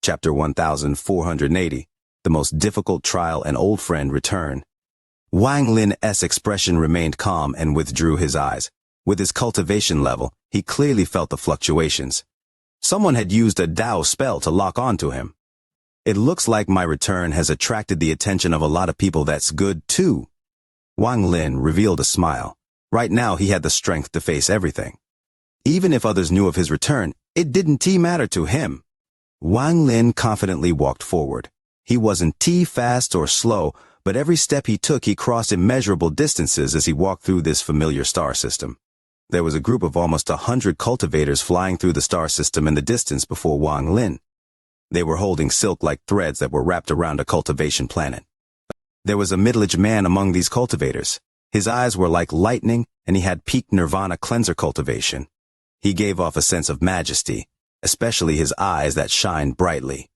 Chapter 1480, The Most Difficult Trial and Old Friend Return. Wang Lin's expression remained calm and withdrew his eyes. With his cultivation level, he clearly felt the fluctuations. Someone had used a Dao spell to lock onto him. It looks like my return has attracted the attention of a lot of people. That's good too. Wang Lin revealed a smile. Right now he had the strength to face everything. Even if others knew of his return, it didn't matter to him. Wang Lin confidently walked forward. He wasn't fast or slow, but every step he took he crossed immeasurable distances as he walked through this familiar star system. There was a group of almost 100 cultivators flying through the star system in the distance before Wang Lin. They were holding silk-like threads that were wrapped around a cultivation planet. There was a middle-aged man among these cultivators. His eyes were like lightning, and he had peak nirvana cleanser cultivation. He gave off a sense of majesty, especially his eyes that shined brightly.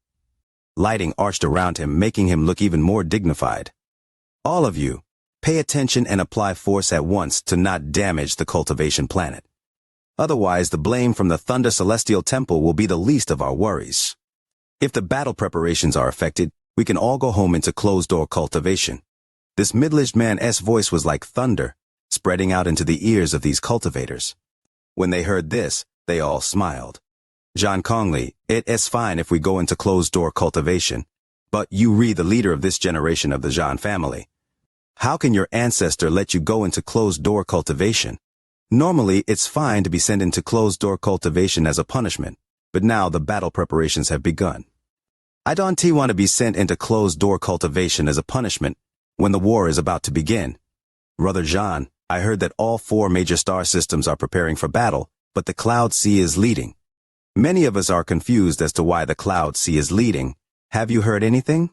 Lighting arched around him, making him look even more dignified. All of you, pay attention and apply force at once to not damage the cultivation planet. Otherwise, the blame from the Thunder Celestial Temple will be the least of our worries. If the battle preparations are affected, we can all go home into closed-door cultivation. This middle-aged man's voice was like thunder, spreading out into the ears of these cultivators. When they heard this, they all smiled. Zhan Kongli, it is fine if we go into closed-door cultivation, but you re the leader of this generation of the Zhan family. How can your ancestor let you go into closed-door cultivation? Normally, it's fine to be sent into closed-door cultivation as a punishment, but now the battle preparations have begun. I don't want to be sent into closed-door cultivation as a punishment when the war is about to begin. Brother Zhan, I heard that all 4 major star systems are preparing for battle, but the Cloud Sea is leading. Many of us are confused as to why the Cloud Sea is leading. Have you heard anything?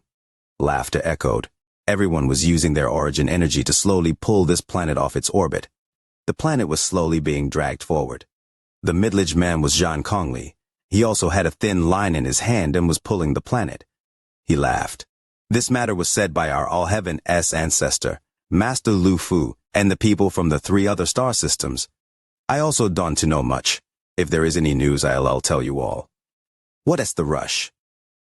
Laughter echoed. Everyone was using their origin energy to slowly pull this planet off its orbit. The planet was slowly being dragged forward. The middle-aged man was Zhan Kongli. He also had a thin line in his hand and was pulling the planet. He laughed. This matter was said by our All-Heaven-S ancestor, Master Lu Fu, and the people from the 3 other star systems. I also don't know much. If there is any news, I'll tell you all. What is the rush?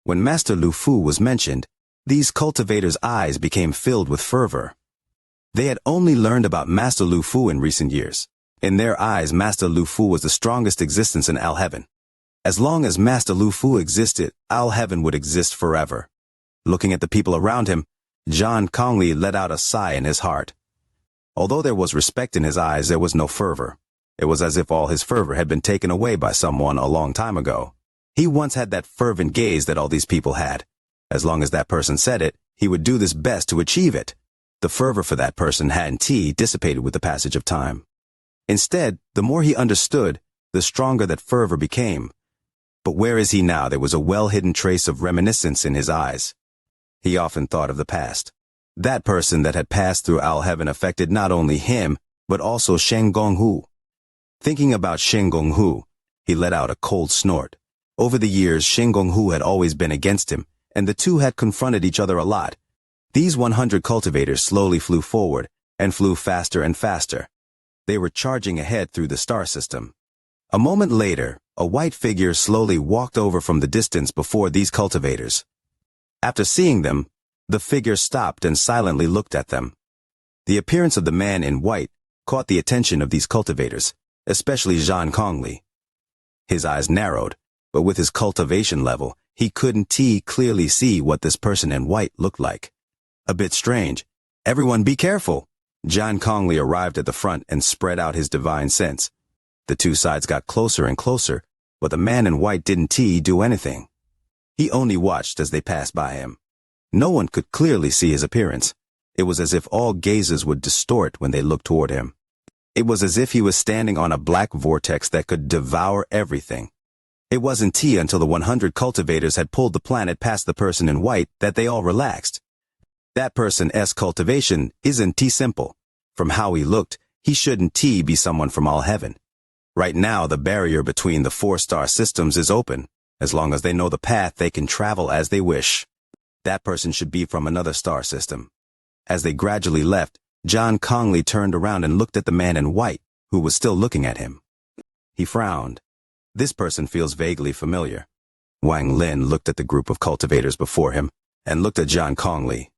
When Master Lu Fu was mentioned, these cultivators' eyes became filled with fervor. They had only learned about Master Lu Fu in recent years. In their eyes, Master Lu Fu was the strongest existence in Al-Heaven. As long as Master Lu Fu existed, Al-Heaven would exist forever. Looking at the people around him, Zhan Kongli let out a sigh in his heart. Although there was respect in his eyes, there was no fervor. It was as if all his fervor had been taken away by someone a long time ago. He once had that fervent gaze that all these people had. As long as that person said it, he would do his best to achieve it. The fervor for that person hadn't dissipated with the passage of time. Instead, the more he understood, the stronger that fervor became. But where is he now? There was a well-hidden trace of reminiscence in his eyes. He often thought of the past. That person that had passed through Al-Heaven affected not only him, but also Shen Gonghu. Thinking about Shen Gonghu, he let out a cold snort. Over the years, Shen Gonghu had always been against him, and the two had confronted each other a lot. These 100 cultivators slowly flew forward, and flew faster and faster. They were charging ahead through the star system. A moment later, a white figure slowly walked over from the distance before these cultivators. After seeing them, the figure stopped and silently looked at them. The appearance of the man in white caught the attention of these cultivators, especially Zhan Kongli. His eyes narrowed, but with his cultivation level, he couldn't clearly see what this person in white looked like. A bit strange. Everyone be careful. Zhan Kongli arrived at the front and spread out his divine sense. The two sides got closer and closer, but the man in white didn't do anything. He only watched as they passed by him. No one could clearly see his appearance. It was as if all gazes would distort when they looked toward him. It was as if he was standing on a black vortex that could devour everything. It wasn't until the 100 cultivators had pulled the planet past the person in white that they all relaxed. That person's cultivation isn't simple. From how he looked, he shouldn't be someone from All-Heaven. Right now, the barrier between the 4-star systems is open. As long as they know the path, they can travel as they wish. That person should be from another star system. As they gradually left, Zhan Kongli turned around and looked at the man in white, who was still looking at him. He frowned. This person feels vaguely familiar. Wang Lin looked at the group of cultivators before him and looked at Zhang Kongli.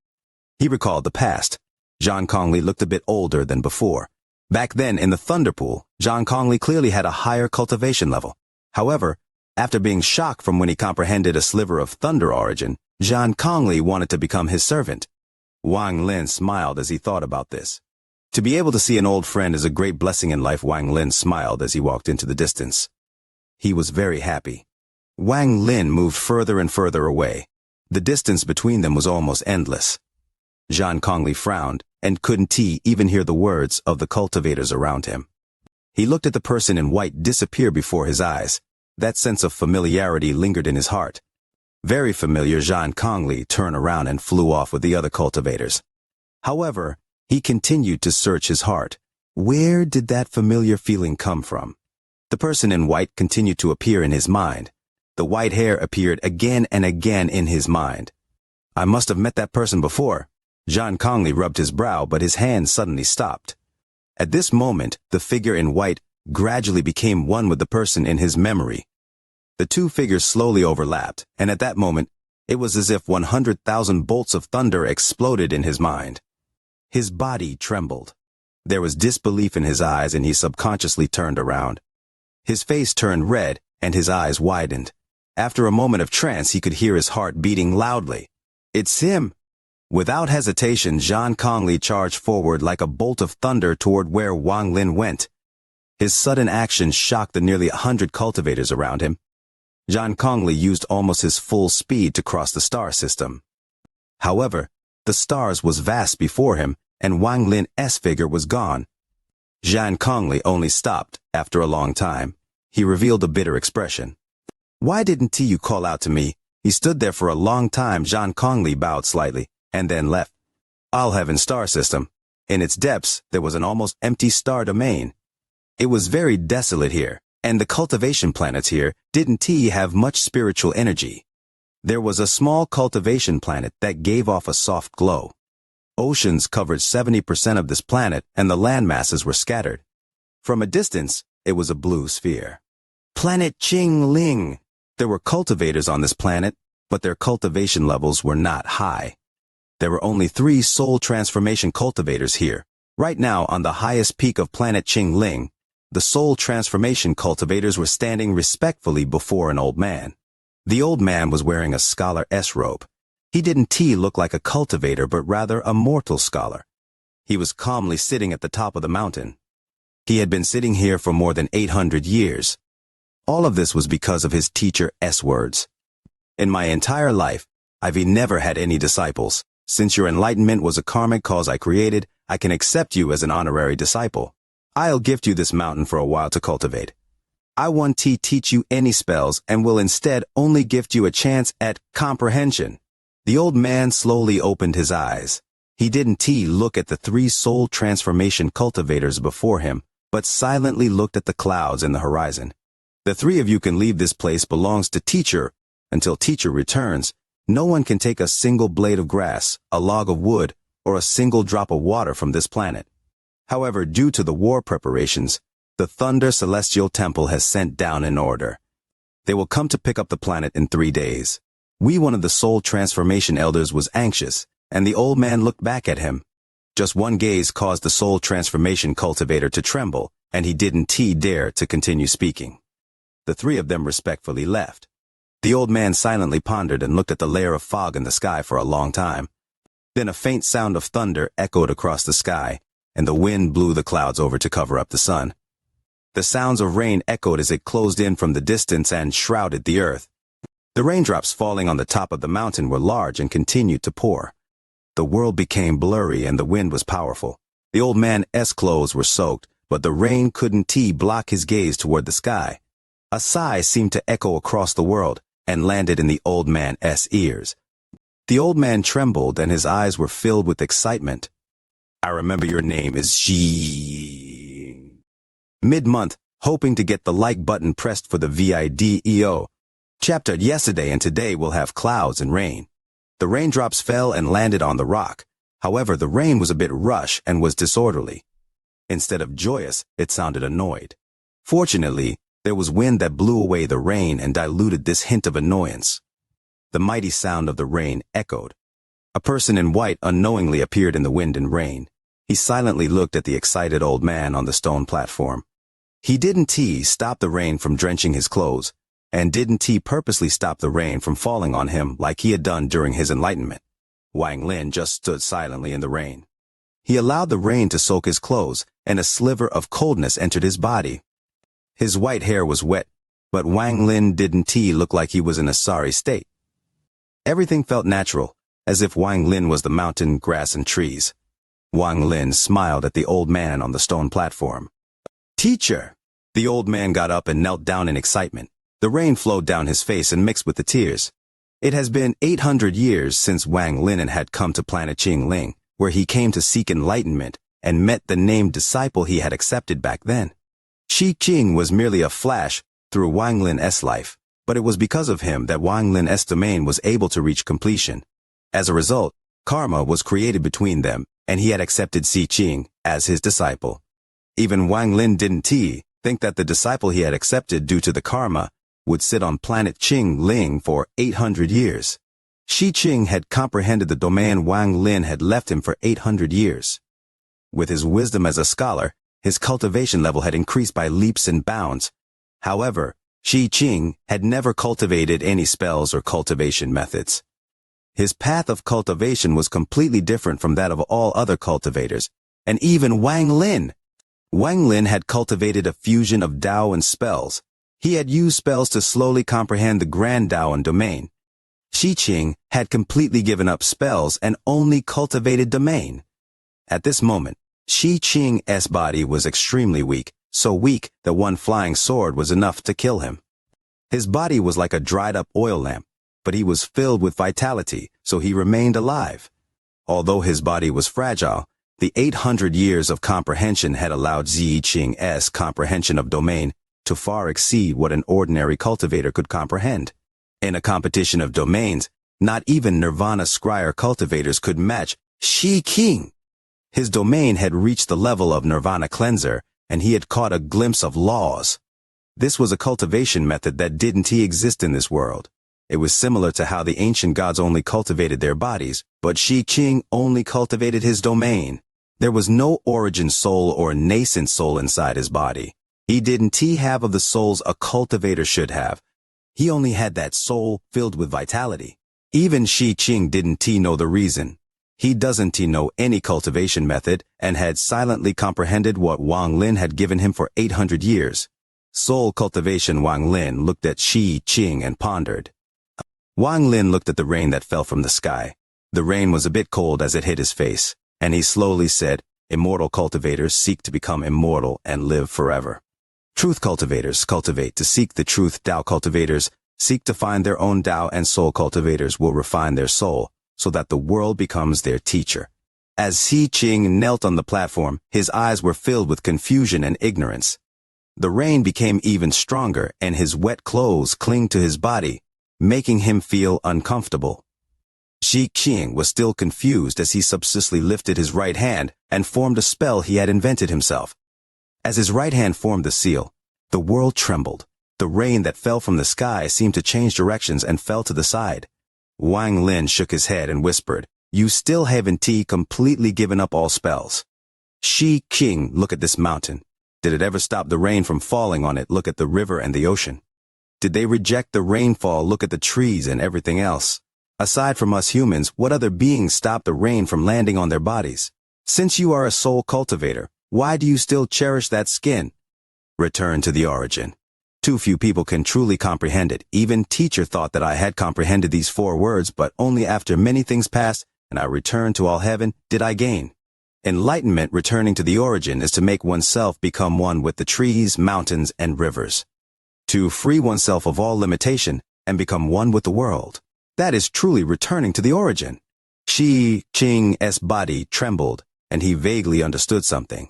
He recalled the past. Zhang Kongli looked a bit older than before. Back then, in the Thunder Pool, Zhang Kongli clearly had a higher cultivation level. However, after being shocked from when he comprehended a sliver of thunder origin, Zhang Kongli wanted to become his servant. Wang Lin smiled as he thought about this. To be able to see an old friend is a great blessing in life. Wang Lin smiled as he walked into the distance. He was very happy. Wang Lin moved further and further away. The distance between them was almost endless. Zhang Kongli frowned and couldn't even hear the words of the cultivators around him. He looked at the person in white disappear before his eyes. That sense of familiarity lingered in his heart. Very familiar. Zhang Kongli turned around and flew off with the other cultivators. However, he continued to search his heart. Where did that familiar feeling come from? The person in white continued to appear in his mind. The white hair appeared again and again in his mind. I must have met that person before. Zhang Kongli rubbed his brow, but his hand suddenly stopped. At this moment, the figure in white gradually became one with the person in his memory. The two figures slowly overlapped, and at that moment, it was as if 100,000 bolts of thunder exploded in his mind. His body trembled. There was disbelief in his eyes, and he subconsciously turned around. His face turned red, and his eyes widened. After a moment of trance, he could hear his heart beating loudly. It's him! Without hesitation, Zhang Kongli charged forward like a bolt of thunder toward where Wang Lin went. His sudden action shocked the nearly 100 cultivators around him. Zhang Kongli used almost his full speed to cross the star system. However, the stars was vast before him, and Wang Lin's figure was gone. Zhang Kongli only stopped after a long time. He revealed a bitter expression. Why didn't you call out to me? He stood there for a long time. Zhang Kongli bowed slightly, and then left. All Heaven star system. In its depths, there was an almost empty star domain. It was very desolate here, and the cultivation planets here didn't have much spiritual energy. There was a small cultivation planet that gave off a soft glow. Oceans covered 70% of this planet, and the land masses were scattered. From a distance, it was a blue sphere. Planet Qing Ling. There were cultivators on this planet, but their cultivation levels were not high. There were only 3 soul transformation cultivators here. Right now, on the highest peak of planet Qing Ling, the soul transformation cultivators were standing respectfully before an old man. The old man was wearing a scholar's robe. He didn't look like a cultivator, but rather a mortal scholar. He was calmly sitting at the top of the mountain. He had been sitting here for more than 800 years. All of this was because of his teacher's words. In my entire life, I've never had any disciples. Since your enlightenment was a karmic cause I created, I can accept you as an honorary disciple. I'll gift you this mountain for a while to cultivate. I won't teach you any spells and will instead only gift you a chance at comprehension. The old man slowly opened his eyes. He didn't look at the 3 soul transformation cultivators before him, but silently looked at the clouds in the horizon. The 3 of you can leave. This place belongs to teacher. Until teacher returns, no one can take a single blade of grass, a log of wood, or a single drop of water from this planet. However, due to the war preparations, the Thunder Celestial Temple has sent down an order. They will come to pick up the planet in 3 days. One of the soul transformation elders was anxious, and the old man looked back at him. Just one gaze caused the soul transformation cultivator to tremble, and he didn't dare to continue speaking. The 3 of them respectfully left. The old man silently pondered and looked at the layer of fog in the sky for a long time. Then a faint sound of thunder echoed across the sky, and the wind blew the clouds over to cover up the sun. The sounds of rain echoed as it closed in from the distance and shrouded the earth. The raindrops falling on the top of the mountain were large and continued to pour. The world became blurry and the wind was powerful. The old man's clothes were soaked, but the rain couldn't block his gaze toward the sky. A sigh seemed to echo across the world and landed in the old man's ears. The old man trembled and his eyes were filled with excitement. I remember your name is Xi. Mid-month, hoping to get the like button pressed for the video. Chapter yesterday and today will have clouds and rain. The raindrops fell and landed on the rock. However, the rain was a bit rush and was disorderly. Instead of joyous, it sounded annoyed. Fortunately, There was wind that blew away the rain and diluted this hint of annoyance. The mighty sound of the rain echoed. A person in white unknowingly appeared in the wind and rain. He silently looked at the excited old man on the stone platform. He didn't stop the rain from drenching his clothes, and didn't purposely stop the rain from falling on him like he had done during his enlightenment. Wang Lin just stood silently in the rain. He allowed the rain to soak his clothes, and a sliver of coldness entered his body. His white hair was wet, but Wang Lin didn't look like he was in a sorry state. Everything felt natural, as if Wang Lin was the mountain, grass, and trees. Wang Lin smiled at the old man on the stone platform. "Teacher!" The old man got up and knelt down in excitement. The rain flowed down his face and mixed with the tears. It has been 800 years since Wang Lin had come to planet Qingling, where he came to seek enlightenment and met the named disciple he had accepted back then. Shi Qing was merely a flash through Wang Lin's life, but it was because of him that Wang Lin's domain was able to reach completion. As a result, karma was created between them, and he had accepted Shi Qing as his disciple. Even Wang Lin didn't think that the disciple he had accepted due to the karma would sit on planet Qingling for 800 years. Shi Qing had comprehended the domain Wang Lin had left him for 800 years. With his wisdom as a scholar, his cultivation level had increased by leaps and bounds. However, Shi Qing had never cultivated any spells or cultivation methods. His path of cultivation was completely different from that of all other cultivators, and even Wang Lin. Wang Lin had cultivated a fusion of Tao and spells. He had used spells to slowly comprehend the grand Tao and domain. Shi Qing had completely given up spells and only cultivated domain. At this moment, Shi Qing's body was extremely weak, so weak that one flying sword was enough to kill him. His body was like a dried-up oil lamp, but he was filled with vitality, so he remained alive. Although his body was fragile, the 800 years of comprehension had allowed Shi Qing's comprehension of domain to far exceed what an ordinary cultivator could comprehend. In a competition of domains, not even Nirvana Scryer cultivators could match Shi Qing. His domain had reached the level of Nirvana Cleanser, and he had caught a glimpse of laws. This was a cultivation method that didn't exist in this world. It was similar to how the ancient gods only cultivated their bodies, but Shi Qing only cultivated his domain. There was no origin soul or nascent soul inside his body. He didn't have of the souls a cultivator should have. He only had that soul filled with vitality. Even Shi Qing didn't know the reason. He doesn't know any cultivation method and had silently comprehended what Wang Lin had given him for 800 years. Soul cultivation. Wang Lin looked at Shi Qing and pondered. Wang Lin looked at the rain that fell from the sky. The rain was a bit cold as it hit his face, and he slowly said, "Immortal cultivators seek to become immortal and live forever. Truth cultivators cultivate to seek the truth. Tao cultivators seek to find their own Tao, and soul cultivators will refine their soul so that the world becomes their teacher." As Shi Qing knelt on the platform, his eyes were filled with confusion and ignorance. The rain became even stronger, and his wet clothes clung to his body, making him feel uncomfortable. Shi Qing was still confused as he submissively lifted his right hand and formed a spell he had invented himself. As his right hand formed the seal, the world trembled. The rain that fell from the sky seemed to change directions and fell to the side. Wang Lin shook his head and whispered, "You still haven't completely given up all spells." Shi Qing, look at this mountain. Did it ever stop the rain from falling on it? Look at the river and the ocean. Did they reject the rainfall? Look at the trees and everything else. Aside from us humans, what other beings stop the rain from landing on their bodies? Since you are a soul cultivator, why do you still cherish that skin? Return to the origin. Too few people can truly comprehend it. Even teacher thought that I had comprehended these 4 words, but only after many things passed and I returned to all heaven did I gain. Enlightenment, returning to the origin, is to make oneself become one with the trees, mountains, and rivers. To free oneself of all limitation and become one with the world. That is truly returning to the origin. Shi Qing's body trembled, and he vaguely understood something.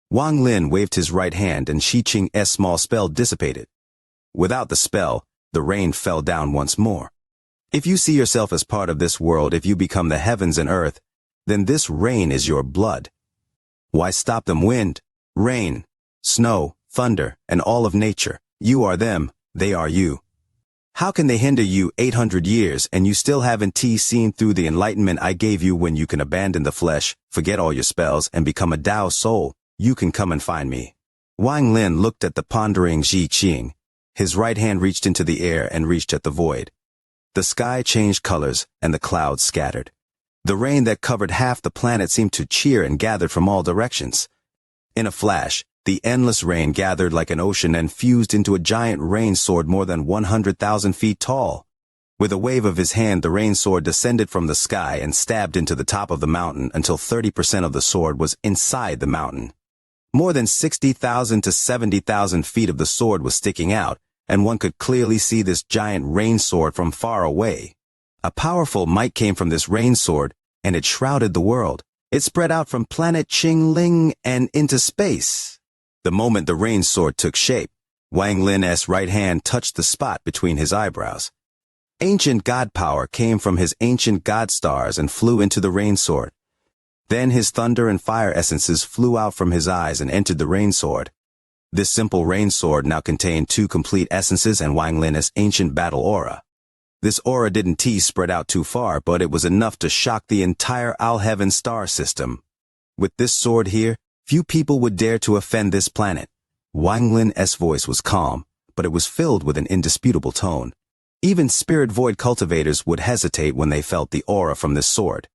Wang Lin waved his right hand, and Shi Qing's small spell dissipated. Without the spell, the rain fell down once more. If you see yourself as part of this world, if you become the heavens and earth, then this rain is your blood. Why stop them? Wind, rain, snow, thunder, and all of nature. You are them, they are you. How can they hinder you 800 years and you still haven't seen through the enlightenment I gave you when you can abandon the flesh, forget all your spells, and become a Tao soul? You can come and find me. Wang Lin looked at the pondering Xianxia. His right hand reached into the air and reached at the void. The sky changed colors and the clouds scattered. The rain that covered half the planet seemed to cheer and gathered from all directions. In a flash, the endless rain gathered like an ocean and fused into a giant rain sword more than 100,000 feet tall. With a wave of his hand, the rain sword descended from the sky and stabbed into the top of the mountain until 30% of the sword was inside the mountain. More than 60,000 to 70,000 feet of the sword was sticking out, and one could clearly see this giant rain sword from far away. A powerful might came from this rain sword, and it shrouded the world. It spread out from planet Qingling and into space. The moment the rain sword took shape, Wang Lin's right hand touched the spot between his eyebrows. Ancient god power came from his ancient god stars and flew into the rain sword. Then his thunder and fire essences flew out from his eyes and entered the rain sword. This simple rain sword now contained 2 complete essences and Wang Lin's ancient battle aura. This aura didn't spread out too far, but it was enough to shock the entire Alheaven star system. With this sword here, few people would dare to offend this planet. Wang Lin's voice was calm, but it was filled with an indisputable tone. Even spirit void cultivators would hesitate when they felt the aura from this sword.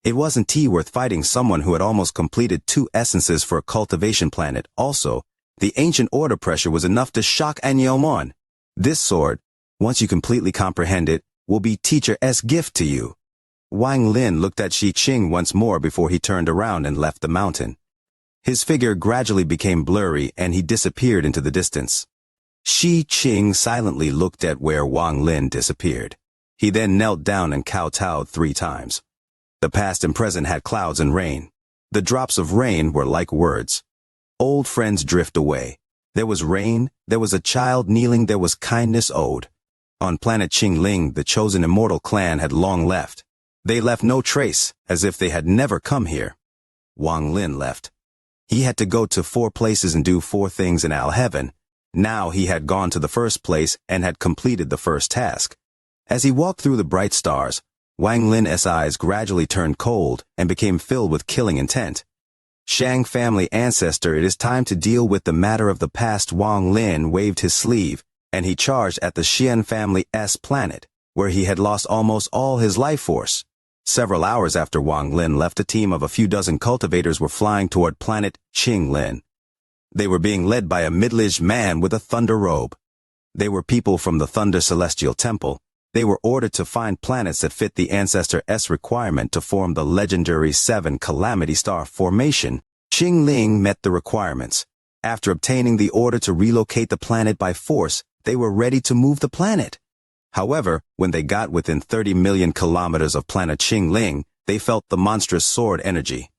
It wasn't worth fighting someone who had almost completed 2 essences for a cultivation planet. Also, the ancient order pressure was enough to shock Anyomon. This sword, once you completely comprehend it, will be teacher's gift to you. Wang Lin looked at Xianxia once more before he turned around and left the mountain. His figure gradually became blurry and he disappeared into the distance. Xianxia silently looked at where Wang Lin disappeared. He then knelt down and kowtowed 3 times. The past and present had clouds and rain. The drops of rain were like words. Old friends drift away. There was rain, there was a child kneeling, there was kindness owed. On planet Qingling, the chosen immortal clan had long left. They left no trace, as if they had never come here. Wang Lin left. He had to go to 4 places and do 4 things in Alheaven. Now he had gone to the first place and had completed the first task. As he walked through the bright stars, Wang Lin's eyes gradually turned cold and became filled with killing intent. Shang family ancestor, it is time to deal with the matter of the past. Wang Lin waved his sleeve, and he charged at the Xian family's planet, where he had lost almost all his life force. Several hours after Wang Lin left, a team of a few dozen cultivators were flying toward planet Qingling. They were being led by a middle-aged man with a thunder robe. They were people from the Thunder Celestial Temple. They were ordered to find planets that fit the Ancestor's requirement to form the legendary 7 Calamity Star formation. Qingling met the requirements. After obtaining the order to relocate the planet by force, they were ready to move the planet. However, when they got within 30 million kilometers of planet Qingling, they felt the monstrous sword energy.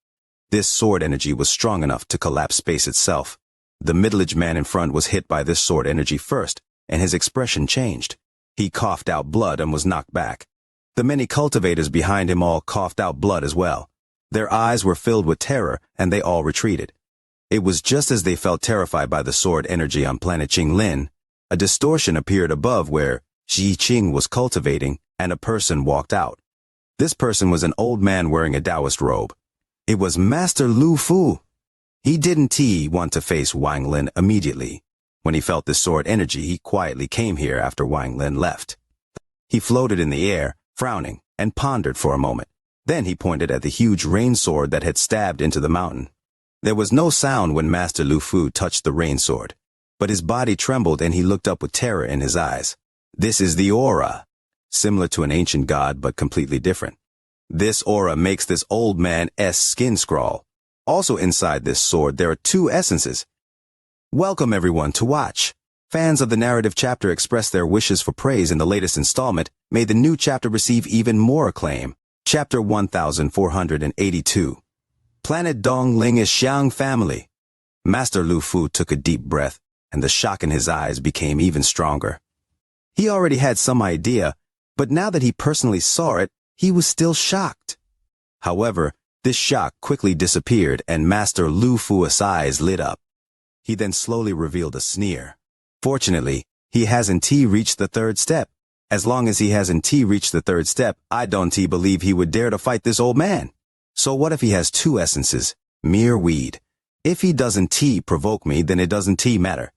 This sword energy was strong enough to collapse space itself. The middle-aged man in front was hit by this sword energy first, and his expression changed. He coughed out blood and was knocked back. The many cultivators behind him all coughed out blood as well. Their eyes were filled with terror, and they all retreated. It was just as they felt terrified by the sword energy on planet Qingling. A distortion appeared above where Xianxia was cultivating, and a person walked out. This person was an old man wearing a Taoist robe. It was Master Lu Fu. He didn't want to face Wang Lin immediately. When he felt the sword energy, he quietly came here after Wang Lin left. He floated in the air, frowning, and pondered for a moment. Then he pointed at the huge rain sword that had stabbed into the mountain. There was no sound when Master Lu Fu touched the rain sword, but his body trembled and he looked up with terror in his eyes. This is the aura, similar to an ancient god but completely different. This aura makes this old man's skin scrawl. Also inside this sword there are 2 essences. Welcome everyone to watch. Fans of the narrative chapter express their wishes for praise in the latest installment. May the new chapter receive even more acclaim. Chapter 1482. Planet Dongling is Xiang family. Master Lu Fu took a deep breath, and the shock in his eyes became even stronger. He already had some idea, but now that he personally saw it, he was still shocked. However, this shock quickly disappeared and Master Lu Fu's eyes lit up. He then slowly revealed a sneer. Fortunately, he hasn't reached the third step. As long as he hasn't reached the third step, I don't believe he would dare to fight this old man. So what if he has two essences? Mere weed. If he doesn't provoke me, then it doesn't matter.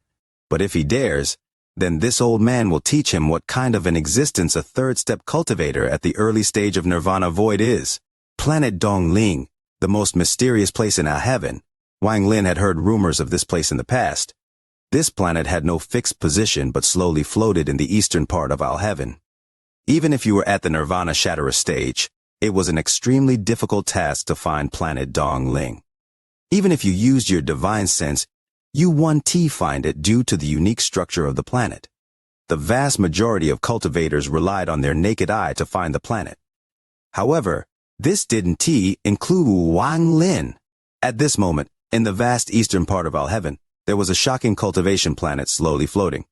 But if he dares, then this old man will teach him what kind of an existence a third-step cultivator at the early stage of nirvana void is. Planet Dongling, the most mysterious place in our heaven. Wang Lin had heard rumors of this place in the past. This planet had no fixed position but slowly floated in the eastern part of our heaven. Even if you were at the nirvana shatterer stage, it was an extremely difficult task to find planet Dongling. Even if you used your divine sense, you wouldn't find it due to the unique structure of the planet. The vast majority of cultivators relied on their naked eye to find the planet. However, this didn't include Wang Lin. At this moment, in the vast eastern part of our heaven, there was a shocking cultivation planet slowly floating.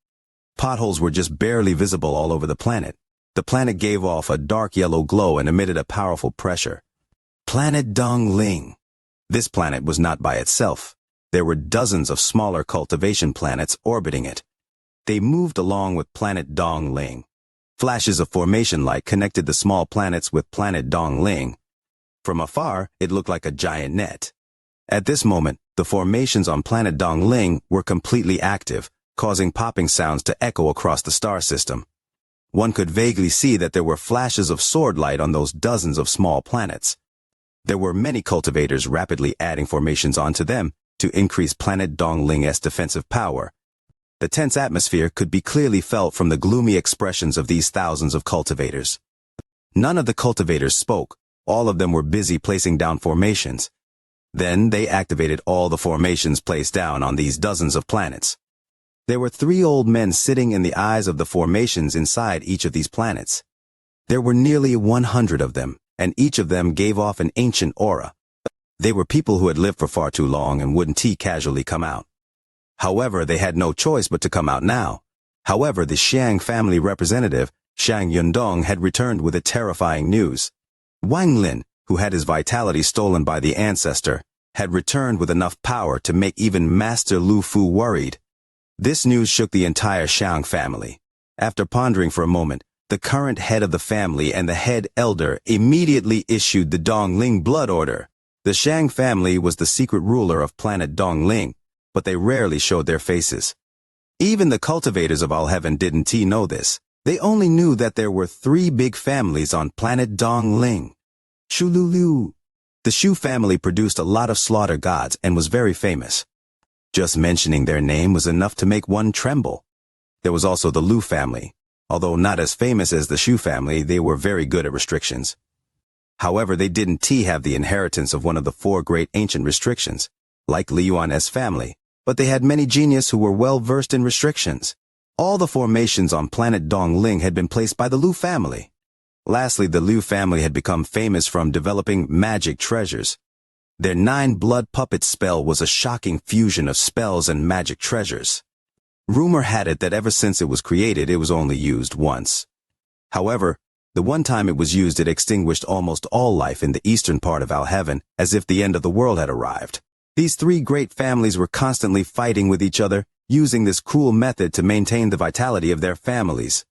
Potholes were just barely visible all over the planet. The planet gave off a dark yellow glow and emitted a powerful pressure. Planet Dongling. This planet was not by itself. There were dozens of smaller cultivation planets orbiting it. They moved along with planet Dongling. Flashes of formation light connected the small planets with planet Dongling. From afar, it looked like a giant net. At this moment, the formations on planet Dongling were completely active, causing popping sounds to echo across the star system. One could vaguely see that there were flashes of sword light on those dozens of small planets. There were many cultivators rapidly adding formations onto them to increase planet Dongling's defensive power. The tense atmosphere could be clearly felt from the gloomy expressions of these thousands of cultivators. None of the cultivators spoke. All of them were busy placing down formations. Then they activated all the formations placed down on these dozens of planets. There were 3 old men sitting in the eyes of the formations inside each of these planets. There were nearly 100 of them, and each of them gave off an ancient aura. They were people who had lived for far too long and wouldn't casually come out. However, they had no choice but to come out now. However, the Xiang family representative, Xiang Yundong, had returned with a terrifying news. Wang Lin, who had his vitality stolen by the ancestor, had returned with enough power to make even Master Lu Fu worried. This news shook the entire Xiang family. After pondering for a moment, the current head of the family and the head elder immediately issued the Dongling blood order. The Xiang family was the secret ruler of planet Dongling, but they rarely showed their faces. Even the cultivators of all heaven didn't know this. They only knew that there were 3 big families on planet Dongling. Shululu. The Shu family produced a lot of slaughter gods and was very famous. Just mentioning their name was enough to make one tremble. There was also the Lu family. Although not as famous as the Shu family, they were very good at restrictions. However, they didn't have the inheritance of one of the 4 great ancient restrictions, like Li Yuan's family, but they had many genius who were well versed in restrictions. All the formations on planet Dongling had been placed by the Lu family. Lastly, the Liu family had become famous from developing magic treasures. Their 9 blood puppet spell was a shocking fusion of spells and magic treasures. Rumor had it that ever since it was created, it was only used once. However, the one time it was used, it extinguished almost all life in the eastern part of our heaven, as if the end of the world had arrived. These 3 great families were constantly fighting with each other, using this cruel method to maintain the vitality of their families.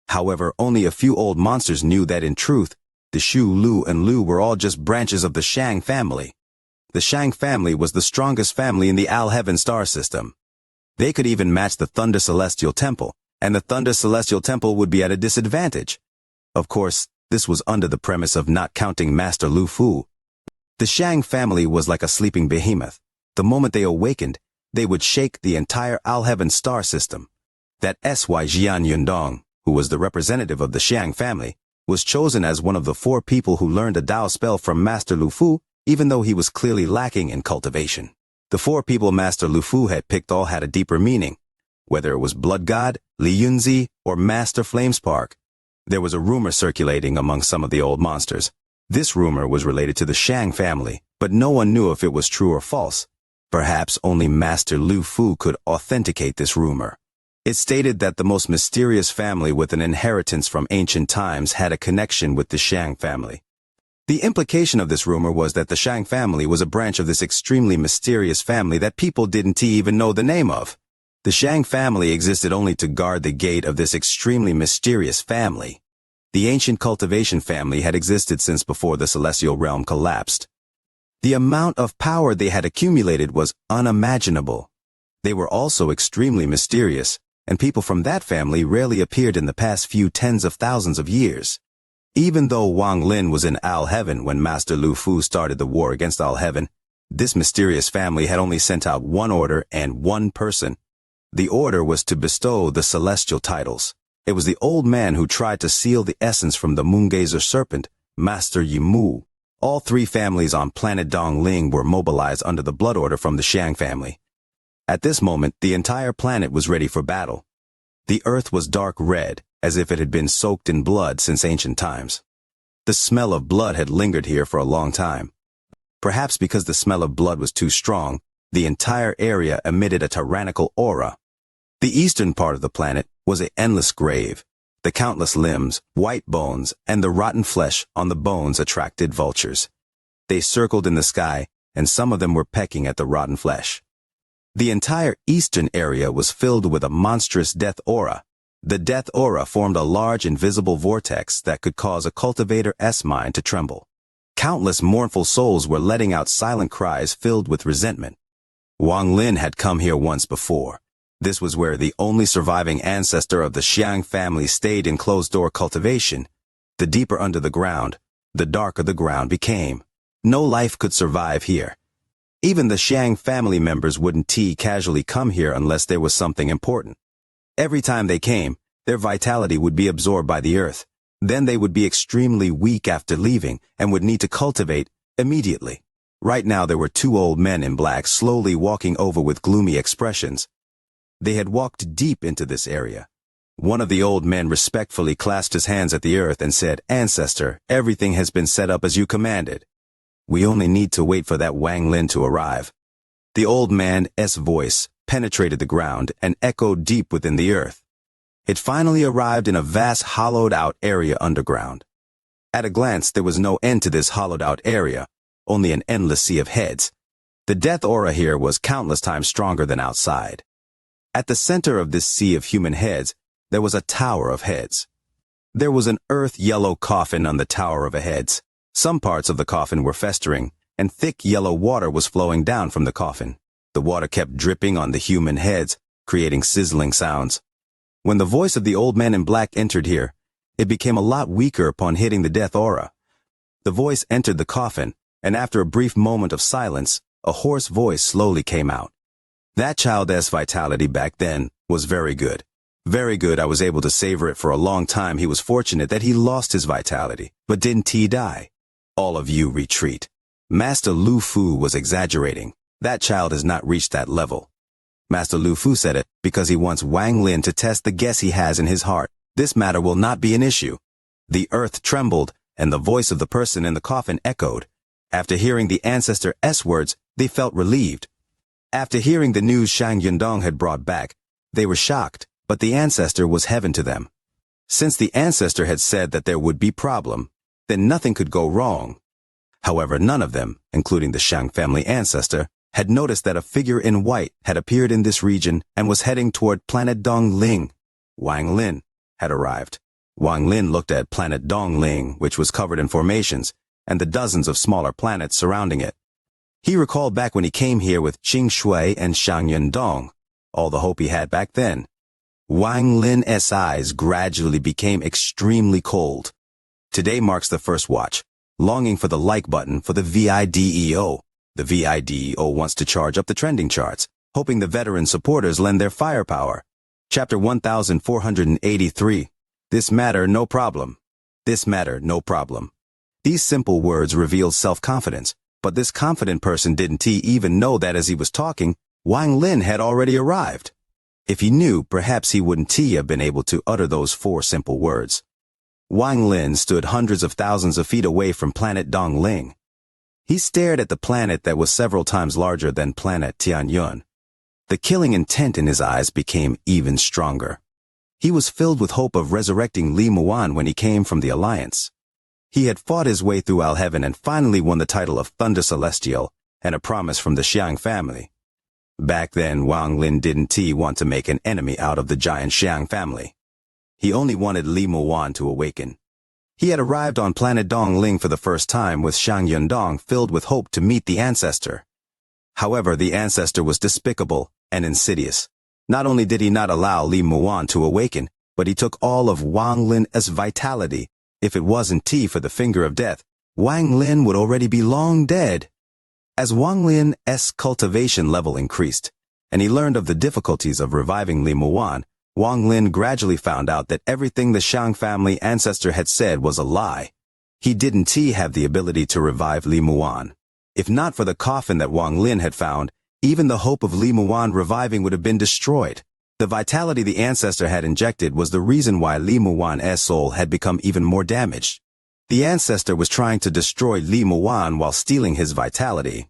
However, only a few old monsters knew that in truth, the Shu, Lu, and Lu were all just branches of the Xiang family. The Xiang family was the strongest family in the Al-Heaven star system. They could even match the Thunder Celestial Temple, and the Thunder Celestial Temple would be at a disadvantage. Of course, this was under the premise of not counting Master Lu Fu. The Xiang family was like a sleeping behemoth. The moment they awakened, they would shake the entire Al-Heaven star system. That S.Y. Xian Yundong, who was the representative of the Xiang family, was chosen as one of the 4 people who learned a Dao spell from Master Lu Fu, even though he was clearly lacking in cultivation. The 4 people Master Lu Fu had picked all had a deeper meaning, whether it was Blood God, Li Yunzi, or Master Flamespark. There was a rumor circulating among some of the old monsters. This rumor was related to the Xiang family, but no one knew if it was true or false. Perhaps only Master Lu Fu could authenticate this rumor. It stated that the most mysterious family with an inheritance from ancient times had a connection with the Xiang family. The implication of this rumor was that the Shang family was a branch of this extremely mysterious family that people didn't even know the name of. The Shang family existed only to guard the gate of this extremely mysterious family. The ancient cultivation family had existed since before the celestial realm collapsed. The amount of power they had accumulated was unimaginable. They were also extremely mysterious, and people from that family rarely appeared in the past few tens of thousands of years. Even though Wang Lin was in Al Heaven when Master Lu Fu started the war against Al Heaven, this mysterious family had only sent out one order and one person. The order was to bestow the celestial titles. It was the old man who tried to seal the essence from the moongazer serpent, Master Yimu. All three families on planet Dongling were mobilized under the blood order from the Shang family. At this moment, the entire planet was ready for battle. The earth was dark red, as if it had been soaked in blood since ancient times. The smell of blood had lingered here for a long time. Perhaps because the smell of blood was too strong, the entire area emitted a tyrannical aura. The eastern part of the planet was an endless grave. The countless limbs, white bones, and the rotten flesh on the bones attracted vultures. They circled in the sky, and some of them were pecking at the rotten flesh. The entire eastern area was filled with a monstrous death aura. The death aura formed a large invisible vortex that could cause a cultivator's mind to tremble. Countless mournful souls were letting out silent cries filled with resentment. Wang Lin had come here once before. This was where the only surviving ancestor of the Xiang family stayed in closed-door cultivation. The deeper under the ground, the darker the ground became. No life could survive here. Even the Xiang family members wouldn't casually come here unless there was something important. Every time they came, their vitality would be absorbed by the earth. Then they would be extremely weak after leaving and would need to cultivate immediately. Right now there were two old men in black slowly walking over with gloomy expressions. They had walked deep into this area. One of the old men respectfully clasped his hands at the earth and said, "Ancestor, everything has been set up as you commanded. We only need to wait for that Wang Lin to arrive." The old man's voice penetrated the ground and echoed deep within the earth. It finally arrived in a vast hollowed-out area underground. At a glance, there was no end to this hollowed-out area, only an endless sea of heads. The death aura here was countless times stronger than outside. At the center of this sea of human heads, there was a tower of heads. There was an earth-yellow coffin on the tower of heads. Some parts of the coffin were festering, and thick yellow water was flowing down from the coffin. The water kept dripping on the human heads, creating sizzling sounds. When the voice of the old man in black entered here, it became a lot weaker upon hitting the death aura. The voice entered the coffin, and after a brief moment of silence, a hoarse voice slowly came out. That child's vitality back then was very good. Very good. I was able to savor it for a long time. He was fortunate that he lost his vitality, but didn't he die? All of you retreat. Master Lu Fu was exaggerating. That child has not reached that level. Master Lu Fu said it because he wants Wang Lin to test the guess he has in his heart. This matter will not be an issue. The earth trembled, and the voice of the person in the coffin echoed. After hearing the ancestor's words, they felt relieved. After hearing the news Shang Yundong had brought back, they were shocked, but the ancestor was heaven to them. Since the ancestor had said that there would be problem, then nothing could go wrong. However, none of them, including the Shang family ancestor, had noticed that a figure in white had appeared in this region and was heading toward planet Dongling. Wang Lin had arrived. Wang Lin looked at planet Dongling, which was covered in formations, and the dozens of smaller planets surrounding it. He recalled back when he came here with Xianxia and Shang Yundong, all the hope he had back then. Wang Lin's eyes gradually became extremely cold. Today marks the first watch, longing for the like button for the VIDEO. The VIDEO wants to charge up the trending charts, hoping the veteran supporters lend their firepower. Chapter 1483. This matter, no problem. This matter, no problem. These simple words revealed self-confidence. But this confident person didn't even know that as he was talking, Wang Lin had already arrived. If he knew, perhaps he wouldn't have been able to utter those four simple words. Wang Lin stood hundreds of thousands of feet away from planet Dongling. He stared at the planet that was several times larger than planet Tianyun. The killing intent in his eyes became even stronger. He was filled with hope of resurrecting Li Muan when he came from the Alliance. He had fought his way through Al-Heaven and finally won the title of Thunder Celestial and a promise from the Xiang family. Back then, Wang Lin didn't want to make an enemy out of the giant Xiang family. He only wanted Li Muwan to awaken. He had arrived on planet Dongling for the first time with Shang Yundong filled with hope to meet the ancestor. However, the ancestor was despicable and insidious. Not only did he not allow Li Muwan to awaken, but he took all of Wang Lin's vitality. If it wasn't for the finger of death, Wang Lin would already be long dead. As Wang Lin's cultivation level increased, and he learned of the difficulties of reviving Li Muwan, Wang Lin gradually found out that everything the Xiang family ancestor had said was a lie. He didn't have the ability to revive Li Muwan. If not for the coffin that Wang Lin had found, even the hope of Li Muwan reviving would have been destroyed. The vitality the ancestor had injected was the reason why Li Muwan's soul had become even more damaged. The ancestor was trying to destroy Li Muwan while stealing his vitality.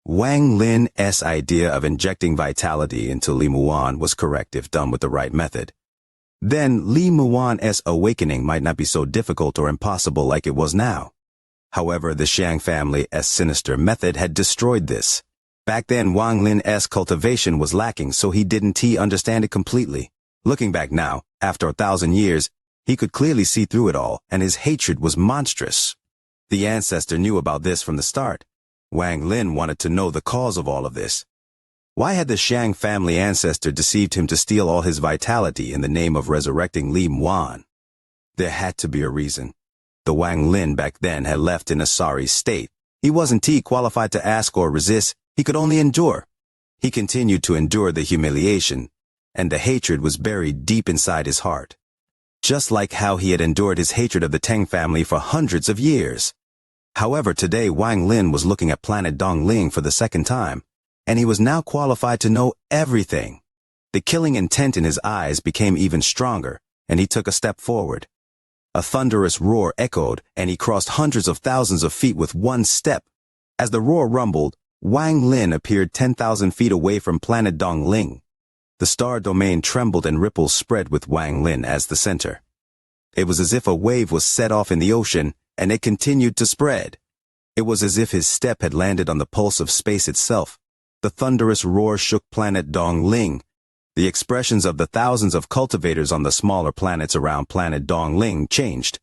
Wang Lin's idea of injecting vitality into Li Muwan was correct if done with the right method. Then Li Muwan's awakening might not be so difficult or impossible like it was now. However, the Xiang family's sinister method had destroyed this. Back then, Wang Lin's cultivation was lacking, so he didn't understand it completely. Looking back now, after 1,000 years, he could clearly see through it all, and his hatred was monstrous. The ancestor knew about this from the start. Wang Lin wanted to know the cause of all of this. Why had the Xiang family ancestor deceived him to steal all his vitality in the name of resurrecting Li Muwan? There had to be a reason. The Wang Lin back then had left in a sorry state. He wasn't qualified to ask or resist, he could only endure. He continued to endure the humiliation, and the hatred was buried deep inside his heart. Just like how he had endured his hatred of the Tang family for hundreds of years. However, today Wang Lin was looking at planet Dongling for the second time, and he was now qualified to know everything. The killing intent in his eyes became even stronger, and he took a step forward. A thunderous roar echoed, and he crossed hundreds of thousands of feet with one step. As the roar rumbled, Wang Lin appeared 10,000 feet away from planet Dongling. The star domain trembled and ripples spread with Wang Lin as the center. It was as if a wave was set off in the ocean, and it continued to spread. It was as if his step had landed on the pulse of space itself. The thunderous roar shook planet Dongling. The expressions of the thousands of cultivators on the smaller planets around planet Dongling changed.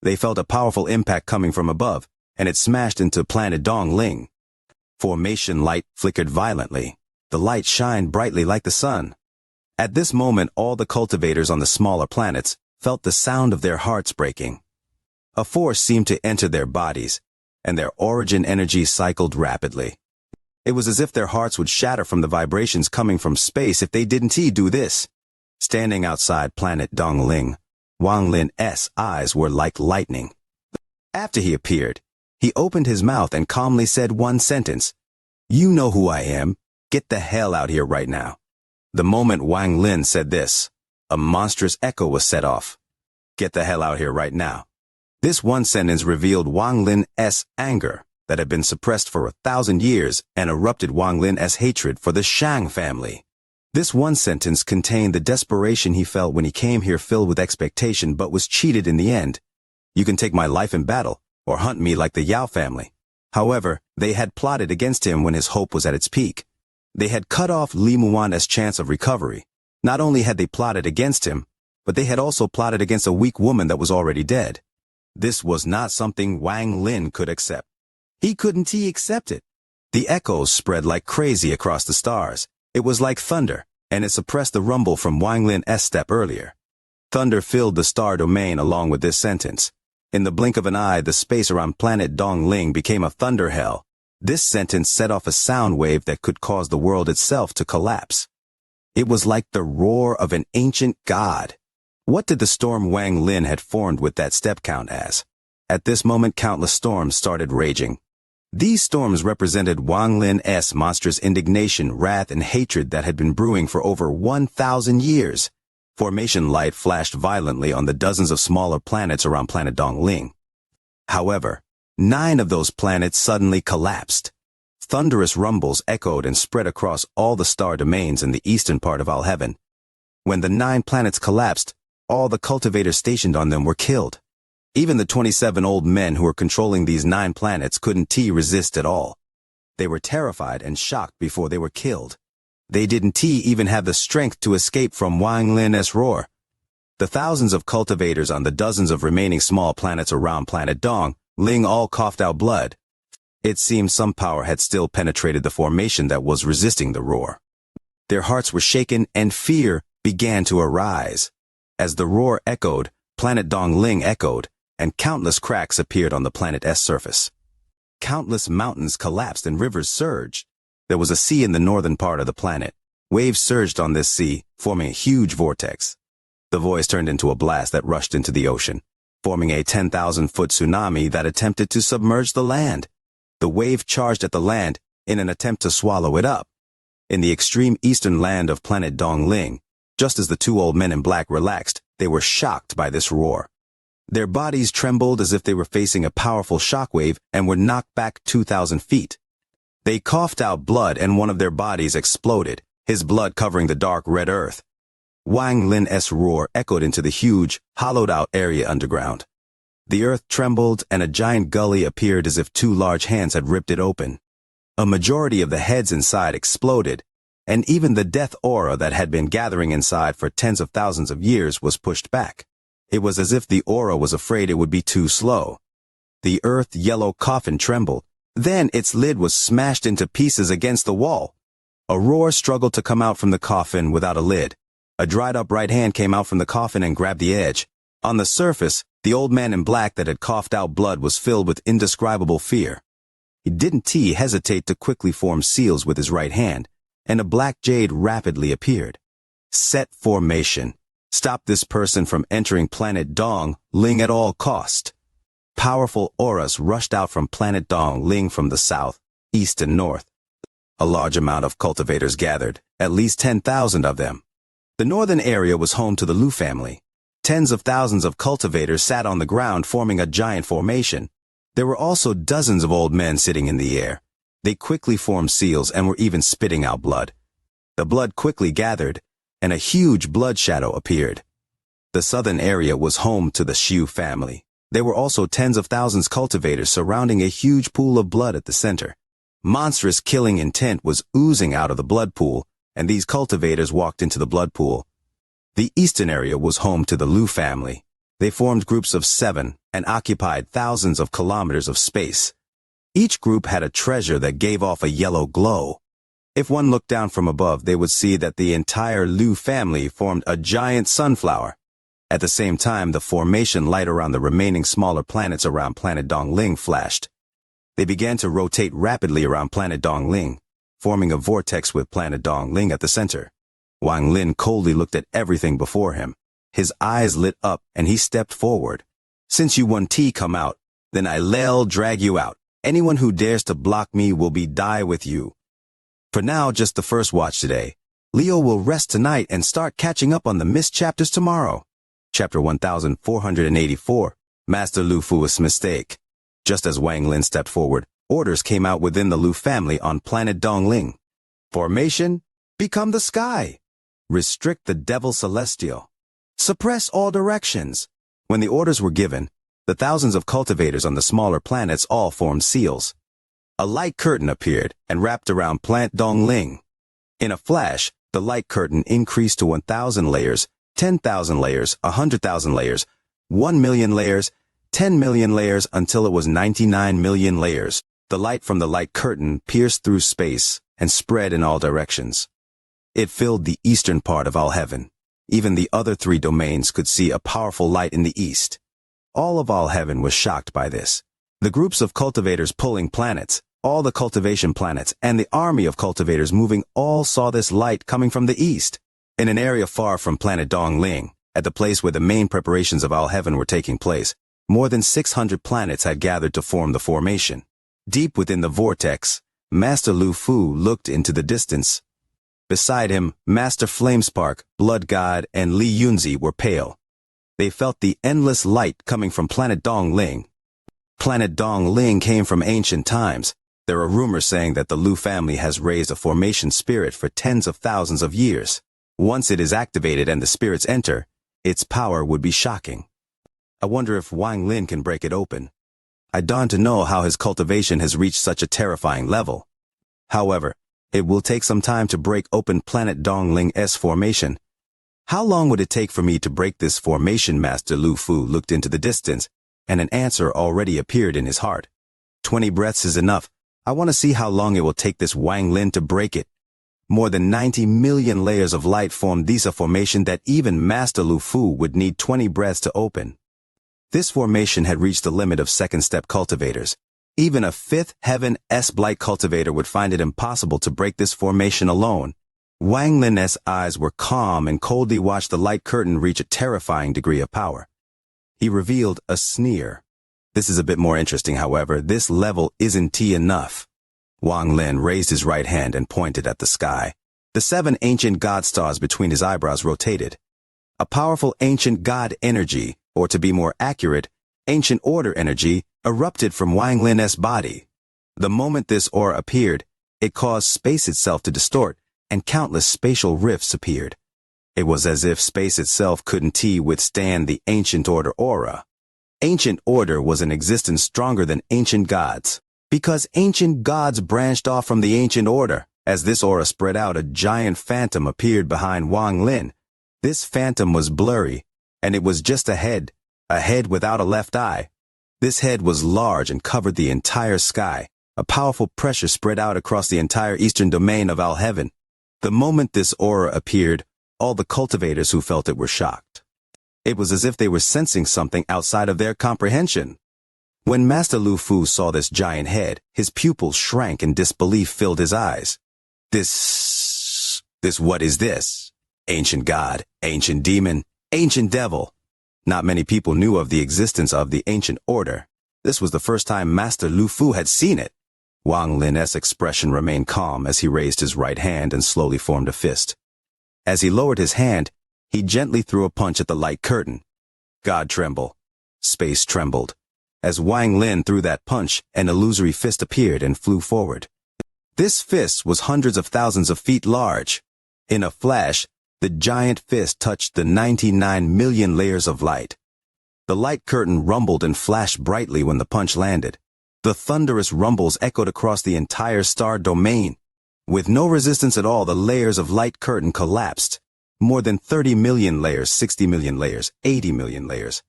They felt a powerful impact coming from above, and it smashed into planet Dongling. Formation light flickered violently. The light shined brightly like the sun. At this moment, all the cultivators on the smaller planets felt the sound of their hearts breaking. A force seemed to enter their bodies, and their origin energy cycled rapidly. It was as if their hearts would shatter from the vibrations coming from space if they didn't do this. Standing outside planet Dongling, Wang Lin's eyes were like lightning. After he appeared, he opened his mouth and calmly said one sentence. "You know who I am. Get the hell out here right now." The moment Wang Lin said this, a monstrous echo was set off. "Get the hell out here right now." This one sentence revealed Wang Lin's anger that had been suppressed for 1,000 years and erupted Wang Lin's hatred for the Xiang family. This one sentence contained the desperation he felt when he came here filled with expectation but was cheated in the end. "You can take my life in battle, or hunt me like the Yao family." However, they had plotted against him when his hope was at its peak. They had cut off Li Muwan's chance of recovery. Not only had they plotted against him, but they had also plotted against a weak woman that was already dead. This was not something Wang Lin could accept. He couldn't accept it. The echoes spread like crazy across the stars. It was like thunder, and it suppressed the rumble from Wang Lin's step earlier. Thunder filled the star domain along with this sentence. In the blink of an eye, the space around planet Dongling became a thunder hell. This sentence set off a sound wave that could cause the world itself to collapse. It was like the roar of an ancient god. What did the storm Wang Lin had formed with that step count as? At this moment, countless storms started raging. These storms represented Wang Lin's monstrous indignation, wrath, and hatred that had been brewing for over 1,000 years. Formation light flashed violently on the dozens of smaller planets around planet Dongling. However, 9 of those planets suddenly collapsed. Thunderous rumbles echoed and spread across all the star domains in the eastern part of Al-Heaven. When the 9 planets collapsed, all the cultivators stationed on them were killed. Even the 27 old men who were controlling these 9 planets couldn't resist at all. They were terrified and shocked before they were killed. They didn't even have the strength to escape from Wang Lin's roar. The thousands of cultivators on the dozens of remaining small planets around planet Dong Ling all coughed out blood. It seemed some power had still penetrated the formation that was resisting the roar. Their hearts were shaken and fear began to arise. As the roar echoed, planet Dong Ling echoed, and countless cracks appeared on the planet's surface. Countless mountains collapsed and rivers surged. There was a sea in the northern part of the planet. Waves surged on this sea, forming a huge vortex. The voice turned into a blast that rushed into the ocean, forming a 10,000-foot tsunami that attempted to submerge the land. The wave charged at the land in an attempt to swallow it up. In the extreme eastern land of planet Dong Ling, just as the 2 old men in black relaxed, they were shocked by this roar. Their bodies trembled as if they were facing a powerful shockwave and were knocked back 2,000 feet. They coughed out blood and one of their bodies exploded, his blood covering the dark red earth. Wang Lin's roar echoed into the huge, hollowed-out area underground. The earth trembled and a giant gully appeared as if 2 large hands had ripped it open. A majority of the heads inside exploded, and even the death aura that had been gathering inside for tens of thousands of years was pushed back. It was as if the aura was afraid it would be too slow. The earth-yellow coffin trembled. Then its lid was smashed into pieces against the wall. A roar struggled to come out from the coffin without a lid. A dried-up right hand came out from the coffin and grabbed the edge. On the surface, the old man in black that had coughed out blood was filled with indescribable fear. He didn't hesitate to quickly form seals with his right hand, and a black jade rapidly appeared. Set formation. Stop this person from entering planet Dong Ling at all cost. Powerful auras rushed out from planet Dong Ling from the south, east and north. A large amount of cultivators gathered, at least 10,000 of them. The northern area was home to the Lu family. Tens of thousands of cultivators sat on the ground forming a giant formation. There were also dozens of old men sitting in the air. They quickly formed seals and were even spitting out blood. The blood quickly gathered, and a huge blood shadow appeared. The southern area was home to the Xiu family. There were also tens of thousands of cultivators surrounding a huge pool of blood at the center. Monstrous killing intent was oozing out of the blood pool, and these cultivators walked into the blood pool. The eastern area was home to the Lu family. They formed groups of 7 and occupied thousands of kilometers of space. Each group had a treasure that gave off a yellow glow. If one looked down from above, they would see that the entire Lu family formed a giant sunflower. At the same time, the formation light around the remaining smaller planets around planet Dong Ling flashed. They began to rotate rapidly around planet Dong Ling, forming a vortex with planet Dong Ling at the center. Wang Lin coldly looked at everything before him. His eyes lit up and he stepped forward. Since you want come out, then I'll drag you out. Anyone who dares to block me will be die with you. For now, just the first watch today. Leo will rest tonight and start catching up on the missed chapters tomorrow. Chapter 1484, Master Lu Fu's Mistake. Just as Wang Lin stepped forward, orders came out within the Lu family on planet Dong Ling. Formation, become the sky. Restrict the devil celestial. Suppress all directions. When the orders were given, the thousands of cultivators on the smaller planets all formed seals. A light curtain appeared and wrapped around planet Dong Ling. In a flash, the light curtain increased to 1,000 layers, 10,000 layers, 100,000 layers, 1 million layers, 10 million layers until it was 99 million layers. The light from the light curtain pierced through space and spread in all directions. It filled the eastern part of all heaven. Even the other 3 domains could see a powerful light in the east. All of all heaven was shocked by this. The groups of cultivators pulling planets, all the cultivation planets, and the army of cultivators moving all saw this light coming from the east. In an area far from planet Dong Ling, at the place where the main preparations of all heaven were taking place, more than 600 planets had gathered to form the formation. Deep within the vortex, Master Lu Fu looked into the distance. Beside him, Master Flamespark, Blood God, and Li Yunzi were pale. They felt the endless light coming from planet Dong Ling. Planet Dong Ling came from ancient times. There are rumors saying that the Lu family has raised a formation spirit for tens of thousands of years. Once it is activated and the spirits enter, its power would be shocking. I wonder if Wang Lin can break it open. I dawn to know how his cultivation has reached such a terrifying level. However, it will take some time to break open planet Dongling's formation. How long would it take for me to break this formation? Master Lu Fu looked into the distance, and an answer already appeared in his heart. 20 breaths is enough. I want to see how long it will take this Wang Lin to break it. More than 90 million layers of light form this formation that even Master Lu Fu would need 20 breaths to open. This formation had reached the limit of second-step cultivators. Even a fifth heaven-s blight cultivator would find it impossible to break this formation alone. Wang Lin's eyes were calm and coldly watched the light curtain reach a terrifying degree of power. He revealed a sneer. This is a bit more interesting, however. This level isn't enough. Wang Lin raised his right hand and pointed at the sky. The 7 ancient god stars between his eyebrows rotated. A powerful ancient god energy, or to be more accurate, ancient order energy, erupted from Wang Lin's body. The moment this aura appeared, it caused space itself to distort, and countless spatial rifts appeared. It was as if space itself couldn't withstand the ancient order aura. Ancient order was an existence stronger than ancient gods, because ancient gods branched off from the ancient order. As this aura spread out, a giant phantom appeared behind Wang Lin. This phantom was blurry, and it was just a head without a left eye. This head was large and covered the entire sky. A powerful pressure spread out across the entire eastern domain of Al-Heaven. The moment this aura appeared, all the cultivators who felt it were shocked. It was as if they were sensing something outside of their comprehension. When Master Lu Fu saw this giant head, his pupils shrank and disbelief filled his eyes. This what is this? Ancient god, ancient demon, ancient devil. Not many people knew of the existence of the ancient order. This was the first time Master Lu Fu had seen it. Wang Lin's expression remained calm as he raised his right hand and slowly formed a fist. As he lowered his hand, he gently threw a punch at the light curtain. God tremble. Space trembled. As Wang Lin threw that punch, an illusory fist appeared and flew forward. This fist was hundreds of thousands of feet large. In a flash, the giant fist touched the 99 million layers of light. The light curtain rumbled and flashed brightly when the punch landed. The thunderous rumbles echoed across the entire star domain. With no resistance at all, the layers of light curtain collapsed. More than 30 million layers, 60 million layers, 80 million layers.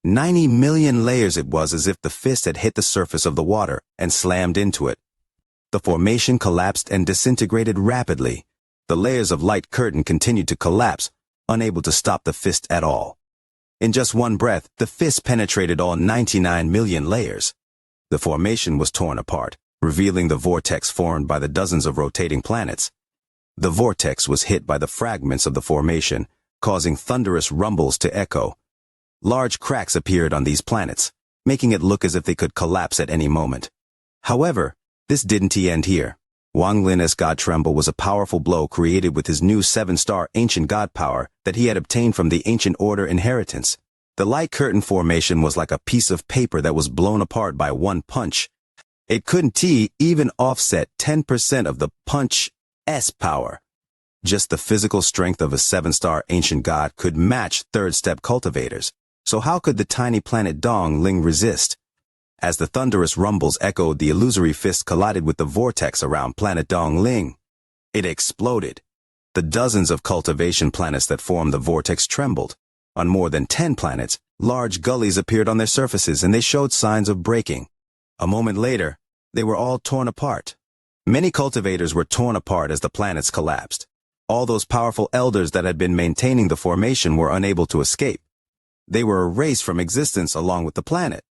90 million layers. It was as if the fist had hit the surface of the water and slammed into it. The formation collapsed and disintegrated rapidly. The layers of light curtain continued to collapse, unable to stop the fist at all. In just one breath, the fist penetrated all 99 million layers. The formation was torn apart, revealing the vortex formed by the dozens of rotating planets. The vortex was hit by the fragments of the formation, causing thunderous rumbles to echo. Large cracks appeared on these planets, making it look as if they could collapse at any moment. However, this didn't end here. Wang Lin's God Tremble was a powerful blow created with his new 7-star ancient god power that he had obtained from the ancient order inheritance. The light curtain formation was like a piece of paper that was blown apart by one punch. It couldn't even offset 10% of the punch's power. Just the physical strength of a 7-star ancient god could match third-step cultivators. So how could the tiny planet Dong Ling resist? As the thunderous rumbles echoed, the illusory fist collided with the vortex around planet Dong Ling. It exploded. The dozens of cultivation planets that formed the vortex trembled. On more than 10 planets, large gullies appeared on their surfaces and they showed signs of breaking. A moment later, they were all torn apart. Many cultivators were torn apart as the planets collapsed. All those powerful elders that had been maintaining the formation were unable to escape. They were erased from existence along with the planet.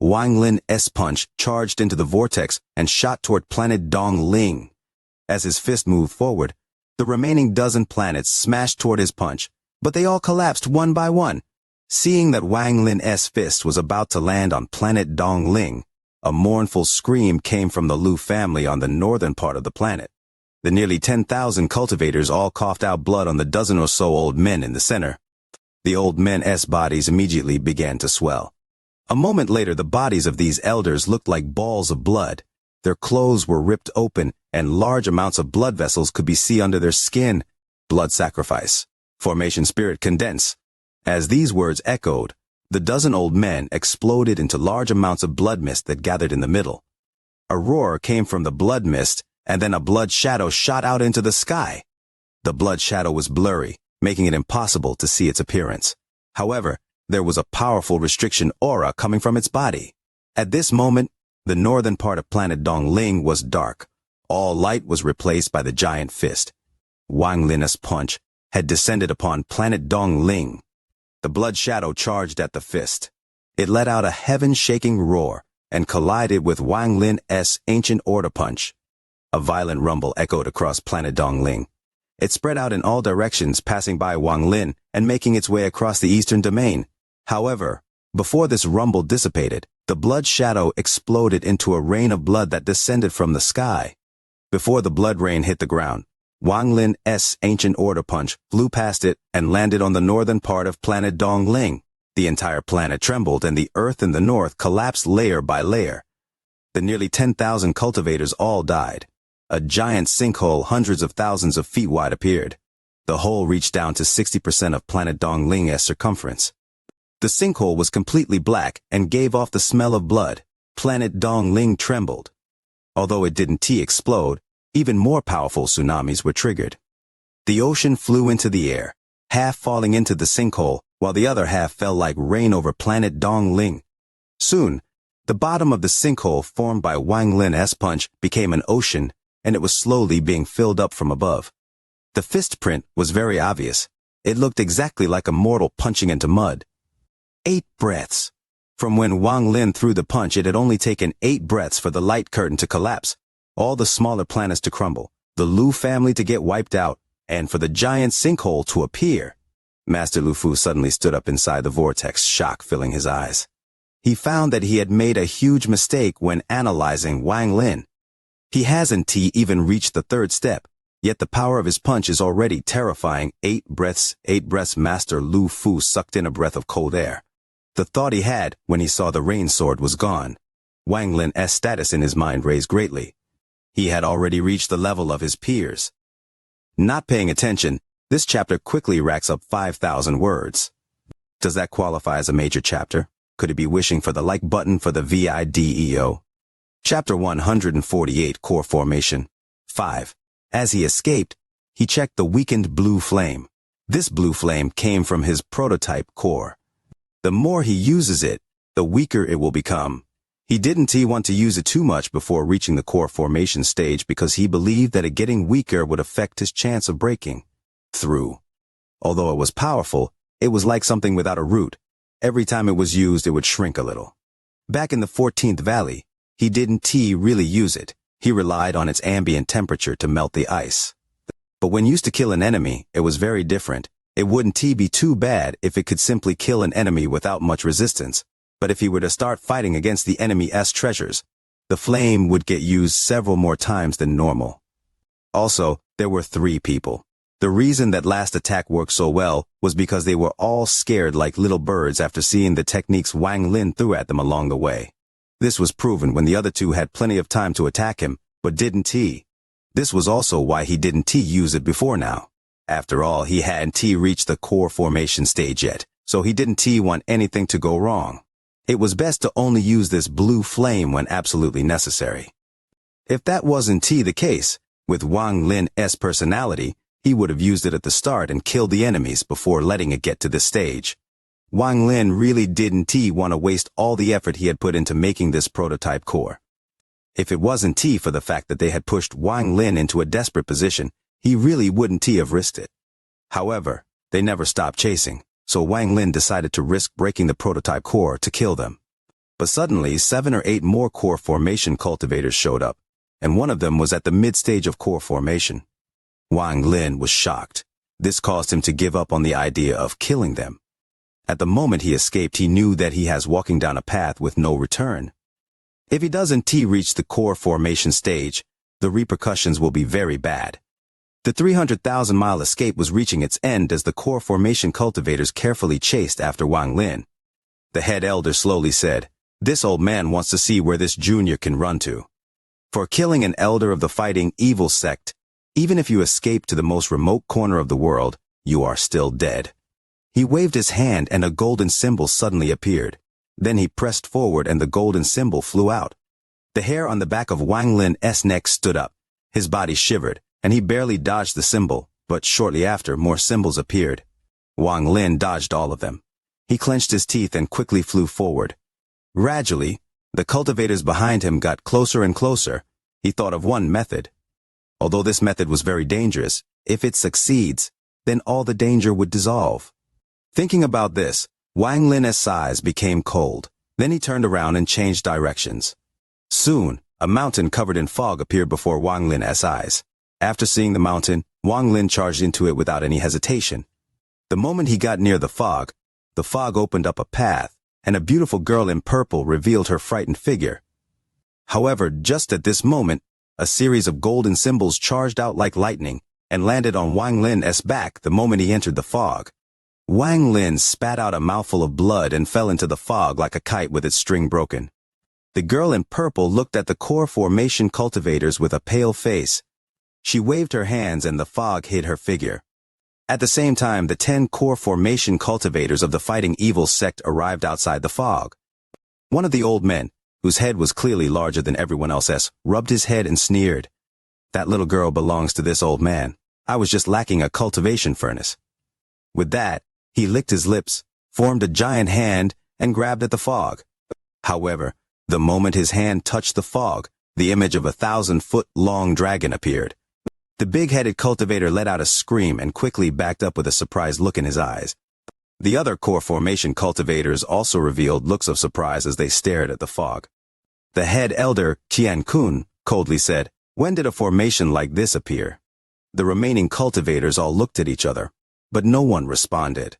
Wang Lin's punch charged into the vortex and shot toward planet Dong Ling. As his fist moved forward, the remaining dozen planets smashed toward his punch, but they all collapsed one by one. Seeing that Wang Lin's fist was about to land on planet Dong Ling, a mournful scream came from the Lu family on the northern part of the planet. The nearly 10,000 cultivators all coughed out blood on the dozen or so old men in the center. The old men's bodies immediately began to swell. A moment later, the bodies of these elders looked like balls of blood. Their clothes were ripped open, and large amounts of blood vessels could be seen under their skin. Blood sacrifice. Formation spirit condense. As these words echoed, The dozen old men exploded into large amounts of blood mist that gathered in the middle. A roar came from the blood mist, and then a blood shadow shot out into the sky. The blood shadow was blurry, making it impossible to see its appearance. However, there was a powerful restriction aura coming from its body. At this moment, the northern part of planet Dongling was dark. All light was replaced by the giant fist. Wang Lin's punch had descended upon planet Dongling. The blood shadow charged at the fist. It let out a heaven-shaking roar and collided with Wang Lin's ancient order punch. A violent rumble echoed across planet Dongling. It spread out in all directions, passing by Wang Lin and making its way across the eastern domain. However, before this rumble dissipated, the blood shadow exploded into a rain of blood that descended from the sky. Before the blood rain hit the ground, Wang Lin's ancient order punch flew past it and landed on the northern part of planet Dongling. The entire planet trembled and the earth in the north collapsed layer by layer. The nearly 10,000 cultivators all died. A giant sinkhole hundreds of thousands of feet wide appeared. The hole reached down to 60% of planet Dongling's circumference. The sinkhole was completely black and gave off the smell of blood. Planet Dongling trembled. Although it didn't explode, even more powerful tsunamis were triggered. The ocean flew into the air, half falling into the sinkhole, while the other half fell like rain over planet Dongling. Soon, the bottom of the sinkhole formed by Wang Lin's punch became an ocean, and it was slowly being filled up from above. The fist print was very obvious. It looked exactly like a mortal punching into mud. 8 breaths. From when Wang Lin threw the punch, it had only taken 8 breaths for the light curtain to collapse, all the smaller planets to crumble, the Lu family to get wiped out, and for the giant sinkhole to appear. Master Lu Fu suddenly stood up inside the vortex, shock filling his eyes. He found that he had made a huge mistake when analyzing Wang Lin. He hasn't even reached the 3rd step, yet the power of his punch is already terrifying. 8 breaths. Master Lu Fu sucked in a breath of cold air. The thought he had when he saw the rain sword was gone. Wang Lin's status in his mind raised greatly. He had already reached the level of his peers. Not paying attention, this chapter quickly racks up 5,000 words. Does that qualify as a major chapter? Could it be wishing for the like button for the video? Chapter 148, Core Formation. 5. As he escaped, he checked the weakened blue flame. This blue flame came from his prototype core. The more he uses it, the weaker it will become. He didn't want to use it too much before reaching the core formation stage because he believed that it getting weaker would affect his chance of breaking through. Although it was powerful, it was like something without a root. Every time it was used, it would shrink a little. Back in the 14th Valley, he didn't really use it. He relied on its ambient temperature to melt the ice. But when used to kill an enemy, it was very different. It wouldn't be too bad if it could simply kill an enemy without much resistance. But if he were to start fighting against the enemy's treasures, the flame would get used several more times than normal. Also, there were 3 people. The reason that last attack worked so well was because they were all scared like little birds after seeing the techniques Wang Lin threw at them along the way. This was proven when the other 2 had plenty of time to attack him, but didn't. This was also why he didn't use it before now. After all, he hadn't reached the core formation stage yet, so he didn't want anything to go wrong. It was best to only use this blue flame when absolutely necessary. If that wasn't the case, with Wang Lin's personality, he would have used it at the start and killed the enemies before letting it get to this stage. Wang Lin really didn't want to waste all the effort he had put into making this prototype core. If it wasn't for the fact that they had pushed Wang Lin into a desperate position, he really wouldn't have risked it. However, they never stopped chasing, so Wang Lin decided to risk breaking the prototype core to kill them. But suddenly, 7 or 8 more core formation cultivators showed up, and one of them was at the mid-stage of core formation. Wang Lin was shocked. This caused him to give up on the idea of killing them. At the moment he escaped, he knew that he was walking down a path with no return. If he doesn't reach the core formation stage, the repercussions will be very bad. The 300,000-mile escape was reaching its end as the core formation cultivators carefully chased after Wang Lin. The head elder slowly said, "This old man wants to see where this junior can run to." For killing an elder of the fighting evil sect, even if you escape to the most remote corner of the world, you are still dead. He waved his hand and a golden symbol suddenly appeared. Then he pressed forward and the golden symbol flew out. The hair on the back of Wang Lin's neck stood up. His body shivered, and he barely dodged the symbol, but shortly after, more symbols appeared. Wang Lin dodged all of them. He clenched his teeth and quickly flew forward. Gradually, the cultivators behind him got closer and closer. He thought of one method. Although this method was very dangerous, if it succeeds, then all the danger would dissolve. Thinking about this, Wang Lin's eyes became cold. Then he turned around and changed directions. Soon, a mountain covered in fog appeared before Wang Lin's eyes. After seeing the mountain, Wang Lin charged into it without any hesitation. The moment he got near the fog opened up a path, and a beautiful girl in purple revealed her frightened figure. However, just at this moment, a series of golden symbols charged out like lightning and landed on Wang Lin's back the moment he entered the fog. Wang Lin spat out a mouthful of blood and fell into the fog like a kite with its string broken. The girl in purple looked at the core formation cultivators with a pale face. She waved her hands and the fog hid her figure. At the same time, the 10 core formation cultivators of the Fighting Evil sect arrived outside the fog. One of the old men, whose head was clearly larger than everyone else's, rubbed his head and sneered. That little girl belongs to this old man. I was just lacking a cultivation furnace. With that, he licked his lips, formed a giant hand, and grabbed at the fog. However, the moment his hand touched the fog, the image of a 1,000-foot-long dragon appeared. The big-headed cultivator let out a scream and quickly backed up with a surprised look in his eyes. The other core formation cultivators also revealed looks of surprise as they stared at the fog. The head elder, Qiankun, coldly said, "When did a formation like this appear?" The remaining cultivators all looked at each other, but no one responded.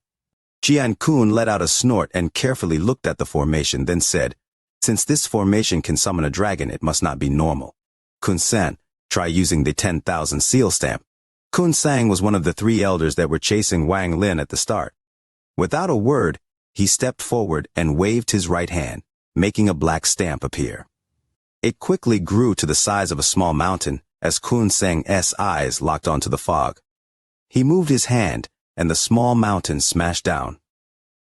Qiankun let out a snort and carefully looked at the formation, then said, "Since this formation can summon a dragon, it must not be normal. Kun-san, try using the 10,000 seal stamp." Kun-sang was one of the 3 elders that were chasing Wang Lin at the start. Without a word, he stepped forward and waved his right hand, making a black stamp appear. It quickly grew to the size of a small mountain as Kun-sang's eyes locked onto the fog. He moved his hand, and the small mountain smashed down.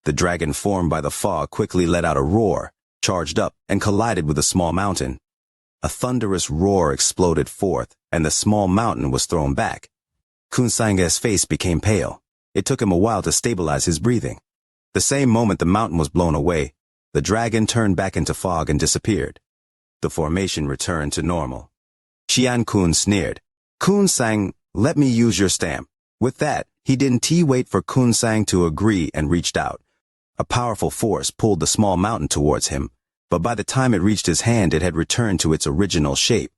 The dragon formed by the fog quickly let out a roar, charged up, and collided with the small mountain. A thunderous roar exploded forth, and the small mountain was thrown back. Kun-sang's face became pale. It took him a while to stabilize his breathing. The same moment the mountain was blown away, the dragon turned back into fog and disappeared. The formation returned to normal. Qiankun sneered, "Kun-sang, let me use your stamp." With that, he didn't wait for Kun-sang to agree and reached out. A powerful force pulled the small mountain towards him, but by the time it reached his hand, it had returned to its original shape.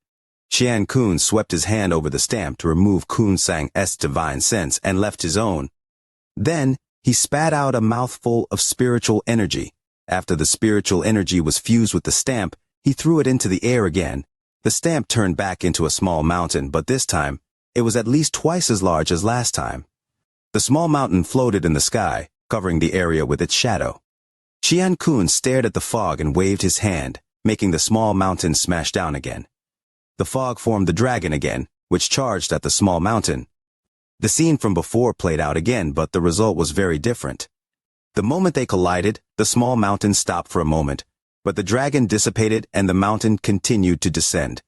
Qiankun swept his hand over the stamp to remove Kun-sang's divine sense and left his own. Then, he spat out a mouthful of spiritual energy. After the spiritual energy was fused with the stamp, he threw it into the air again. The stamp turned back into a small mountain, but this time, it was at least twice as large as last time. The small mountain floated in the sky, covering the area with its shadow. Qiankun stared at the fog and waved his hand, making the small mountain smash down again. The fog formed the dragon again, which charged at the small mountain. The scene from before played out again, but the result was very different. The moment they collided, the small mountain stopped for a moment, but the dragon dissipated and the mountain continued to descend.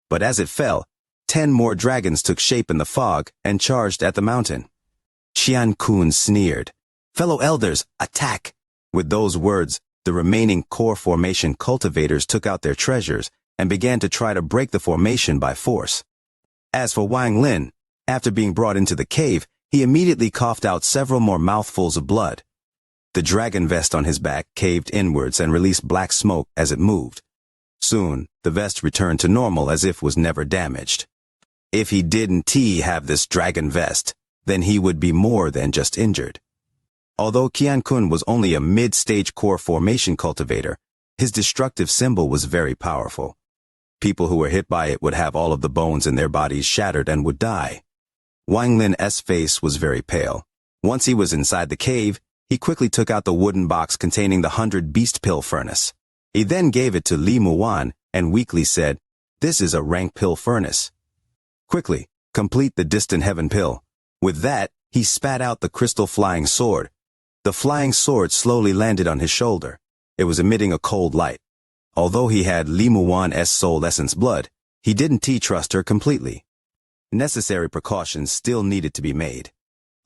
But as it fell, 10 more dragons took shape in the fog and charged at the mountain. Qiankun sneered, "Fellow elders, attack!" With those words, the remaining core formation cultivators took out their treasures and began to try to break the formation by force. As for Wang Lin, after being brought into the cave, he immediately coughed out several more mouthfuls of blood. The dragon vest on his back caved inwards and released black smoke as it moved. Soon, the vest returned to normal as if was never damaged. If he didn't have this dragon vest, then he would be more than just injured. Although Qiankun was only a mid-stage core formation cultivator, his destructive symbol was very powerful. People who were hit by it would have all of the bones in their bodies shattered and would die. Wang Lin's face was very pale. Once he was inside the cave, he quickly took out the wooden box containing the 100 beast pill furnace. He then gave it to Li Muwan and weakly said, "This is a rank pill furnace. Quickly, complete the distant heaven pill." With that, he spat out the crystal flying sword. The flying sword slowly landed on his shoulder. It was emitting a cold light. Although he had Li Muwan's soul essence blood, he didn't trust her completely. Necessary precautions still needed to be made.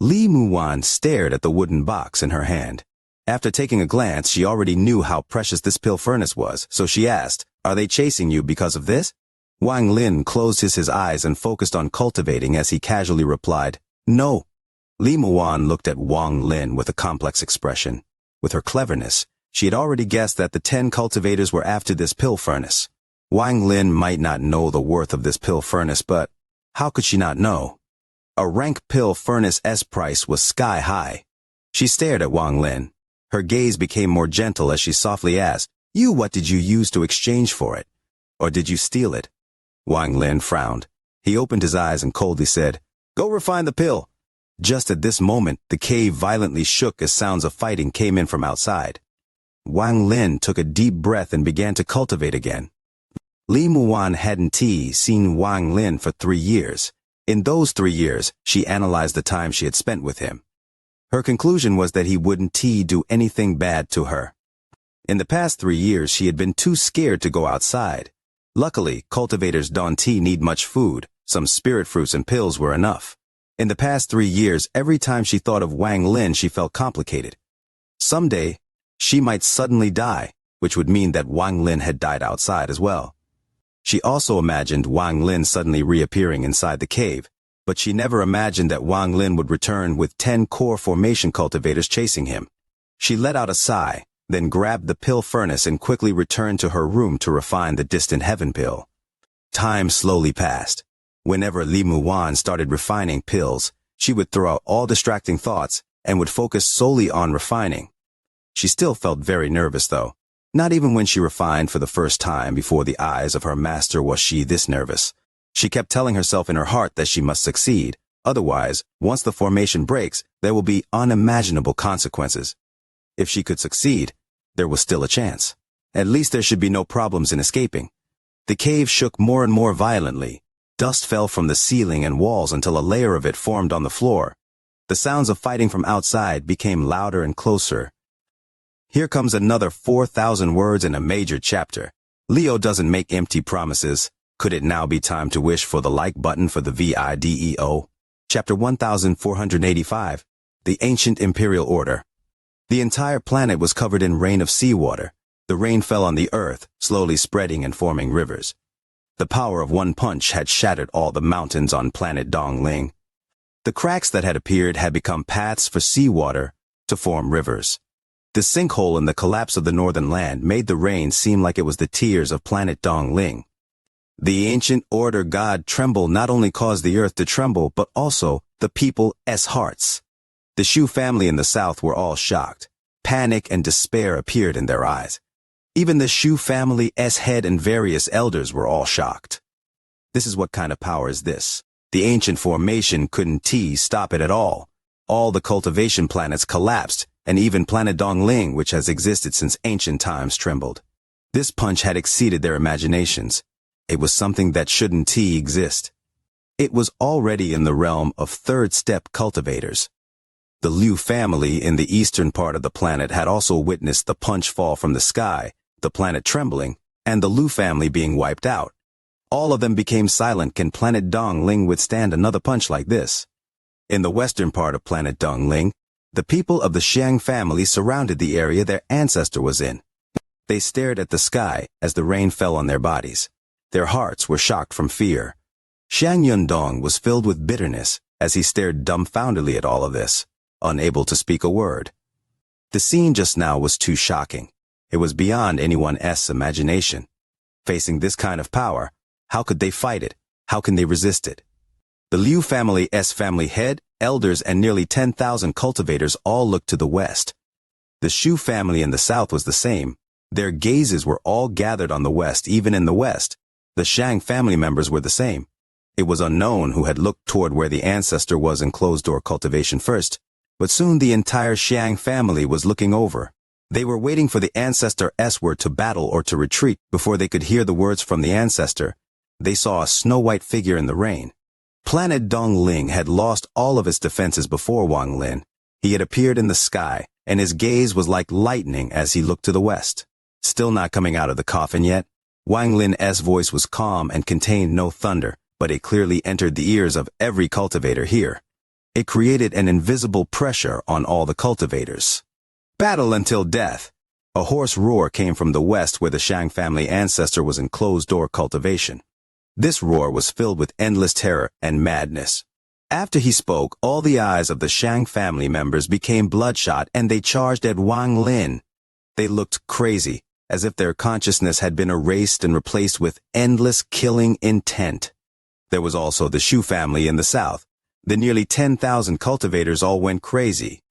Li Muwan stared at the wooden box in her hand. After taking a glance, she already knew how precious this pill furnace was, so she asked, "Are they chasing you because of this?" Wang Lin closed his eyes and focused on cultivating as he casually replied, "No." Li Muwan looked at Wang Lin with a complex expression. With her cleverness, she had already guessed that the 10 cultivators were after this pill furnace. Wang Lin might not know the worth of this pill furnace, but how could she not know? A rank pill furnace's price was sky high. She stared at Wang Lin. Her gaze became more gentle as she softly asked, What did you use to exchange for it? Or did you steal it?" Wang Lin frowned. He opened his eyes and coldly said, "Go refine the pill." Just at this moment, the cave violently shook as sounds of fighting came in from outside. Wang Lin took a deep breath and began to cultivate again. Li Muwan hadn't seen Wang Lin for 3 years. In those 3 years, she analyzed the time she had spent with him. Her conclusion was that he wouldn't do anything bad to her. In the past 3 years, she had been too scared to go outside. Luckily, cultivators don't need much food. Some spirit fruits and pills were enough. In the past 3 years, every time she thought of Wang Lin, she felt complicated. Someday, she might suddenly die, which would mean that Wang Lin had died outside as well. She also imagined Wang Lin suddenly reappearing inside the cave, but she never imagined that Wang Lin would return with 10 core formation cultivators chasing him. She let out a sigh, then grabbed the pill furnace and quickly returned to her room to refine the distant heaven pill. Time slowly passed. Whenever Li Muwan started refining pills, she would throw out all distracting thoughts and would focus solely on refining. She still felt very nervous, though. Not even when she refined for the first time before the eyes of her master was she this nervous. She kept telling herself in her heart that she must succeed. Otherwise, once the formation breaks, there will be unimaginable consequences. If she could succeed, there was still a chance. At least there should be no problems in escaping. The cave shook more and more violently. Dust fell from the ceiling and walls until a layer of it formed on the floor. The sounds of fighting from outside became louder and closer. Here comes another 4,000 words in a major chapter. Leo doesn't make empty promises. Could it now be time to wish for the like button for the video? Chapter 1485. The Ancient Imperial Order. The entire planet was covered in rain of seawater. The rain fell on the earth, slowly spreading and forming rivers. The power of one punch had shattered all the mountains on planet Dongling. The cracks that had appeared had become paths for seawater to form rivers. The sinkhole in the collapse of the northern land made the rain seem like it was the tears of planet Dongling. The ancient order god Tremble not only caused the earth to tremble, but also the people's hearts. The Shu family in the south were all shocked. Panic and despair appeared in their eyes. Even the Shu family's head and various elders were all shocked. This is what kind of power is this? The ancient formation couldn't stop it at all. All the cultivation planets collapsed, and even planet Dongling, which has existed since ancient times, trembled. This punch had exceeded their imaginations. It was something that shouldn't exist. It was already in the realm of third-step cultivators. The Liu family in the eastern part of the planet had also witnessed the punch fall from the sky, the planet trembling, and the Liu family being wiped out. All of them became silent. Can planet Dongling withstand another punch like this? In the western part of planet Dongling, the people of the Xiang family surrounded the area their ancestor was in. They stared at the sky as the rain fell on their bodies. Their hearts were shocked from fear. Xiang Yundong was filled with bitterness as he stared dumbfoundedly at all of this, unable to speak a word. The scene just now was too shocking. It was beyond anyone's imagination. Facing this kind of power, how could they fight it? How can they resist it? The Liu family's family head, elders, and nearly 10,000 cultivators all looked to the west. The Shu family in the south was the same. Their gazes were all gathered on the west. Even in the west, the Shang family members were the same. It was unknown who had looked toward where the ancestor was in closed-door cultivation first, but soon the entire Xiang family was looking over. They were waiting for the ancestor's word to battle or to retreat before they could hear the words from the ancestor. They saw a snow-white figure in the rain. Planet Dongling had lost all of its defenses before Wang Lin. He had appeared in the sky, and his gaze was like lightning as he looked to the west. Still not coming out of the coffin yet? Wang Lin's voice was calm and contained no thunder, but it clearly entered the ears of every cultivator here. It created an invisible pressure on all the cultivators. Battle until death! A hoarse roar came from the west where the Shang family ancestor was in closed-door cultivation. This roar was filled with endless terror and madness. After he spoke, all the eyes of the Shang family members became bloodshot and they charged at Wang Lin. They looked crazy, as if their consciousness had been erased and replaced with endless killing intent. There was also the Shu family in the south. The nearly 10,000 cultivators all went crazy.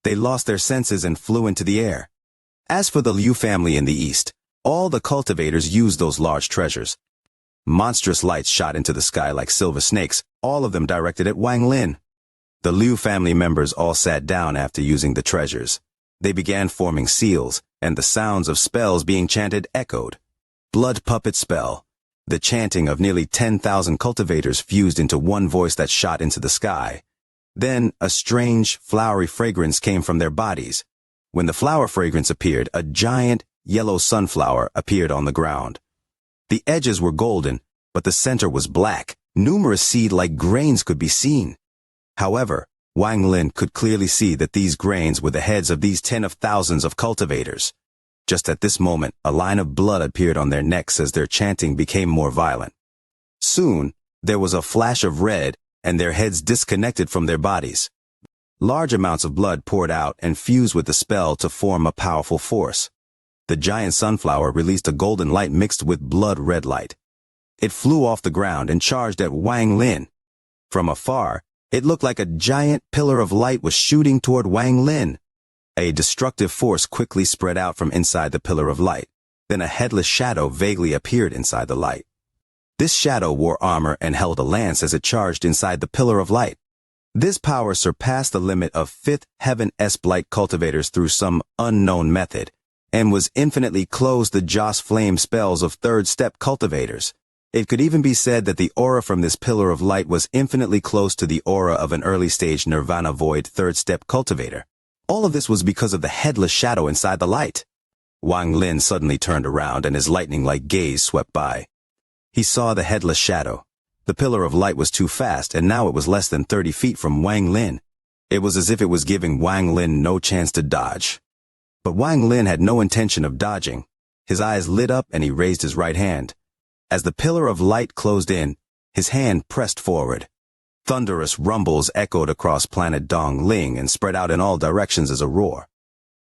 They lost their senses and flew into the air. As for the Liu family in the east, all the cultivators used those large treasures. Monstrous lights shot into the sky like silver snakes, all of them directed at Wang Lin. The Liu family members all sat down after using the treasures. They began forming seals, and the sounds of spells being chanted echoed. Blood puppet spell. The chanting of nearly 10,000 cultivators fused into one voice that shot into the sky. Then a strange, flowery fragrance came from their bodies. When the flower fragrance appeared, a giant, yellow sunflower appeared on the ground. The edges were golden, but the center was black. Numerous seed-like grains could be seen. However, Wang Lin could clearly see that these grains were the heads of these 10 of thousands of cultivators. Just at this moment, a line of blood appeared on their necks as their chanting became more violent. Soon, there was a flash of red, and their heads disconnected from their bodies. Large amounts of blood poured out and fused with the spell to form a powerful force. The giant sunflower released a golden light mixed with blood-red light. It flew off the ground and charged at Wang Lin. From afar, it looked like a giant pillar of light was shooting toward Wang Lin. A destructive force quickly spread out from inside the pillar of light. Then a headless shadow vaguely appeared inside the light. This shadow wore armor and held a lance as it charged inside the pillar of light. This power surpassed the limit of fifth heaven-esque blight cultivators through some unknown method, and was infinitely close the Joss flame spells of third-step cultivators. It could even be said that the aura from this pillar of light was infinitely close to the aura of an early-stage Nirvana Void third-step cultivator. All of this was because of the headless shadow inside the light. Wang Lin suddenly turned around and his lightning-like gaze swept by. He saw the headless shadow. The pillar of light was too fast, and now it was less than 30 feet from Wang Lin. It was as if it was giving Wang Lin no chance to dodge. But Wang Lin had no intention of dodging. His eyes lit up and he raised his right hand. As the pillar of light closed in, his hand pressed forward. Thunderous rumbles echoed across planet Dongling and spread out in all directions as a roar.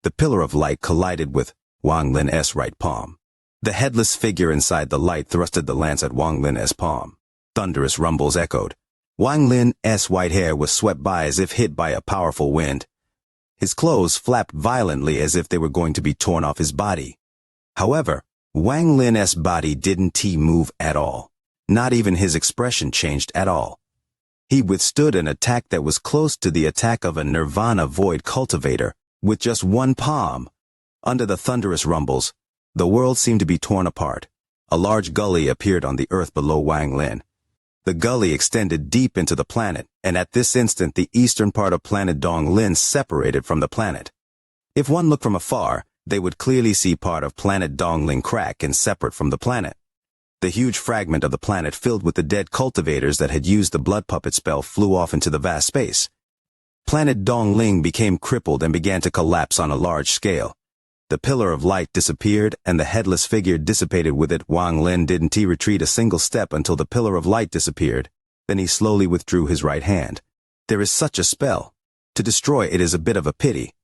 The pillar of light collided with Wang Lin's right palm. The headless figure inside the light thrusted the lance at Wang Lin's palm. Thunderous rumbles echoed. Wang Lin's white hair was swept by as if hit by a powerful wind. His clothes flapped violently as if they were going to be torn off his body. However, Wang Lin's body didn't move at all. Not even his expression changed at all. He withstood an attack that was close to the attack of a Nirvana Void cultivator with just one palm. Under the thunderous rumbles, the world seemed to be torn apart. A large gully appeared on the earth below Wang Lin. The gully extended deep into the planet, and at this instant the eastern part of planet Donglin separated from the planet. If one looked from afar, they would clearly see part of planet Dongling crack and separate from the planet. The huge fragment of the planet filled with the dead cultivators that had used the blood puppet spell flew off into the vast space. Planet Dongling became crippled and began to collapse on a large scale. The pillar of light disappeared and the headless figure dissipated with it. Wang Lin didn't retreat a single step until the pillar of light disappeared. Then he slowly withdrew his right hand. There is such a spell. To destroy it is a bit of a pity.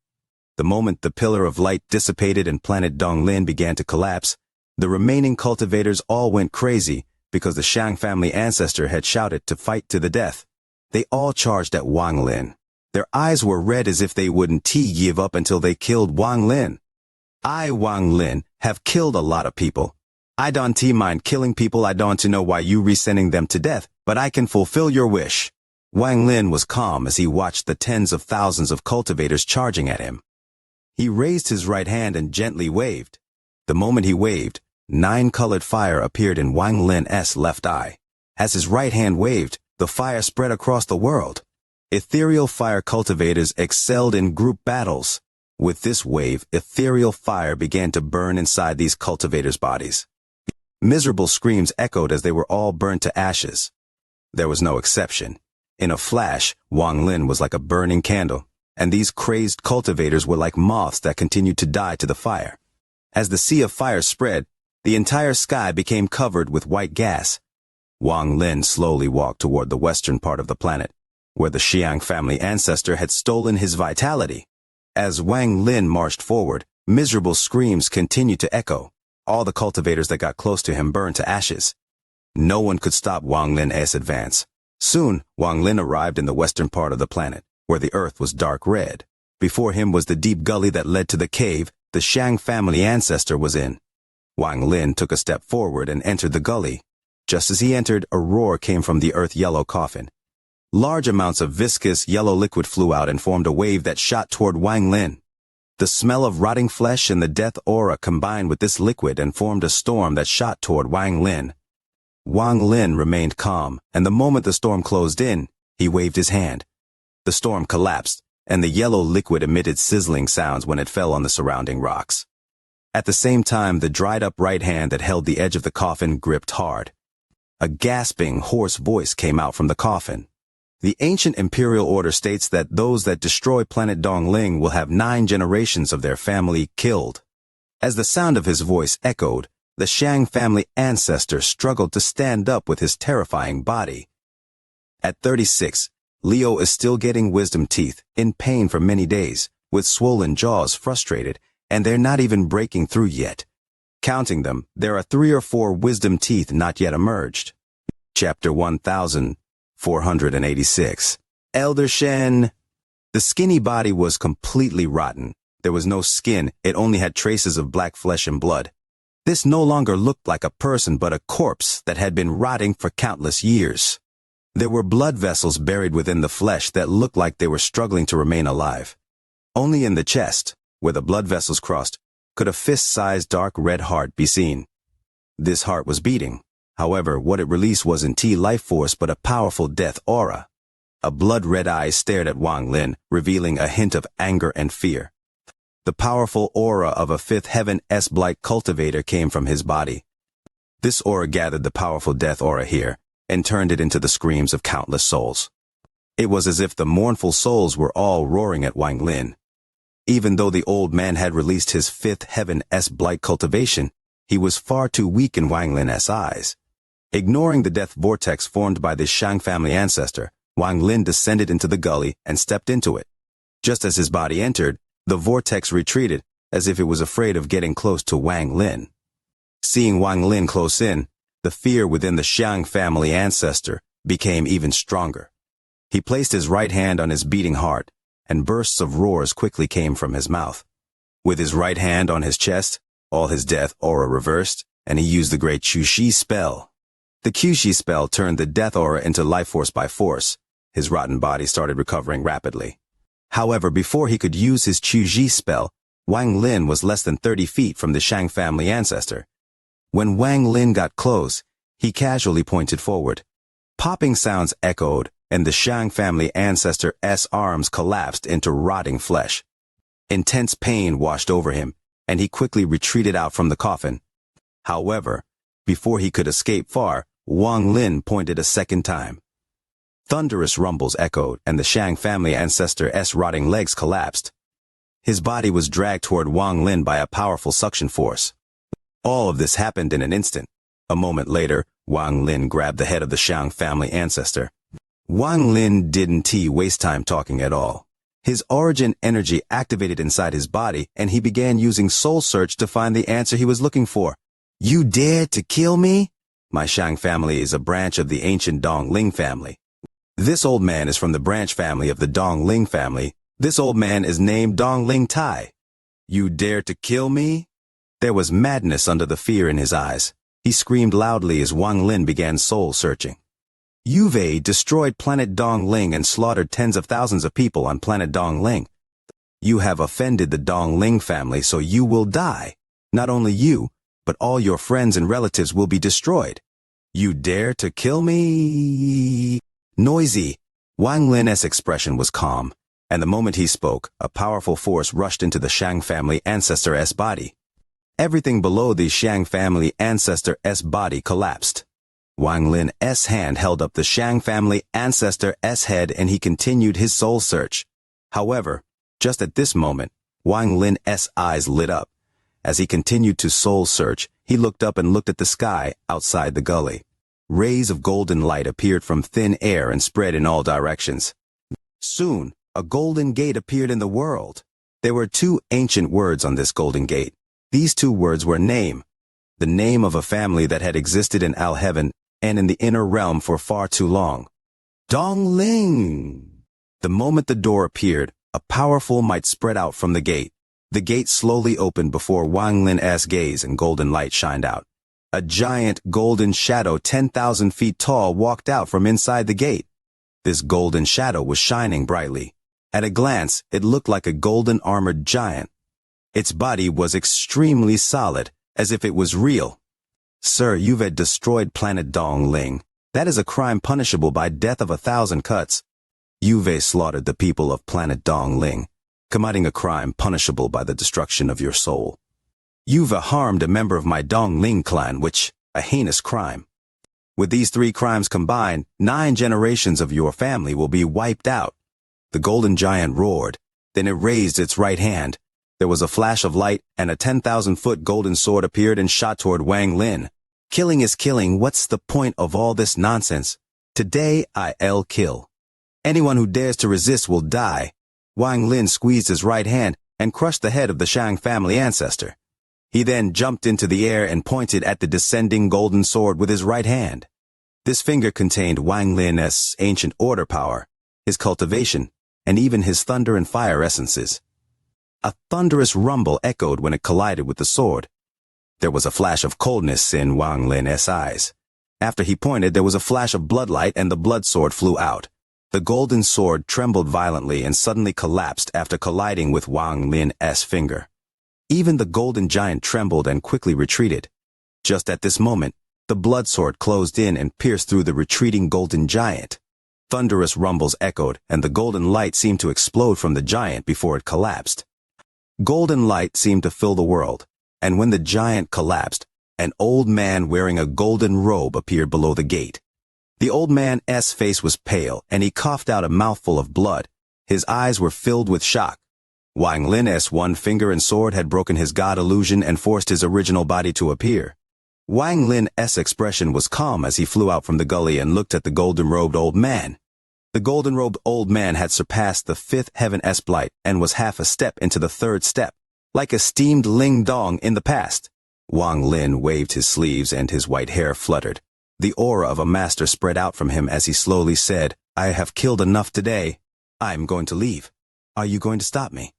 The moment the pillar of light dissipated and planet Donglin began to collapse, the remaining cultivators all went crazy because the Shang family ancestor had shouted to fight to the death. They all charged at Wang Lin. Their eyes were red as if they wouldn't give up until they killed Wang Lin. I, Wang Lin, have killed a lot of people. I don't mind killing people. I don't know why you resending them to death, but I can fulfill your wish. Wang Lin was calm as he watched the tens of thousands of cultivators charging at him. He raised his right hand and gently waved. The moment he waved, 9 colored fire appeared in Wang Lin's left eye. As his right hand waved, the fire spread across the world. Ethereal fire cultivators excelled in group battles. With this wave, ethereal fire began to burn inside these cultivators' bodies. Miserable screams echoed as they were all burnt to ashes. There was no exception. In a flash, Wang Lin was like a burning candle, and these crazed cultivators were like moths that continued to die to the fire. As the sea of fire spread, the entire sky became covered with white gas. Wang Lin slowly walked toward the western part of the planet, where the Xiang family ancestor had stolen his vitality. As Wang Lin marched forward, miserable screams continued to echo. All the cultivators that got close to him burned to ashes. No one could stop Wang Lin's advance. Soon, Wang Lin arrived in the western part of the planet, where the earth was dark red. Before him was the deep gully that led to the cave the Xiang family ancestor was in. Wang Lin took a step forward and entered the gully. Just as he entered, a roar came from the earth-yellow coffin. Large amounts of viscous yellow liquid flew out and formed a wave that shot toward Wang Lin. The smell of rotting flesh and the death aura combined with this liquid and formed a storm that shot toward Wang Lin. Wang Lin remained calm, and the moment the storm closed in, he waved his hand. The storm collapsed, and the yellow liquid emitted sizzling sounds when it fell on the surrounding rocks. At the same time, the dried-up right hand that held the edge of the coffin gripped hard. A gasping, hoarse voice came out from the coffin. The ancient imperial order states that those that destroy planet Dongling will have 9 generations of their family killed. As the sound of his voice echoed, the Xiang family ancestor struggled to stand up with his terrifying body. At 36, Leo is still getting wisdom teeth, in pain for many days, with swollen jaws, frustrated, and they're not even breaking through yet. Counting them, there are 3 or 4 wisdom teeth not yet emerged. Chapter 1486. Elder Shen. The skinny body was completely rotten. There was no skin, it only had traces of black flesh and blood. This no longer looked like a person but a corpse that had been rotting for countless years. There were blood vessels buried within the flesh that looked like they were struggling to remain alive. Only in the chest, where the blood vessels crossed, could a fist-sized dark red heart be seen. This heart was beating. However, what it released wasn't life force but a powerful death aura. A blood-red eye stared at Wang Lin, revealing a hint of anger and fear. The powerful aura of a 5th Heaven S-Blight cultivator came from his body. This aura gathered the powerful death aura here, and turned it into the screams of countless souls. It was as if the mournful souls were all roaring at Wang Lin. Even though the old man had released his 5th Heaven S-Blight cultivation, he was far too weak in Wang Lin's eyes. Ignoring the death vortex formed by this Xiang family ancestor, Wang Lin descended into the gully and stepped into it. Just as his body entered, the vortex retreated, as if it was afraid of getting close to Wang Lin. Seeing Wang Lin close in, the fear within the Xiang family ancestor became even stronger. He placed his right hand on his beating heart, and bursts of roars quickly came from his mouth. With his right hand on his chest, all his death aura reversed, and he used the great Chushi spell. The Chushi spell turned the death aura into life force by force. His rotten body started recovering rapidly. However, before he could use his Chushi spell, Wang Lin was less than 30 feet from the Xiang family ancestor. When Wang Lin got close, he casually pointed forward. Popping sounds echoed, and the Xiang family ancestor's arms collapsed into rotting flesh. Intense pain washed over him, and he quickly retreated out from the coffin. However, before he could escape far, Wang Lin pointed a second time. Thunderous rumbles echoed, and the Xiang family ancestor's rotting legs collapsed. His body was dragged toward Wang Lin by a powerful suction force. All of this happened in an instant. A moment later, Wang Lin grabbed the head of the Xiang family ancestor. Wang Lin didn't waste time talking at all. His origin energy activated inside his body, and he began using soul search to find the answer he was looking for. You dared to kill me? My Xiang family is a branch of the ancient Dongling family. This old man is from the branch family of the Dongling family. This old man is named Dongling Tai. You dare to kill me? There was madness under the fear in his eyes. He screamed loudly as Wang Lin began soul searching. You've destroyed planet Dongling and slaughtered tens of thousands of people on planet Dongling. You have offended the Dongling family, so you will die. Not only you, but all your friends and relatives will be destroyed. You dare to kill me? Noisy. Wang Lin's expression was calm. and the moment he spoke, a powerful force rushed into the Shang family ancestor's body. Everything below the Shang family ancestor's body collapsed. Wang Lin's hand held up the Shang family ancestor's head and he continued his soul search. However, just at this moment, Wang Lin's eyes lit up. As he continued to soul search, he looked up and looked at the sky outside the gully. Rays of golden light appeared from thin air and spread in all directions. Soon, a golden gate appeared in the world. There were two ancient words on this golden gate. These two words were name, the name of a family that had existed in Al-Heaven and in the inner realm for far too long. Dongling! The moment the door appeared, a powerful might spread out from the gate. The gate slowly opened before Wang Lin's gaze and golden light shined out. A giant golden shadow 10,000 feet tall walked out from inside the gate. This golden shadow was shining brightly. At a glance, it looked like a golden armored giant. Its body was extremely solid, as if it was real. Sir, you've destroyed planet Dongling. That is a crime punishable by death of 1,000 cuts. You've slaughtered the people of planet Dongling, committing a crime punishable by the destruction of your soul. You've harmed a member of my Dongling clan, which, a heinous crime. With these 3 crimes combined, 9 generations of your family will be wiped out. The golden giant roared. Then it raised its right hand. There was a flash of light, and a 10,000-foot golden sword appeared and shot toward Wang Lin. Killing is killing. What's the point of all this nonsense? Today, I'll kill. Anyone who dares to resist will die. Wang Lin squeezed his right hand and crushed the head of the Shang family ancestor. He then jumped into the air and pointed at the descending golden sword with his right hand. This finger contained Wang Lin's ancient order power, his cultivation, and even his thunder and fire essences. A thunderous rumble echoed when it collided with the sword. There was a flash of coldness in Wang Lin's eyes. After he pointed, there was a flash of bloodlight and the blood sword flew out. The golden sword trembled violently and suddenly collapsed after colliding with Wang Lin's finger. Even the golden giant trembled and quickly retreated. Just at this moment, the blood sword closed in and pierced through the retreating golden giant. Thunderous rumbles echoed, and the golden light seemed to explode from the giant before it collapsed. Golden light seemed to fill the world, and when the giant collapsed, an old man wearing a golden robe appeared below the gate. The old man's face was pale, and he coughed out a mouthful of blood. His eyes were filled with shock. Wang Lin's one finger and sword had broken his god illusion and forced his original body to appear. Wang Lin's expression was calm as he flew out from the gully and looked at the golden-robed old man. The golden-robed old man had surpassed the 5th heaven's blight and was half a step into the 3rd step, like a steamed Ling Dong in the past. Wang Lin waved his sleeves and his white hair fluttered. The aura of a master spread out from him as he slowly said, "I have killed enough today. I'm going to leave. Are you going to stop me?"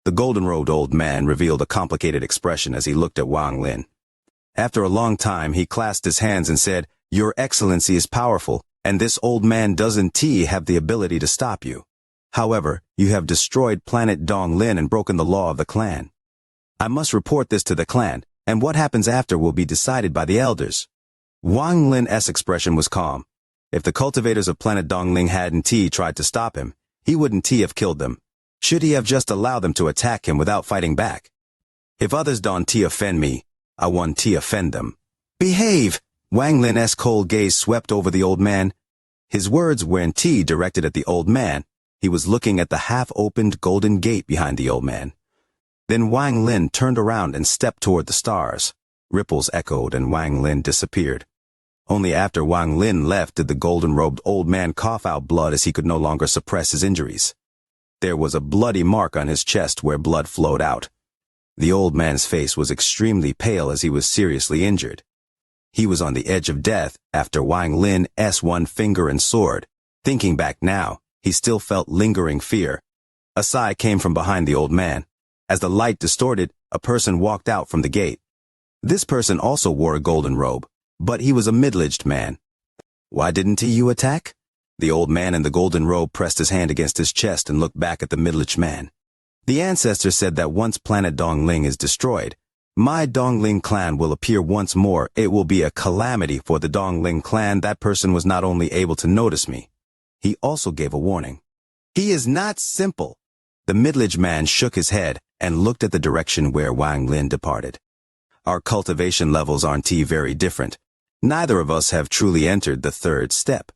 The golden-robed old man revealed a complicated expression as he looked at Wang Lin. After a long time, he clasped his hands and said, "Your Excellency is powerful, and this old man doesn't have the ability to stop you. However, you have destroyed planet Donglin and broken the law of the clan. I must report this to the clan, and what happens after will be decided by the elders." Wang Lin's expression was calm. If the cultivators of planet Dongling hadn't tried to stop him, he wouldn't have killed them. Should he have just allowed them to attack him without fighting back? If others don't offend me, I won't offend them. Behave! Wang Lin's cold gaze swept over the old man. His words weren't directed at the old man. He was looking at the half-opened golden gate behind the old man. Then Wang Lin turned around and stepped toward the stars. Ripples echoed and Wang Lin disappeared. Only after Wang Lin left did the golden-robed old man cough out blood as he could no longer suppress his injuries. There was a bloody mark on his chest where blood flowed out. The old man's face was extremely pale as he was seriously injured. He was on the edge of death after Wang Lin's one finger and sword. Thinking back now, he still felt lingering fear. A sigh came from behind the old man. As the light distorted, a person walked out from the gate. This person also wore a golden robe, but he was a middle-aged man. Why didn't you attack? The old man in the golden robe pressed his hand against his chest and looked back at the middle-aged man. The ancestor said that once planet Dongling is destroyed, my Dongling clan will appear once more. It will be a calamity for the Dongling clan. That person was not only able to notice me, he also gave a warning. He is not simple. The middle-aged man shook his head and looked at the direction where Wang Lin departed. Our cultivation levels aren't very different. Neither of us have truly entered the third step.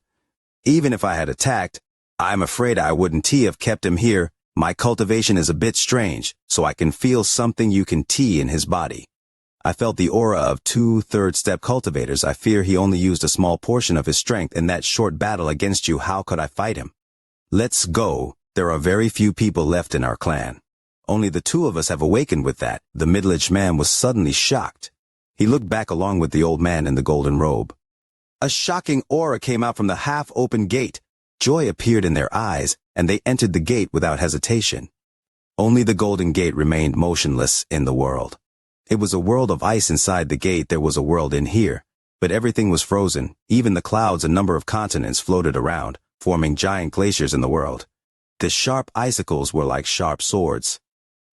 Even if I had attacked, I'm afraid I wouldn't have kept him here. My cultivation is a bit strange, so I can feel something you can in his body. I felt the aura of 2 third-step cultivators. I fear he only used a small portion of his strength in that short battle against you. How could I fight him? Let's go. There are very few people left in our clan. Only the 2 of us have awakened with that. The middle-aged man was suddenly shocked. He looked back along with the old man in the golden robe. A shocking aura came out from the half-open gate. Joy appeared in their eyes, and they entered the gate without hesitation. Only the golden gate remained motionless in the world. It was a world of ice inside the gate. There was a world in here, but everything was frozen. Even the clouds, a number of continents floated around, forming giant glaciers in the world. The sharp icicles were like sharp swords.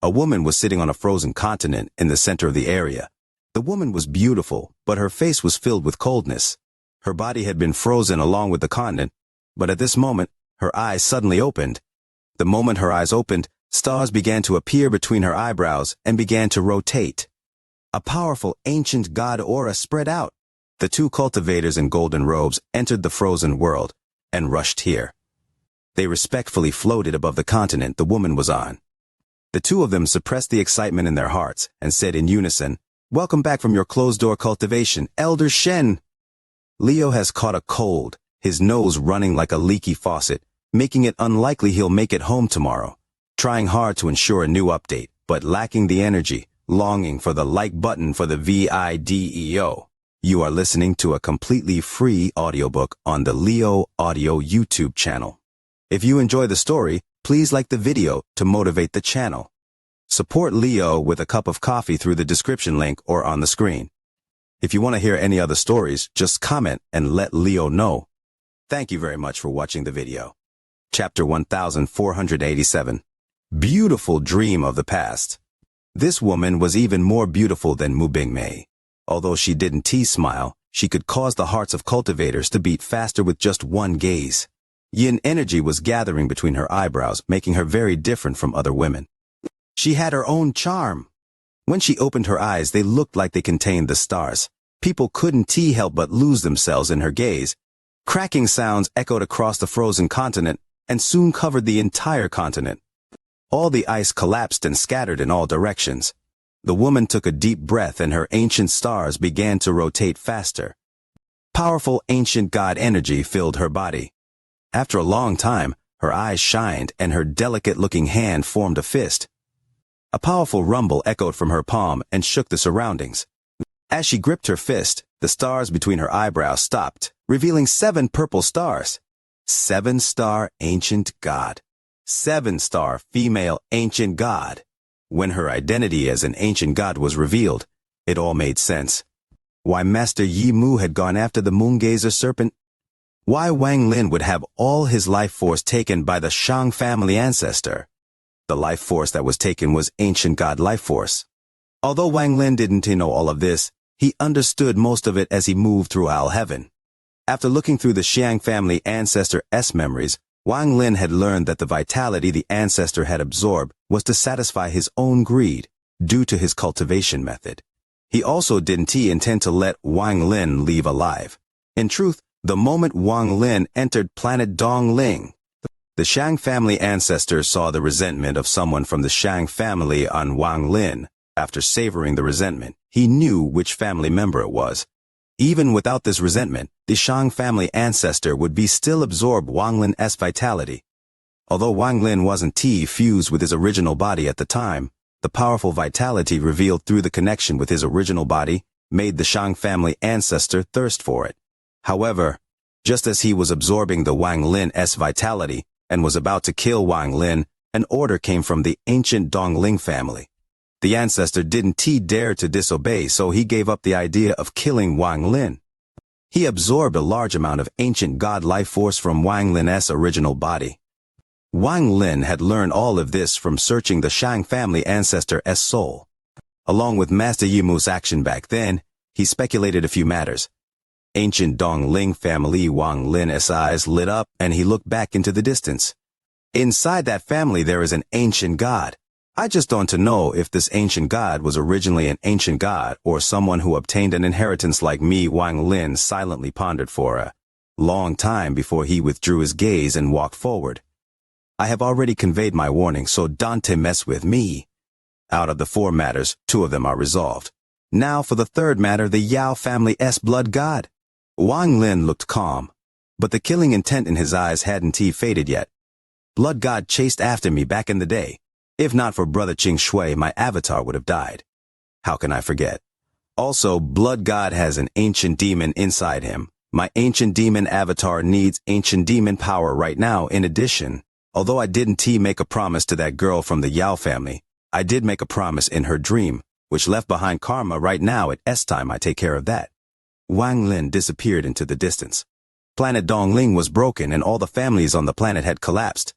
A woman was sitting on a frozen continent in the center of the area. The woman was beautiful, but her face was filled with coldness. Her body had been frozen along with the continent, but at this moment, her eyes suddenly opened. The moment her eyes opened, stars began to appear between her eyebrows and began to rotate. A powerful ancient god aura spread out. The 2 cultivators in golden robes entered the frozen world and rushed here. They respectfully floated above the continent the woman was on. The 2 of them suppressed the excitement in their hearts and said in unison, "Welcome back from your closed-door cultivation, Elder Shen." Leo has caught a cold, his nose running like a leaky faucet, making it unlikely he'll make it home tomorrow. Trying hard to ensure a new update, but lacking the energy, longing for the like button for the video. You are listening to a completely free audiobook on the Leo Audio YouTube channel. If you enjoy the story, please like the video to motivate the channel. Support Leo with a cup of coffee through the description link or on the screen. If you want to hear any other stories, just comment and let Leo know. Thank you very much for watching the video. Chapter 1487. Beautiful dream of the past. This woman was even more beautiful than Mu Bingmei. Although she didn't smile, she could cause the hearts of cultivators to beat faster with just one gaze. Yin energy was gathering between her eyebrows, making her very different from other women. She had her own charm. When she opened her eyes, they looked like they contained the stars. People couldn't help but lose themselves in her gaze. Cracking sounds echoed across the frozen continent and soon covered the entire continent. All the ice collapsed and scattered in all directions. The woman took a deep breath and her ancient stars began to rotate faster. Powerful ancient god energy filled her body. After a long time, her eyes shined and her delicate-looking hand formed a fist. A powerful rumble echoed from her palm and shook the surroundings. As she gripped her fist, the stars between her eyebrows stopped, revealing 7 purple stars. 7-star ancient god. 7-star female ancient god. When her identity as an ancient god was revealed, it all made sense. Why Master Yi Mu had gone after the Moongazer serpent? Why Wang Lin would have all his life force taken by the Shang family ancestor? The life force that was taken was ancient god life force. Although Wang Lin didn't know all of this, he understood most of it as he moved through Al Heaven. After looking through the Xiang family ancestor's memories, Wang Lin had learned that the vitality the ancestor had absorbed was to satisfy his own greed, due to his cultivation method. He also didn't intend to let Wang Lin leave alive. In truth, the moment Wang Lin entered planet Dongling, the Shang family ancestor saw the resentment of someone from the Shang family on Wang Lin. After savoring the resentment, he knew which family member it was. Even without this resentment, the Shang family ancestor would be still absorb Wang Lin's vitality. Although Wang Lin wasn't fused with his original body at the time, the powerful vitality revealed through the connection with his original body made the Shang family ancestor thirst for it. However, just as he was absorbing the Wang Lin's vitality and was about to kill Wang Lin, an order came from the ancient Dongling family. The ancestor didn't dare to disobey, so he gave up the idea of killing Wang Lin. He absorbed a large amount of ancient god life force from Wang Lin's original body. Wang Lin had learned all of this from searching the Shang family ancestor's soul. Along with Master Yi Mu's action back then, he speculated a few matters. Ancient Dongling family Wang Lin's eyes lit up and he looked back into the distance. Inside that family there is an ancient god. I just want to know if this ancient god was originally an ancient god or someone who obtained an inheritance like me. Wang Lin silently pondered for a long time before he withdrew his gaze and walked forward. I have already conveyed my warning, so don't mess with me. Out of the 4 matters, 2 of them are resolved. Now for the 3rd matter, the Yao family's blood god. Wang Lin looked calm, but the killing intent in his eyes hadn't faded yet. Blood god chased after me back in the day. If not for brother Qing Shui, my avatar would have died. How can I forget? Also, blood god has an ancient demon inside him. My ancient demon avatar needs ancient demon power right now. In addition, although I didn't make a promise to that girl from the Yao family, I did make a promise in her dream, which left behind karma. Right now it's time I take care of that. Wang Lin disappeared into the distance. Planet Dongling was broken and all the families on the planet had collapsed.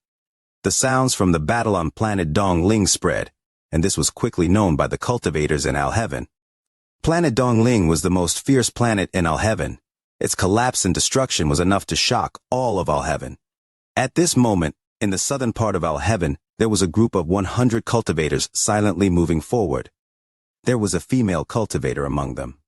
The sounds from the battle on planet Dongling spread, and this was quickly known by the cultivators in Alheaven. Planet Dongling was the most fierce planet in Alheaven. Its collapse and destruction was enough to shock all of Alheaven. At this moment, in the southern part of Alheaven, there was a group of 100 cultivators silently moving forward. There was a female cultivator among them.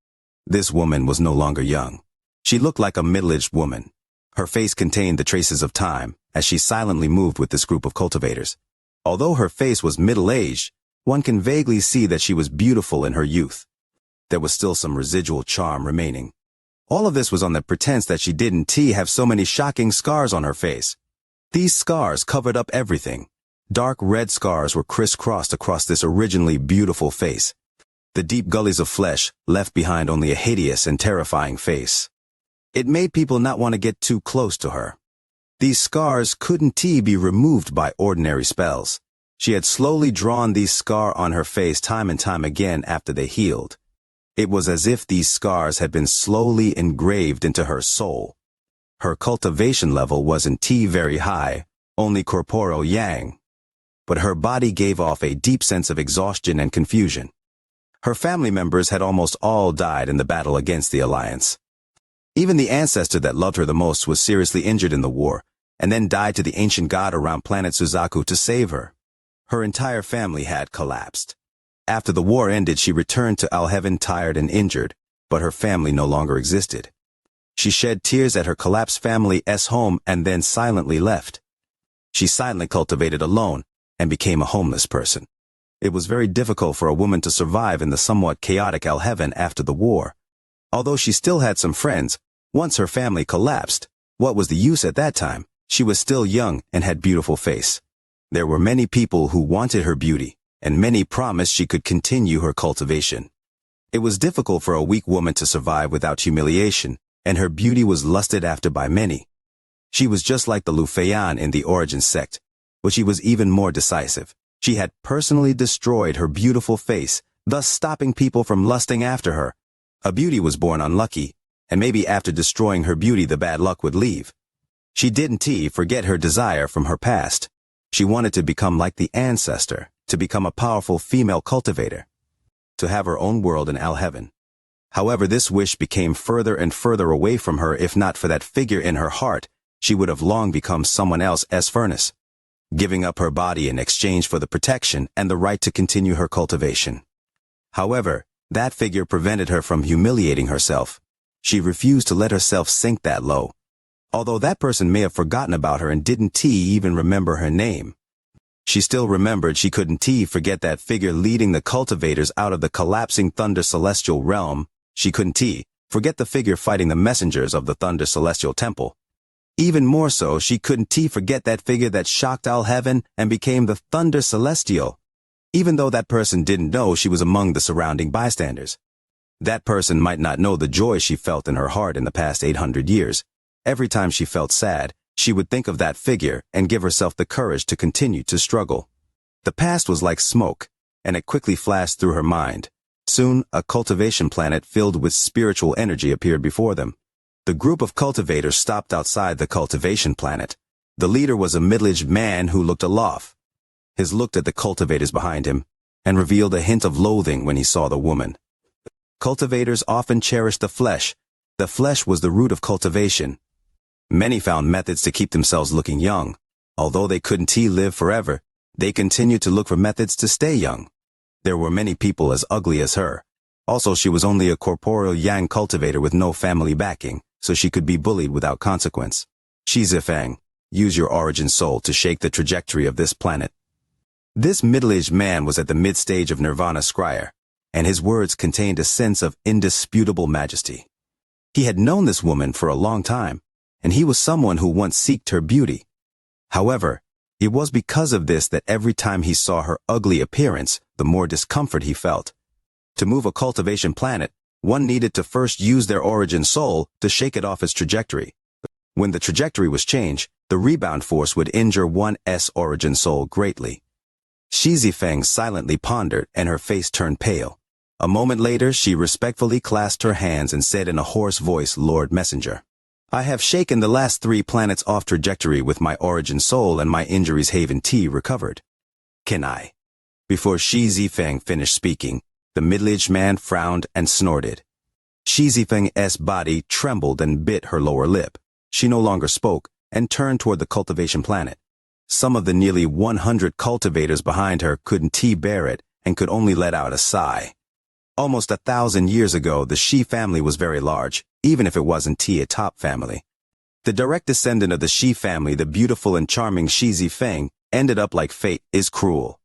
This woman was no longer young. She looked like a middle-aged woman. Her face contained the traces of time, as she silently moved with this group of cultivators. Although her face was middle-aged, one can vaguely see that she was beautiful in her youth. There was still some residual charm remaining. All of this was on the pretense that she didn't have so many shocking scars on her face. These scars covered up everything. Dark red scars were crisscrossed across this originally beautiful face. The deep gullies of flesh left behind only a hideous and terrifying face. It made people not want to get too close to her. These scars couldn't be removed by ordinary spells. She had slowly drawn these scars on her face time and time again after they healed. It was as if these scars had been slowly engraved into her soul. Her cultivation level wasn't very high, only corporeal yang. But her body gave off a deep sense of exhaustion and confusion. Her family members had almost all died in the battle against the Alliance. Even the ancestor that loved her the most was seriously injured in the war, and then died to the ancient god around planet Suzaku to save her. Her entire family had collapsed. After the war ended, she returned to Alheaven tired and injured, but her family no longer existed. She shed tears at her collapsed family's home and then silently left. She silently cultivated alone and became a homeless person. It was very difficult for a woman to survive in the somewhat chaotic Alheaven after the war. Although she still had some friends, once her family collapsed, what was the use at that time? She was still young and had beautiful face. There were many people who wanted her beauty, and many promised she could continue her cultivation. It was difficult for a weak woman to survive without humiliation, and her beauty was lusted after by many. She was just like the Lu Feiyan in the Origin sect, but she was even more decisive. She had personally destroyed her beautiful face, thus stopping people from lusting after her. A beauty was born unlucky, and maybe after destroying her beauty the bad luck would leave. She didn't forget her desire from her past. She wanted to become like the ancestor, to become a powerful female cultivator, to have her own world in Alheaven. However, this wish became further and further away from her. If not for that figure in her heart, she would have long become someone else's furnace, giving up her body in exchange for the protection and the right to continue her cultivation. However, that figure prevented her from humiliating herself. She refused to let herself sink that low. Although that person may have forgotten about her and didn't even remember her name, she still remembered she couldn't forget that figure leading the cultivators out of the collapsing Thunder Celestial realm. She couldn't forget the figure fighting the messengers of the Thunder Celestial Temple. Even more so, she couldn't forget that figure that shocked Alheaven and became the Thunder Celestial. Even though that person didn't know she was among the surrounding bystanders. That person might not know the joy she felt in her heart in the past 800 years. Every time she felt sad, she would think of that figure and give herself the courage to continue to struggle. The past was like smoke, and it quickly flashed through her mind. Soon, a cultivation planet filled with spiritual energy appeared before them. The group of cultivators stopped outside the cultivation planet. The leader was a middle-aged man who looked aloft. He looked at the cultivators behind him, and revealed a hint of loathing when he saw the woman. Cultivators often cherished the flesh. The flesh was the root of cultivation. Many found methods to keep themselves looking young. Although they couldn't live forever, they continued to look for methods to stay young. There were many people as ugly as her. Also, she was only a corporeal yang cultivator with no family backing, so she could be bullied without consequence. Shi Zifeng, use your origin soul to shake the trajectory of this planet. This middle-aged man was at the mid-stage of Nirvana Scryer, and his words contained a sense of indisputable majesty. He had known this woman for a long time, and he was someone who once sought her beauty. However, it was because of this that every time he saw her ugly appearance, the more discomfort he felt. To move a cultivation planet, one needed to first use their origin soul to shake it off its trajectory. When the trajectory was changed, the rebound force would injure one's origin soul greatly. Shi Zifeng silently pondered, and her face turned pale. A moment later, she respectfully clasped her hands and said in a hoarse voice, "Lord Messenger, I have shaken the last 3 planets off trajectory with my origin soul and my injuries have recovered. Can I?" Before Shi Zifeng finished speaking, the middle-aged man frowned and snorted. Shi Zifeng's body trembled and bit her lower lip. She no longer spoke and turned toward the cultivation planet. Some of the nearly 100 cultivators behind her couldn't bear it and could only let out a sigh. Almost 1,000 years ago, the Shi family was very large, even if it wasn't a top family. The direct descendant of the Shi family, the beautiful and charming Shi Zifeng, ended up like fate is cruel.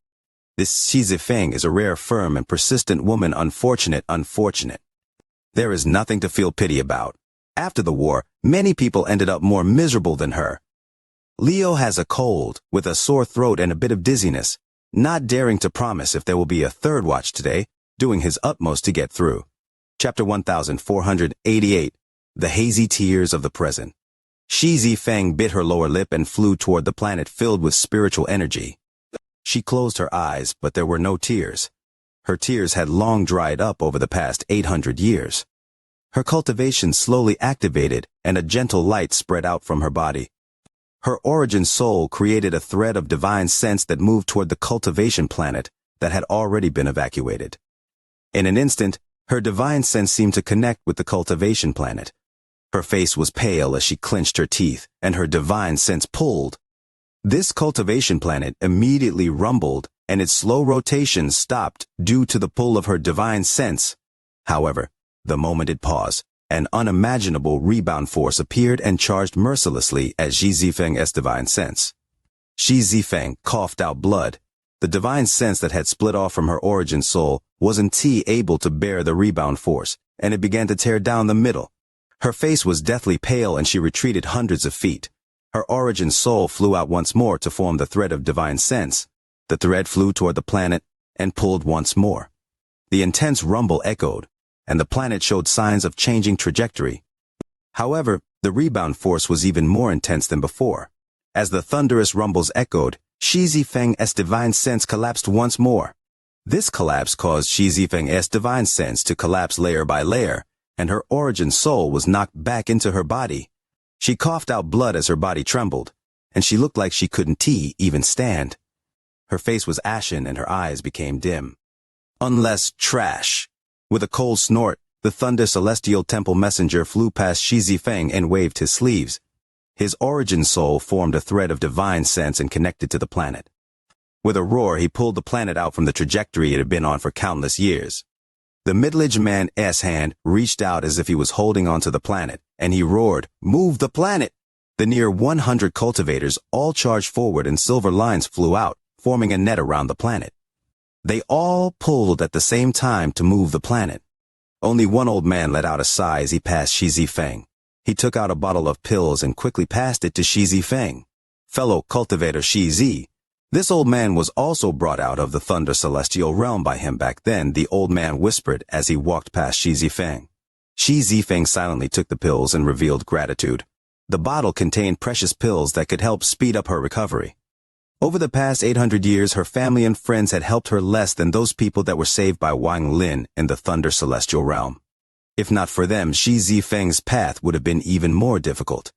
This Shi Zifeng is a rare, firm, and persistent woman. Unfortunate. There is nothing to feel pity about. After the war, many people ended up more miserable than her. Leo has a cold, with a sore throat and a bit of dizziness, not daring to promise if there will be a third watch today, doing his utmost to get through. Chapter 1488, The Hazy Tears of the Present. Shi Zifeng bit her lower lip and flew toward the planet filled with spiritual energy. She closed her eyes, but there were no tears. Her tears had long dried up over the past 800 years. Her cultivation slowly activated, and a gentle light spread out from her body. Her origin soul created a thread of divine sense that moved toward the cultivation planet that had already been evacuated. In an instant, her divine sense seemed to connect with the cultivation planet. Her face was pale as she clenched her teeth, and her divine sense pulled. This cultivation planet immediately rumbled, and its slow rotation stopped due to the pull of her divine sense. However, the moment it paused, an unimaginable rebound force appeared and charged mercilessly at Shi Zifeng's divine sense. Shi Zifeng coughed out blood. The divine sense that had split off from her origin soul wasn't able to bear the rebound force, and it began to tear down the middle. Her face was deathly pale, and she retreated hundreds of feet. Her origin soul flew out once more to form the thread of divine sense. The thread flew toward the planet and pulled once more. The intense rumble echoed, and the planet showed signs of changing trajectory. However, the rebound force was even more intense than before. As the thunderous rumbles echoed, Shi Zifeng's divine sense collapsed once more. This collapse caused Shi Zifeng's divine sense to collapse layer by layer, and her origin soul was knocked back into her body. She coughed out blood as her body trembled, and she looked like she couldn't even stand. Her face was ashen and her eyes became dim. Unless trash. With a cold snort, the Thunder Celestial Temple Messenger flew past Shi Zifeng and waved his sleeves. His origin soul formed a thread of divine sense and connected to the planet. With a roar, he pulled the planet out from the trajectory it had been on for countless years. The middle-aged man's hand reached out as if he was holding onto the planet, and he roared, "Move the planet!" The near 100 cultivators all charged forward and silver lines flew out, forming a net around the planet. They all pulled at the same time to move the planet. Only one old man let out a sigh as he passed Shi Zifeng. He took out a bottle of pills and quickly passed it to Shi Zifeng. Fellow cultivator Shi Zi. This old man was also brought out of the Thunder Celestial realm by him back then, the old man whispered as he walked past Shi Zifeng. Shi Zifeng silently took the pills and revealed gratitude. The bottle contained precious pills that could help speed up her recovery. Over the past 800 years, her family and friends had helped her less than those people that were saved by Wang Lin in the Thunder Celestial realm. If not for them, Shi Zifeng's path would have been even more difficult.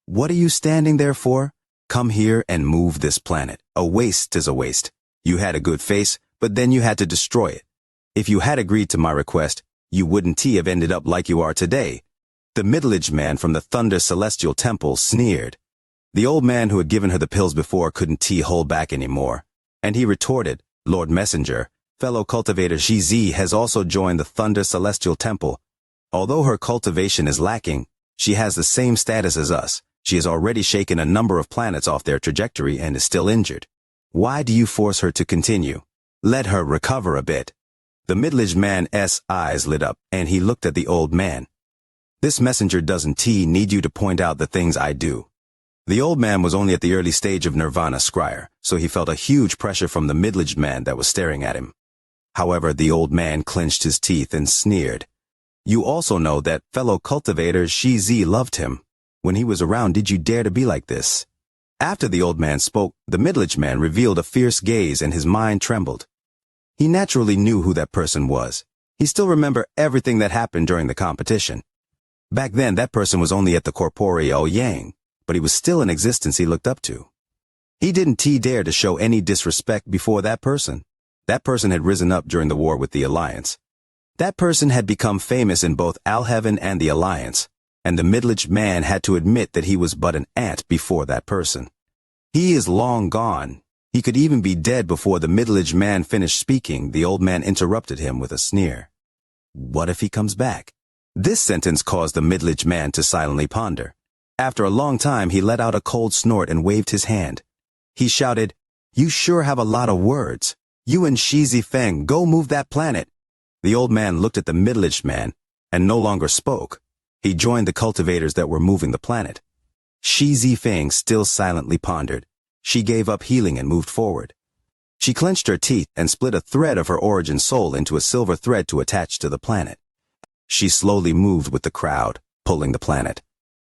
What are you standing there for? Come here and move this planet. A waste is a waste. You had a good face, but then you had to destroy it. If you had agreed to my request, you wouldn't have ended up like you are today. The middle-aged man from the Thunder Celestial Temple sneered. The old man who had given her the pills before couldn't hold back anymore, and he retorted, "Lord Messenger, fellow cultivator Xizi has also joined the Thunder Celestial Temple. Although her cultivation is lacking, she has the same status as us. She has already shaken a number of planets off their trajectory and is still injured. Why do you force her to continue? Let her recover a bit." The middle-aged man's eyes lit up, and he looked at the old man. "This messenger doesn't need you to point out the things I do." The old man was only at the early stage of Nirvana Scryer, so he felt a huge pressure from the middle-aged man that was staring at him. However, the old man clenched his teeth and sneered. "You also know that fellow cultivator Xizi loved him. When he was around, did you dare to be like this?" After the old man spoke, the middle-aged man revealed a fierce gaze and his mind trembled. He naturally knew who that person was. He still remembered everything that happened during the competition. Back then, that person was only at the corporeal Yang, but he was still an existence he looked up to. He didn't dare to show any disrespect before that person. That person had risen up during the war with the Alliance. That person had become famous in both Alheaven and the Alliance, and the middle-aged man had to admit that he was but an ant before that person. He is long gone. He could even be dead before the middle-aged man finished speaking. The old man interrupted him with a sneer. "What if he comes back?" This sentence caused the middle-aged man to silently ponder. After a long time, he let out a cold snort and waved his hand. He shouted, "You sure have a lot of words. You and Shi Feng, go move that planet." The old man looked at the middle-aged man and no longer spoke. He joined the cultivators that were moving the planet. Shi Feng still silently pondered. She gave up healing and moved forward. She clenched her teeth and split a thread of her origin soul into a silver thread to attach to the planet. She slowly moved with the crowd, pulling the planet.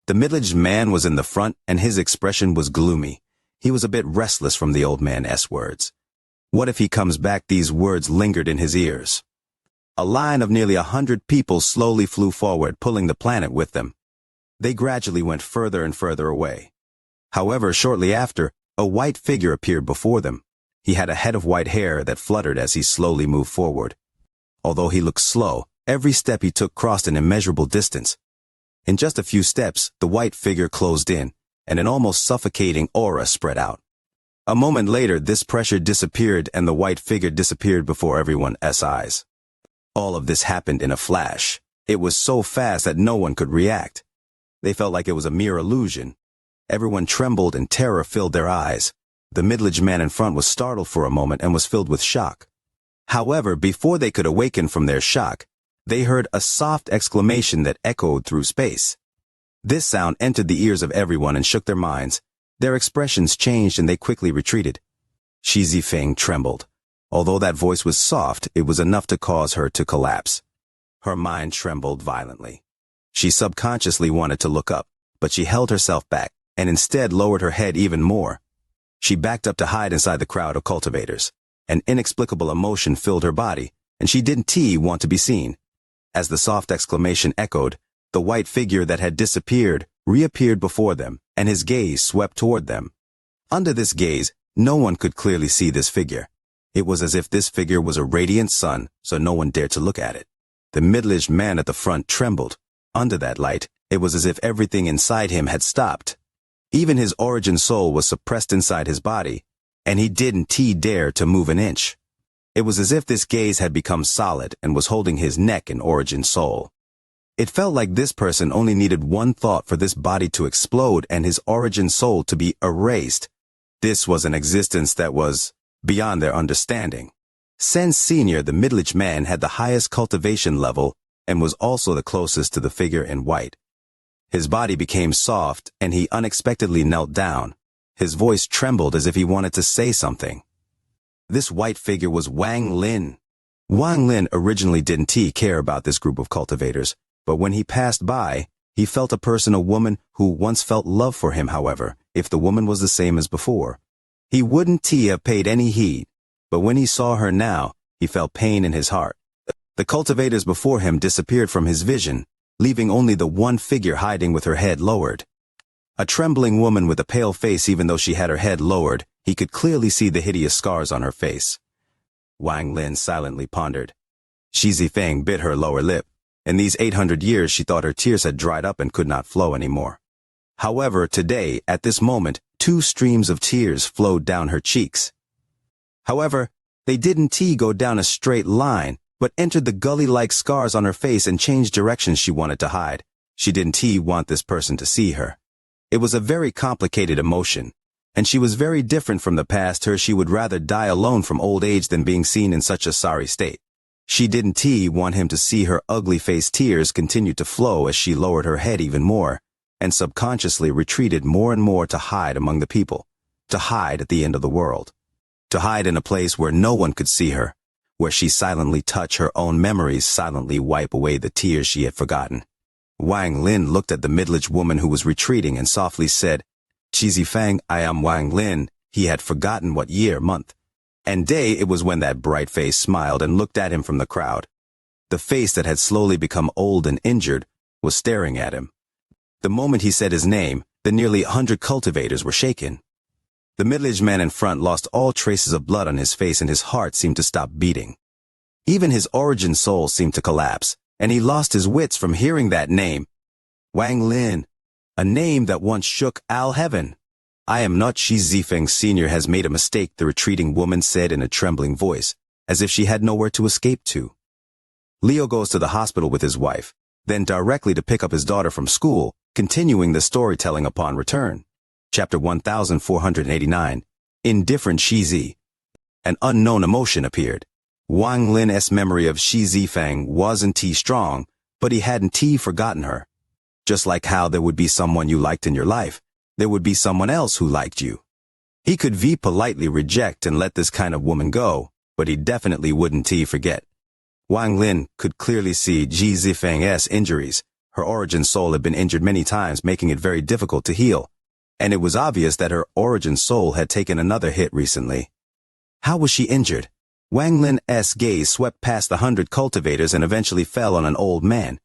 The middle-aged man was in the front, and his expression was gloomy. He was a bit restless from the old man's words. What if he comes back? These words lingered in his ears. A line of nearly 100 people slowly flew forward, pulling the planet with them. They gradually went further and further away. However, shortly after, a white figure appeared before them. He had a head of white hair that fluttered as he slowly moved forward. Although he looked slow, every step he took crossed an immeasurable distance. In just a few steps, the white figure closed in, and an almost suffocating aura spread out. A moment later, this pressure disappeared and the white figure disappeared before everyone's eyes. All of this happened in a flash. It was so fast that no one could react. They felt like it was a mere illusion. Everyone trembled and terror filled their eyes. The middle-aged man in front was startled for a moment and was filled with shock. However, before they could awaken from their shock, they heard a soft exclamation that echoed through space. This sound entered the ears of everyone and shook their minds. Their expressions changed and they quickly retreated. Shi Feng trembled. Although that voice was soft, it was enough to cause her to collapse. Her mind trembled violently. She subconsciously wanted to look up, but she held herself back and instead lowered her head even more. She backed up to hide inside the crowd of cultivators. An inexplicable emotion filled her body, and she didn't want to be seen. As the soft exclamation echoed, the white figure that had disappeared reappeared before them, and his gaze swept toward them. Under this gaze, no one could clearly see this figure. It was as if this figure was a radiant sun, so no one dared to look at it. The middle-aged man at the front trembled. Under that light, it was as if everything inside him had stopped. Even his origin soul was suppressed inside his body, and he didn't dare to move an inch. It was as if this gaze had become solid and was holding his neck and origin soul. It felt like this person only needed one thought for this body to explode and his origin soul to be erased. This was an existence that was beyond their understanding. Sen Sr., the middle-aged man, had the highest cultivation level and was also the closest to the figure in white. His body became soft and he unexpectedly knelt down. His voice trembled as if he wanted to say something. This white figure was Wang Lin. Wang Lin originally didn't care about this group of cultivators, but when he passed by, he felt a woman who once felt love for him. However, if the woman was the same as before, he wouldn't have paid any heed, but when he saw her now, he felt pain in his heart. The cultivators before him disappeared from his vision, leaving only the one figure hiding with her head lowered. A trembling woman with a pale face. Even though she had her head lowered, he could clearly see the hideous scars on her face. Wang Lin silently pondered. Shi Feng bit her lower lip. In these 800 years, she thought her tears had dried up and could not flow anymore. However, today, at this moment, 2 streams of tears flowed down her cheeks. However, they didn't go down a straight line, but entered the gully-like scars on her face and changed directions she wanted to hide. She didn't want this person to see her. It was a very complicated emotion, and she was very different from the past her. She would rather die alone from old age than being seen in such a sorry state. She didn't want him to see her ugly face. Tears continued to flow as she lowered her head even more, and subconsciously retreated more and more to hide among the people, to hide at the end of the world, to hide in a place where no one could see her, where she silently touch her own memories, silently wipe away the tears she had forgotten. Wang Lin looked at the middle-aged woman who was retreating and softly said, "Zifeng, I am Wang Lin." He had forgotten what year, month, and day it was when that bright face smiled and looked at him from the crowd. The face that had slowly become old and injured was staring at him. The moment he said his name, the nearly 100 cultivators were shaken. The middle-aged man in front lost all traces of blood on his face and his heart seemed to stop beating. Even his origin soul seemed to collapse, and he lost his wits from hearing that name. Wang Lin, a name that once shook all heaven. "I am not Zifeng Sr. has made a mistake," the retreating woman said in a trembling voice, as if she had nowhere to escape to. Leo goes to the hospital with his wife, then directly to pick up his daughter from school, continuing the storytelling upon return. Chapter 1489. Indifferent Shizi. An unknown emotion appeared. Wang Lin's memory of Zifeng wasn't strong, but he hadn't forgotten her. Just like how there would be someone you liked in your life, there would be someone else who liked you. He could politely reject and let this kind of woman go, but he definitely wouldn't forget. Wang Lin could clearly see Zifeng's injuries. Her origin soul had been injured many times, making it very difficult to heal, and it was obvious that her origin soul had taken another hit recently. How was she injured? Wang Lin's gaze swept past the 100 cultivators and eventually fell on an old man.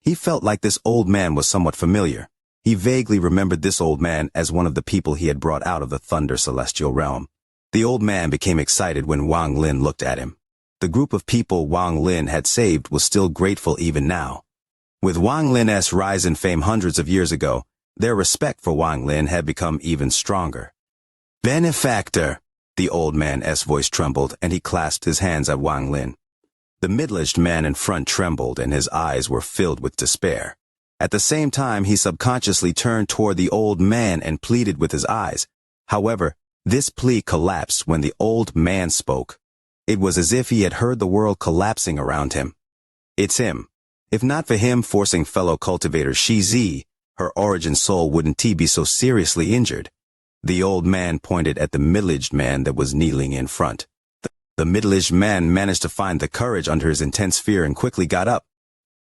He felt like this old man was somewhat familiar. He vaguely remembered this old man as one of the people he had brought out of the Thunder Celestial Realm. The old man became excited when Wang Lin looked at him. The group of people Wang Lin had saved was still grateful even now. With Wang Lin's rise in fame hundreds of years ago, their respect for Wang Lin had become even stronger. "Benefactor!" The old man's voice trembled, and he clasped his hands at Wang Lin. The middle-aged man in front trembled, and his eyes were filled with despair. At the same time, he subconsciously turned toward the old man and pleaded with his eyes. However, this plea collapsed when the old man spoke. It was as if he had heard the world collapsing around him. It's him. If not for him forcing fellow cultivator Shizi, her origin soul wouldn't be so seriously injured. The old man pointed at the middle-aged man that was kneeling in front. The middle-aged man managed to find the courage under his intense fear and quickly got up.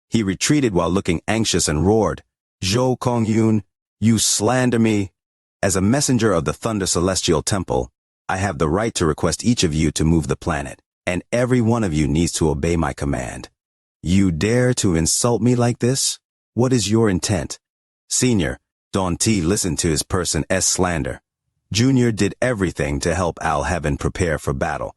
He retreated while looking anxious and roared, "Zhou Kongyun, you slander me. As a messenger of the Thunder Celestial Temple, I have the right to request each of you to move the planet, and every one of you needs to obey my command. You dare to insult me like this? What is your intent?" Senior, don't listen to his person's slander. Junior did everything to help Al Heaven prepare for battle.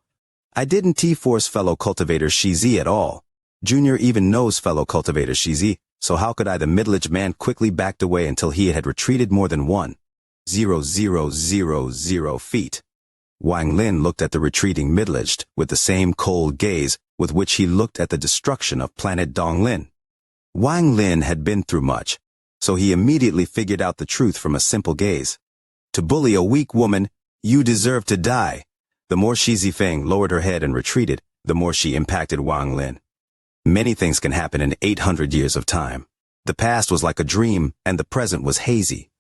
I didn't force fellow cultivator Shizi at all. Junior even knows fellow cultivator Shizi, so how could I? The middle-aged man quickly backed away until he had retreated more than 1,000 feet. Wang Lin looked at the retreating middle-aged with the same cold gaze with which he looked at the destruction of planet Donglin. Wang Lin had been through much, so he immediately figured out the truth from a simple gaze. To bully a weak woman, you deserve to die. The more Zifeng lowered her head and retreated, the more she impacted Wang Lin. Many things can happen in 800 years of time. The past was like a dream, and the present was hazy.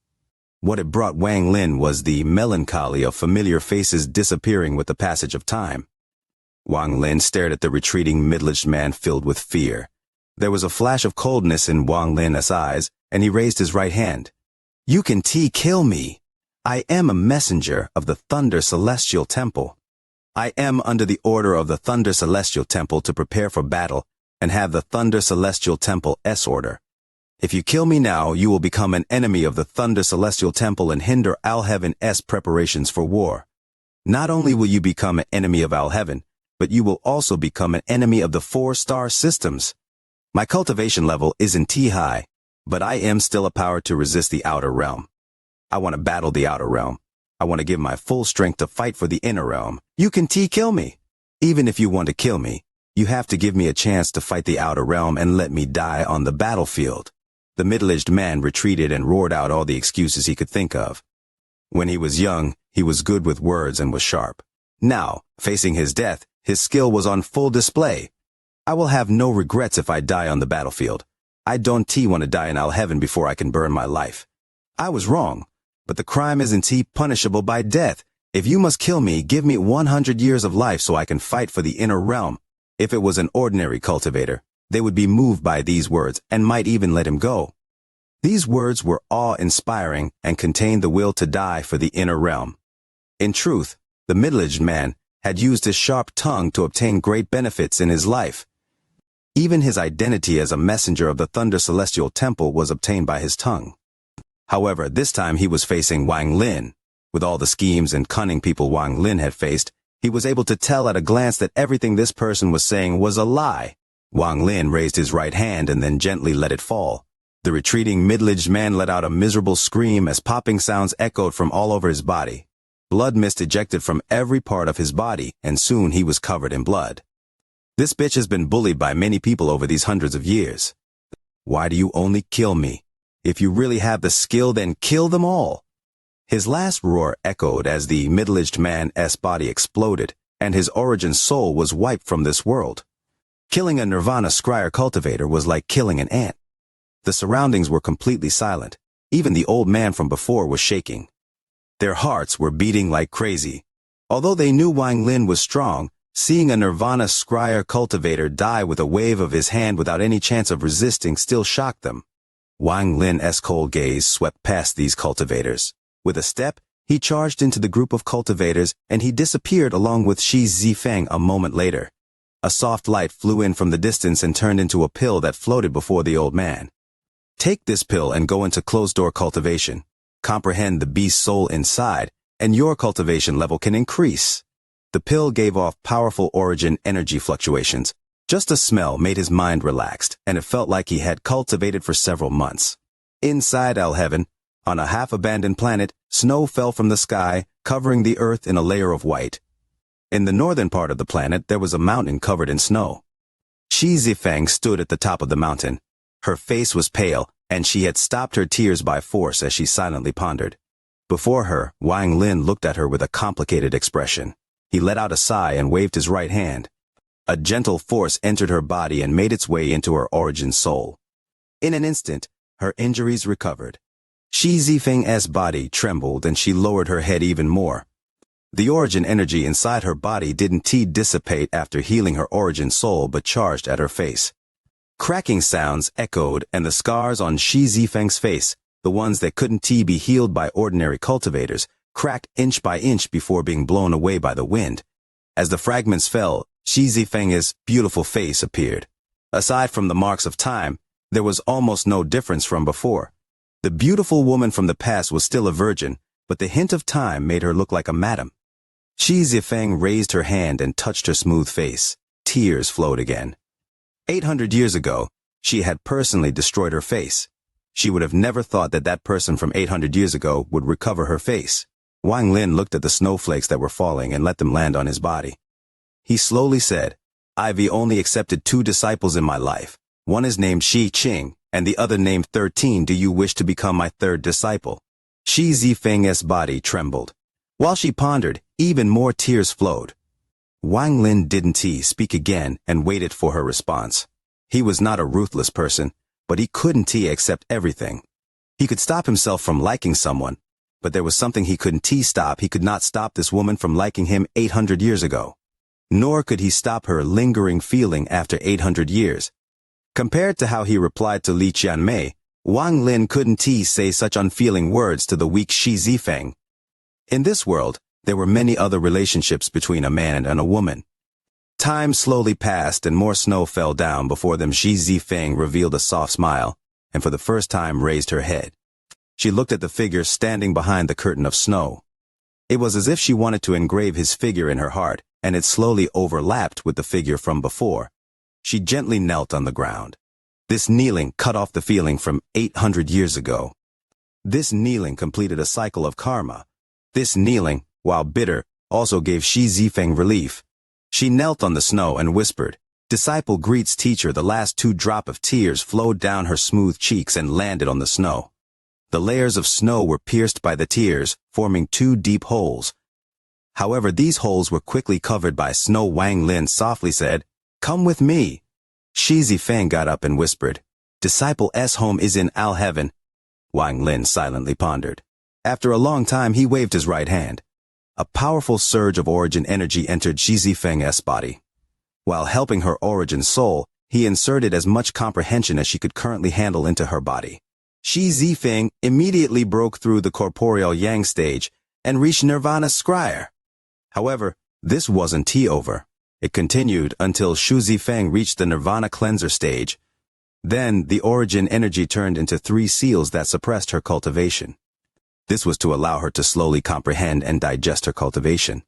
What it brought Wang Lin was the melancholy of familiar faces disappearing with the passage of time. Wang Lin stared at the retreating middle-aged man filled with fear. There was a flash of coldness in Wang Lin's eyes, and he raised his right hand. "You can kill me. I am a messenger of the Thunder Celestial Temple. I am under the order of the Thunder Celestial Temple to prepare for battle and have the Thunder Celestial Temple's order. If you kill me now, you will become an enemy of the Thunder Celestial Temple and hinder Al Heaven's preparations for war. Not only will you become an enemy of Al Heaven, but you will also become an enemy of the 4-star systems. My cultivation level isn't high, But I am still a power to resist the outer realm. I want to battle the outer realm. I want to give my full strength to fight for the inner realm. You can kill me. Even if you want to kill me, you have to give me a chance to fight the outer realm and let me die on the battlefield. The middle-aged man retreated and roared out all the excuses he could think of. When he was young, he was good with words and was sharp. Now, facing his death, his skill was on full display. I will have no regrets if I die on the battlefield. I don't want to die in Heaven before I can burn my life. I was wrong, but the crime isn't punishable by death. If you must kill me, give me 100 years of life so I can fight for the inner realm. If it was an ordinary cultivator, they would be moved by these words and might even let him go. These words were awe-inspiring and contained the will to die for the inner realm. In truth, the middle-aged man had used his sharp tongue to obtain great benefits in his life. Even his identity as a messenger of the Thunder Celestial Temple was obtained by his tongue. However, this time he was facing Wang Lin. With all the schemes and cunning people Wang Lin had faced, he was able to tell at a glance that everything this person was saying was a lie. Wang Lin raised his right hand and then gently let it fall. The retreating middle-aged man let out a miserable scream as popping sounds echoed from all over his body. Blood mist ejected from every part of his body, and soon he was covered in blood. This bitch has been bullied by many people over these hundreds of years. Why do you only kill me? If you really have the skill, then kill them all. His last roar echoed as the middle-aged man's body exploded, and his origin soul was wiped from this world. Killing a Nirvana Scryer cultivator was like killing an ant. The surroundings were completely silent. Even the old man from before was shaking. Their hearts were beating like crazy. Although they knew Wang Lin was strong, seeing a Nirvana Scryer cultivator die with a wave of his hand without any chance of resisting still shocked them. Wang Lin's cold gaze swept past these cultivators. With a step, he charged into the group of cultivators and he disappeared along with Shi Zifeng a moment later. A soft light flew in from the distance and turned into a pill that floated before the old man. Take this pill and go into closed-door cultivation. Comprehend the beast's soul inside, and your cultivation level can increase. The pill gave off powerful origin energy fluctuations. Just a smell made his mind relaxed, and it felt like he had cultivated for several months. Inside Heaven, on a half-abandoned planet, snow fell from the sky, covering the earth in a layer of white. In the northern part of the planet, there was a mountain covered in snow. Shi Zifeng stood at the top of the mountain. Her face was pale, and she had stopped her tears by force as she silently pondered. Before her, Wang Lin looked at her with a complicated expression. He let out a sigh and waved his right hand. A gentle force entered her body and made its way into her origin soul. In an instant, her injuries recovered. Shi Zifeng's body trembled and she lowered her head even more. The origin energy inside her body didn't dissipate after healing her origin soul but charged at her face. Cracking sounds echoed and the scars on Shi Zifeng's face, the ones that couldn't be healed by ordinary cultivators, cracked inch by inch before being blown away by the wind. As the fragments fell, Shi Zifeng's beautiful face appeared. Aside from the marks of time, there was almost no difference from before. The beautiful woman from the past was still a virgin, but the hint of time made her look like a madam. Shi Zifeng raised her hand and touched her smooth face. Tears flowed again. 800 years ago, she had personally destroyed her face. She would have never thought that that person from 800 years ago would recover her face. Wang Lin looked at the snowflakes that were falling and let them land on his body. He slowly said, "I've only accepted 2 disciples in my life. One is named Shi Qing, and the other named 13. Do you wish to become my 3rd disciple?" Shi Zifeng's body trembled. While she pondered, even more tears flowed. Wang Lin didn't speak again and waited for her response. He was not a ruthless person, but he couldn't accept everything. He could stop himself from liking someone, but there was something he couldn't stop. He could not stop this woman from liking him 800 years ago. Nor could he stop her lingering feeling after 800 years. Compared to how he replied to Li Qianmei, Wang Lin couldn't say such unfeeling words to the weak Shi Zifeng. In this world, there were many other relationships between a man and a woman. Time slowly passed and more snow fell down before them. Shi Zifeng revealed a soft smile, and for the first time raised her head. She looked at the figure standing behind the curtain of snow. It was as if she wanted to engrave his figure in her heart, and it slowly overlapped with the figure from before. She gently knelt on the ground. This kneeling cut off the feeling from 800 years ago. This kneeling completed a cycle of karma. This kneeling, while bitter, also gave Shi Zifeng relief. She knelt on the snow and whispered, "Disciple greets teacher." The last 2 drops of tears flowed down her smooth cheeks and landed on the snow. The layers of snow were pierced by the tears, forming 2 deep holes. However, these holes were quickly covered by snow. Wang Lin softly said, "Come with me." Shi Zifeng got up and whispered, "Disciple's home is in Al Heaven." Wang Lin silently pondered. After a long time, he waved his right hand. A powerful surge of origin energy entered Shi Zifeng's body. While helping her origin soul, he inserted as much comprehension as she could currently handle into her body. Shi Zifeng immediately broke through the corporeal yang stage and reached Nirvana Scryer. However, this wasn't over. It continued until Shi Zifeng reached the Nirvana Cleanser stage. Then, the origin energy turned into 3 seals that suppressed her cultivation. This was to allow her to slowly comprehend and digest her cultivation.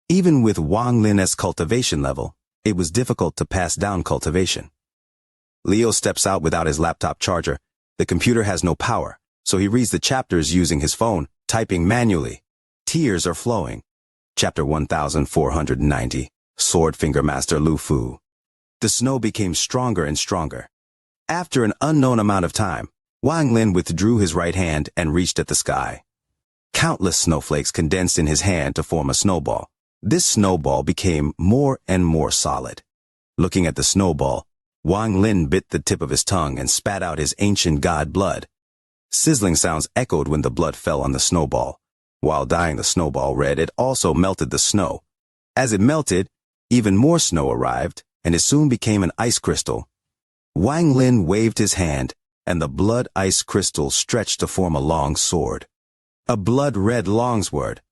Even with Wang Lin's cultivation level, it was difficult to pass down cultivation. Leo steps out without his laptop charger. The computer has no power, so he reads the chapters using his phone, typing manually. Tears are flowing. Chapter 1490, Sword Finger Master Lu Fu. The snow became stronger and stronger. After an unknown amount of time, Wang Lin withdrew his right hand and reached at the sky. Countless snowflakes condensed in his hand to form a snowball. This snowball became more and more solid. Looking at the snowball, Wang Lin bit the tip of his tongue and spat out his ancient god blood. Sizzling sounds echoed when the blood fell on the snowball. While dyeing the snowball red, it also melted the snow. As it melted, even more snow arrived, and it soon became an ice crystal. Wang Lin waved his hand, and the blood ice crystal stretched to form a long sword. A blood-red longsword.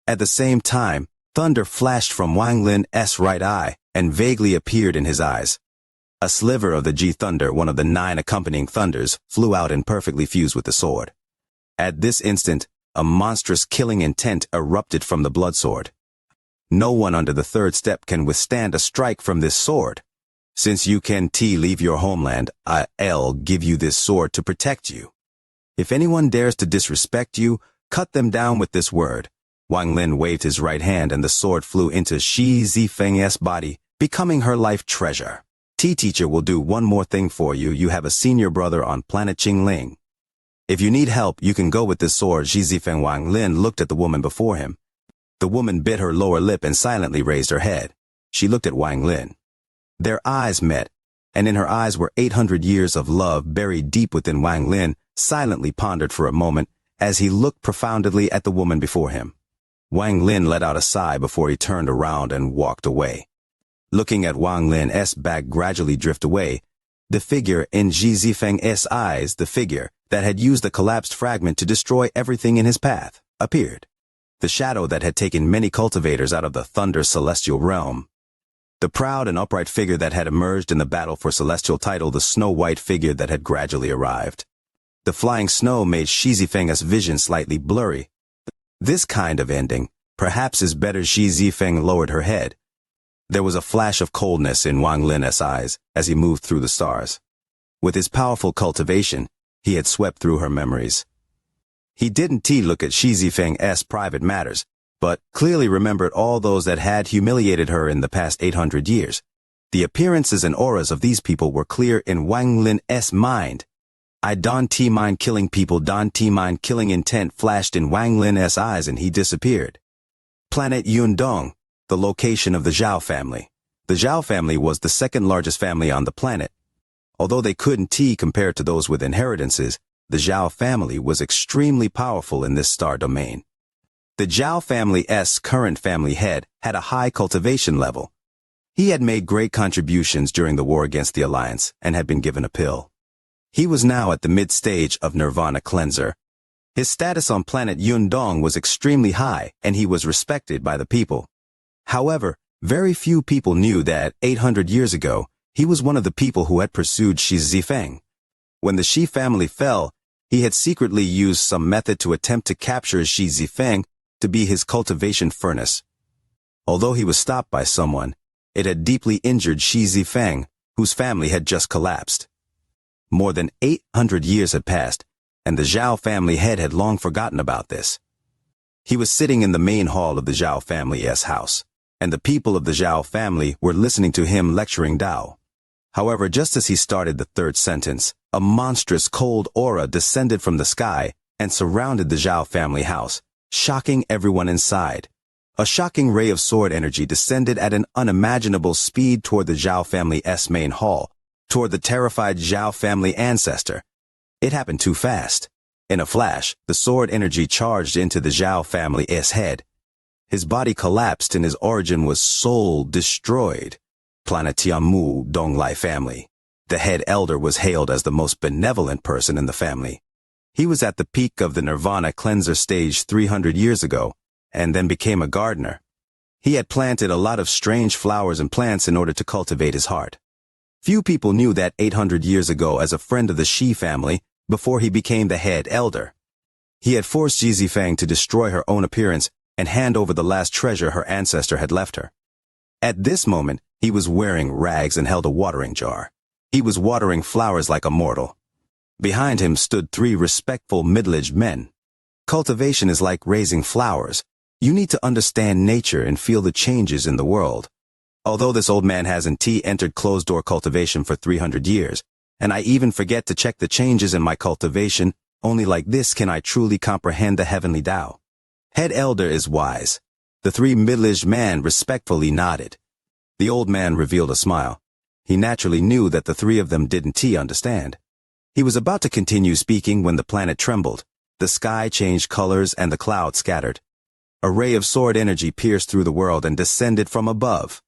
At the same time, thunder flashed from Wang Lin's right eye, and vaguely appeared in his eyes. A sliver of the G thunder, one of the 9 accompanying thunders, flew out and perfectly fused with the sword. At this instant, a monstrous killing intent erupted from the blood sword. No one under the 3rd step can withstand a strike from this sword. Since you can leave your homeland, I'll give you this sword to protect you. If anyone dares to disrespect you, cut them down with this word. Wang Lin waved his right hand and the sword flew into Shi Zifeng's body, becoming her life treasure. Teacher will do one more thing for you. You have a senior brother on planet Qingling. If you need help, you can go with this sword. Shi Zifeng. Wang Lin looked at the woman before him. The woman bit her lower lip and silently raised her head. She looked at Wang Lin. Their eyes met, and in her eyes were 800 years of love buried deep within. Wang Lin silently pondered for a moment as he looked profoundly at the woman before him. Wang Lin let out a sigh before he turned around and walked away. Looking at Wang Lin's back gradually drift away, the figure in Shi Zifeng's eyes, the figure that had used the collapsed fragment to destroy everything in his path, appeared. The shadow that had taken many cultivators out of the Thunder Celestial realm. The proud and upright figure that had emerged in the battle for celestial title, the snow-white figure that had gradually arrived. The flying snow made Shi Zifeng's vision slightly blurry. This kind of ending, perhaps, is better. Shi Zifeng lowered her head. There was a flash of coldness in Wang Lin's eyes as he moved through the stars. With his powerful cultivation, he had swept through her memories. He didn't look at Shi Zifeng's private matters, but clearly remembered all those that had humiliated her in the past 800 years. The appearances and auras of these people were clear in Wang Lin's mind. I don't mind killing people. Don't mind killing intent flashed in Wang Lin's eyes and he disappeared. Planet Yundong, the location of the Zhao family. The Zhao family was the 2nd largest family on the planet. Although they couldn't compare to those with inheritances, the Zhao family was extremely powerful in this star domain. The Zhao family's current family head had a high cultivation level. He had made great contributions during the war against the Alliance and had been given a pill. He was now at the mid-stage of Nirvana Cleanser. His status on planet Yundong was extremely high and he was respected by the people. However, very few people knew that 800 years ago, he was one of the people who had pursued Shi Zifeng. When the Shi family fell, he had secretly used some method to attempt to capture Shi Zifeng to be his cultivation furnace. Although he was stopped by someone, it had deeply injured Shi Zifeng, whose family had just collapsed. More than 800 years had passed, and the Zhao family head had long forgotten about this. He was sitting in the main hall of the Zhao family's house, and the people of the Zhao family were listening to him lecturing Dao. However, just as he started the third sentence, a monstrous cold aura descended from the sky and surrounded the Zhao family house, shocking everyone inside. A shocking ray of sword energy descended at an unimaginable speed toward the Zhao family's main hall, toward the terrified Zhao family ancestor. It happened too fast. In a flash, the sword energy charged into the Zhao family's head. His body collapsed and his origin was soul destroyed. Planet Tianmu Donglai family. The head elder was hailed as the most benevolent person in the family. He was at the peak of the Nirvana cleanser stage 300 years ago, and then became a gardener. He had planted a lot of strange flowers and plants in order to cultivate his heart. Few people knew that 800 years ago as a friend of the Shi family before he became the head elder. He had forced Ji Zifeng to destroy her own appearance and hand over the last treasure her ancestor had left her. At this moment, he was wearing rags and held a watering jar. He was watering flowers like a mortal. Behind him stood 3 respectful middle-aged men. Cultivation is like raising flowers. You need to understand nature and feel the changes in the world. Although this old man hasn't entered closed-door cultivation for 300 years, and I even forget to check the changes in my cultivation, only like this can I truly comprehend the heavenly Tao. Head elder is wise. The 3 middle-aged men respectfully nodded. The old man revealed a smile. He naturally knew that the 3 of them didn't understand. He was about to continue speaking when the planet trembled. The sky changed colors and the clouds scattered. A ray of sword energy pierced through the world and descended from above.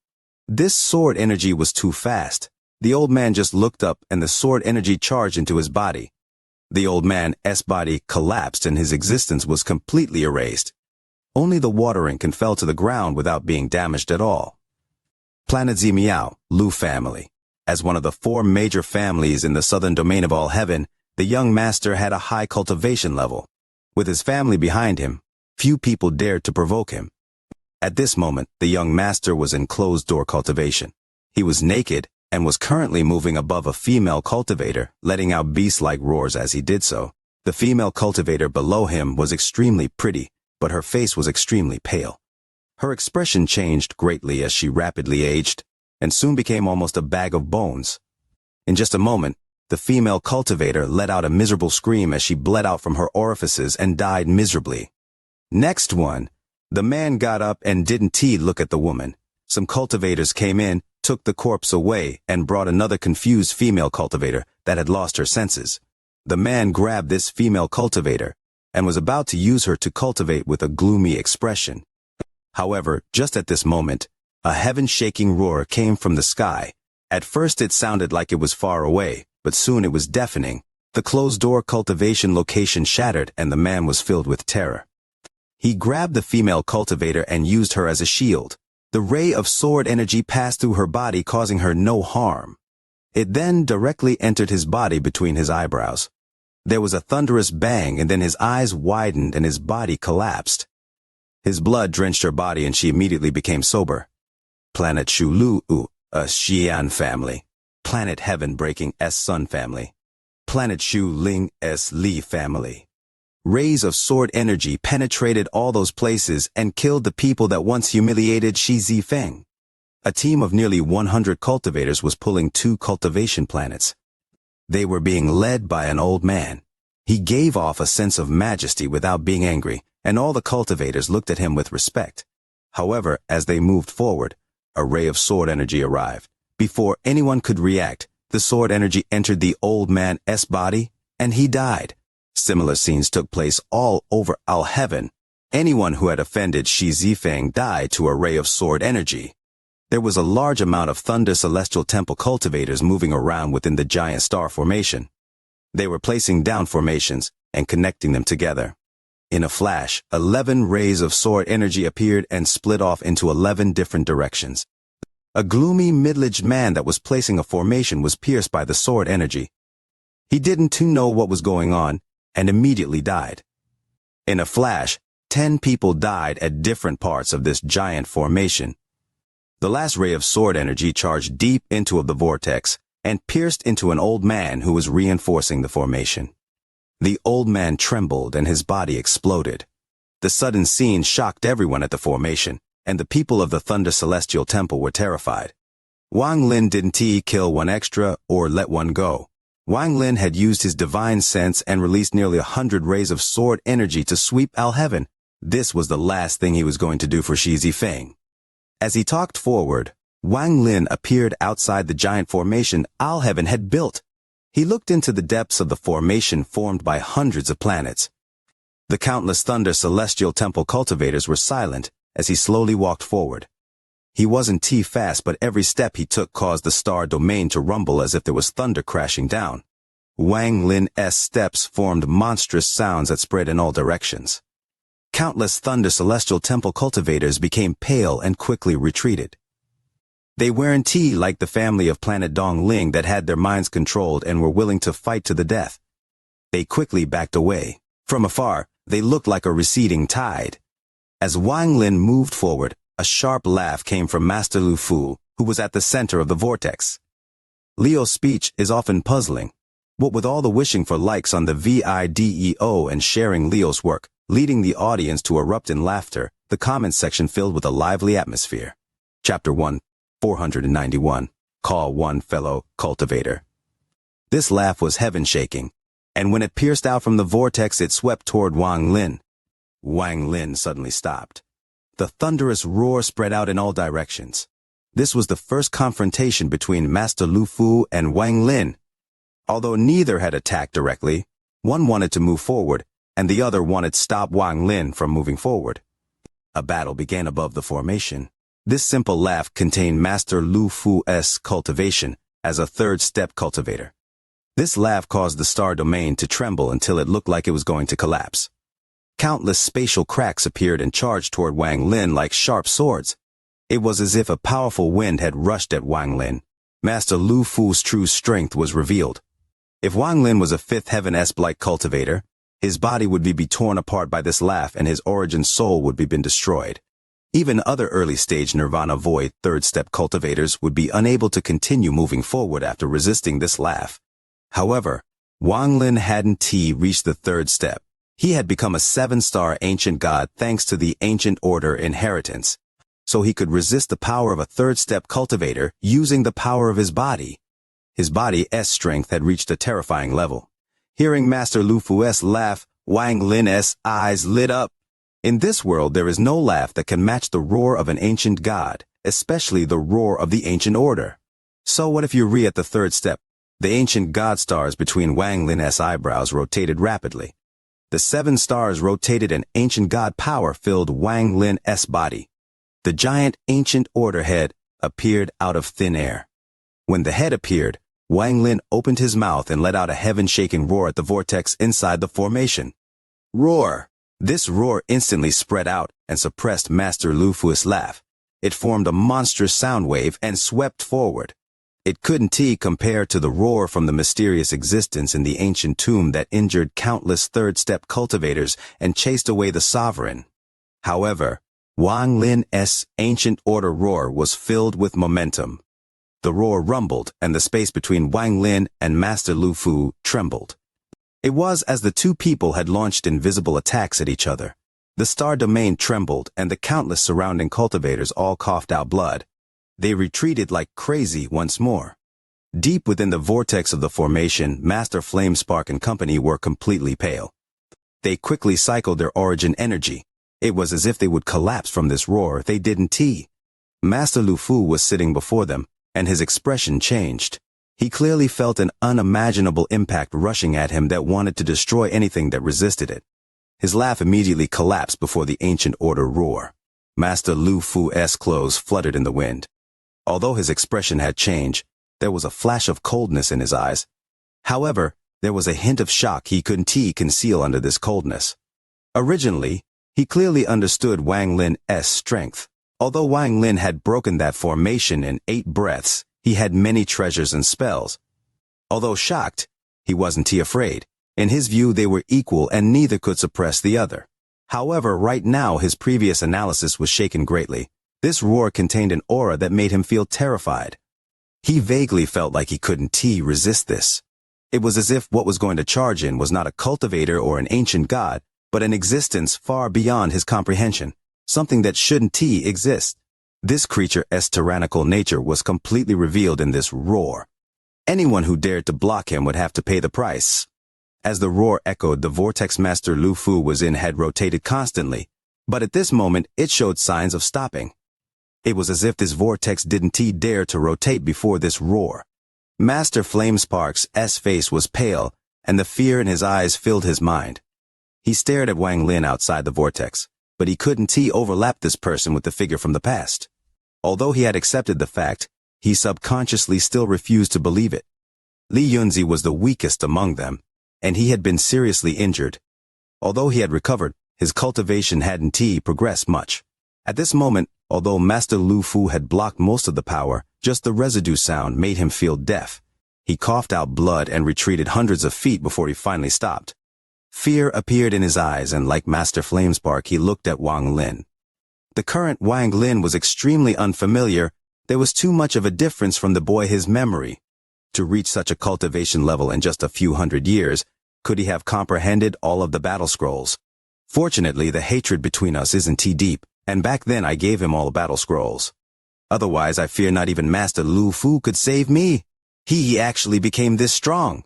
This sword energy was too fast. The old man just looked up and the sword energy charged into his body. The old man's body collapsed and his existence was completely erased. Only the watering can fell to the ground without being damaged at all. Planet Zimiao, Lu family. As one of the 4 major families in the southern domain of all heaven, the young master had a high cultivation level. With his family behind him, few people dared to provoke him. At this moment, the young master was in closed-door cultivation. He was naked and was currently moving above a female cultivator, letting out beast-like roars as he did so. The female cultivator below him was extremely pretty, but her face was extremely pale. Her expression changed greatly as she rapidly aged, and soon became almost a bag of bones. In just a moment, the female cultivator let out a miserable scream as she bled out from her orifices and died miserably. Next one. The man got up and didn't look at the woman. Some cultivators came in, took the corpse away, and brought another confused female cultivator that had lost her senses. The man grabbed this female cultivator and was about to use her to cultivate with a gloomy expression. However, just at this moment, a heaven-shaking roar came from the sky. At first it sounded like it was far away, but soon it was deafening. The closed-door cultivation location shattered and the man was filled with terror. He grabbed the female cultivator and used her as a shield. The ray of sword energy passed through her body, causing her no harm. It then directly entered his body between his eyebrows. There was a thunderous bang, and then his eyes widened and his body collapsed. His blood drenched her body and she immediately became sober. Planet Shulu, a Xian family. Planet Heaven Breaking S Sun family. Planet Shu Ling S Li family. Rays of sword energy penetrated all those places and killed the people that once humiliated Shi Zifeng. A team of nearly 100 cultivators was pulling 2 cultivation planets. They were being led by an old man. He gave off a sense of majesty without being angry, and all the cultivators looked at him with respect. However, as they moved forward, a ray of sword energy arrived. Before anyone could react, the sword energy entered the old man's body, and he died. Similar scenes took place all over Al Heaven. Anyone who had offended Shi Zifeng died to a ray of sword energy. There was a large amount of Thunder Celestial Temple cultivators moving around within the giant star formation. They were placing down formations and connecting them together. In a flash, 11 rays of sword energy appeared and split off into 11 different directions. A gloomy middle-aged man that was placing a formation was pierced by the sword energy. He didn't know what was going on and immediately died. In a flash, 10 people died at different parts of this giant formation. The last ray of sword energy charged deep into the vortex, and pierced into an old man who was reinforcing the formation. The old man trembled and his body exploded. The sudden scene shocked everyone at the formation, and the people of the Thunder Celestial Temple were terrified. Wang Lin didn't kill one extra or let one go. Wang Lin had used his divine sense and released nearly 100 rays of sword energy to sweep Al-Heaven. This was the last thing he was going to do for Shi Zifeng. As he talked forward, Wang Lin appeared outside the giant formation Al-Heaven had built. He looked into the depths of the formation formed by hundreds of planets. The countless Thunder Celestial Temple cultivators were silent as he slowly walked forward. He wasn't fast, but every step he took caused the star domain to rumble as if there was thunder crashing down. Wang Lin's steps formed monstrous sounds that spread in all directions. Countless Thunder Celestial Temple cultivators became pale and quickly retreated. They weren't like the family of planet Dongling that had their minds controlled and were willing to fight to the death. They quickly backed away. From afar, they looked like a receding tide. As Wang Lin moved forward, a sharp laugh came from Master Lu Fu, who was at the center of the vortex. Leo's speech is often puzzling. What with all the wishing for likes on the video and sharing Leo's work, leading the audience to erupt in laughter, the comments section filled with a lively atmosphere. Chapter 1, 491. Call one fellow cultivator. This laugh was heaven-shaking, and when it pierced out from the vortex it swept toward Wang Lin. Wang Lin suddenly stopped. The thunderous roar spread out in all directions. This was the first confrontation between Master Lu Fu and Wang Lin. Although neither had attacked directly, one wanted to move forward, and the other wanted to stop Wang Lin from moving forward. A battle began above the formation. This simple laugh contained Master Lu Fu's cultivation as a third-step cultivator. This laugh caused the star domain to tremble until it looked like it was going to collapse. Countless spatial cracks appeared and charged toward Wang Lin like sharp swords. It was as if a powerful wind had rushed at Wang Lin. Master Lu Fu's true strength was revealed. If Wang Lin was a fifth heaven-esque-like cultivator, his body would be torn apart by this laugh and his origin soul would be destroyed. Even other early-stage Nirvana Void third-step cultivators would be unable to continue moving forward after resisting this laugh. However, Wang Lin hadn't reached the third step. He had become a 7-star ancient god thanks to the ancient order inheritance, so he could resist the power of a third-step cultivator using the power of his body. His body's strength had reached a terrifying level. Hearing Master Lu Fu's laugh, Wang Lin's eyes lit up. In this world there is no laugh that can match the roar of an ancient god, especially the roar of the ancient order. So what if you at the third step? The ancient god stars between Wang Lin's eyebrows rotated rapidly. The 7 stars rotated and ancient god power filled Wang Lin's body. The giant ancient order head appeared out of thin air. When the head appeared, Wang Lin opened his mouth and let out a heaven-shaking roar at the vortex inside the formation. Roar! This roar instantly spread out and suppressed Master Lu Fu's laugh. It formed a monstrous sound wave and swept forward. It couldn't compare to the roar from the mysterious existence in the ancient tomb that injured countless third-step cultivators and chased away the sovereign. However, Wang Lin's ancient order roar was filled with momentum. The roar rumbled and the space between Wang Lin and Master Lu Fu trembled. It was as the two people had launched invisible attacks at each other. The star domain trembled and the countless surrounding cultivators all coughed out blood. They retreated like crazy once more. Deep within the vortex of the formation, Master Flamespark and company were completely pale. They quickly cycled their origin energy. It was as if they would collapse from this roar. They didn't. Master Lu Fu was sitting before them, and his expression changed. He clearly felt an unimaginable impact rushing at him that wanted to destroy anything that resisted it. His laugh immediately collapsed before the ancient order roar. Master Lu Fu's clothes fluttered in the wind. Although his expression had changed, there was a flash of coldness in his eyes. However, there was a hint of shock he couldn't conceal under this coldness. Originally, he clearly understood Wang Lin's strength. Although Wang Lin had broken that formation in 8 breaths, he had many treasures and spells. Although shocked, he wasn't afraid. In his view, they were equal and neither could suppress the other. However, right now his previous analysis was shaken greatly. This roar contained an aura that made him feel terrified. He vaguely felt like he couldn't resist this. It was as if what was going to charge in was not a cultivator or an ancient god, but an existence far beyond his comprehension, something that shouldn't exist. This creature's tyrannical nature was completely revealed in this roar. Anyone who dared to block him would have to pay the price. As the roar echoed, the vortex master Lu Fu was in had rotated constantly, but at this moment it showed signs of stopping. It was as if this vortex didn't dare to rotate before this roar. Master Flamespark's face was pale, and the fear in his eyes filled his mind. He stared at Wang Lin outside the vortex, but he couldn't overlap this person with the figure from the past. Although he had accepted the fact, he subconsciously still refused to believe it. Li Yunzi was the weakest among them, and he had been seriously injured. Although he had recovered, his cultivation hadn't progressed much. At this moment, although Master Lu Fu had blocked most of the power, just the residue sound made him feel deaf. He coughed out blood and retreated hundreds of feet before he finally stopped. Fear appeared in his eyes, and like Master Flamespark, he looked at Wang Lin. The current Wang Lin was extremely unfamiliar. There was too much of a difference from the boy his memory. To reach such a cultivation level in just a few hundred years, could he have comprehended all of the battle scrolls? Fortunately, the hatred between us isn't deep, and back then I gave him all the battle scrolls. Otherwise, I fear not even Master Lu Fu could save me. He actually became this strong.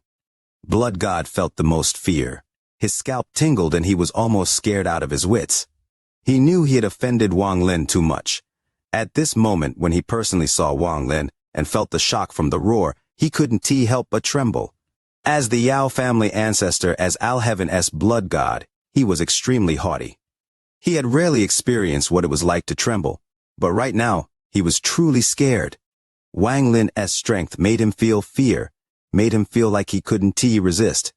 Blood God felt the most fear. His scalp tingled and he was almost scared out of his wits. He knew he had offended Wang Lin too much. At this moment, when he personally saw Wang Lin and felt the shock from the roar, he couldn't help but tremble. As the Yao family ancestor, as Al-Heaven's blood god, he was extremely haughty. He had rarely experienced what it was like to tremble, but right now, he was truly scared. Wang Lin's strength made him feel fear, made him feel like he couldn't resist.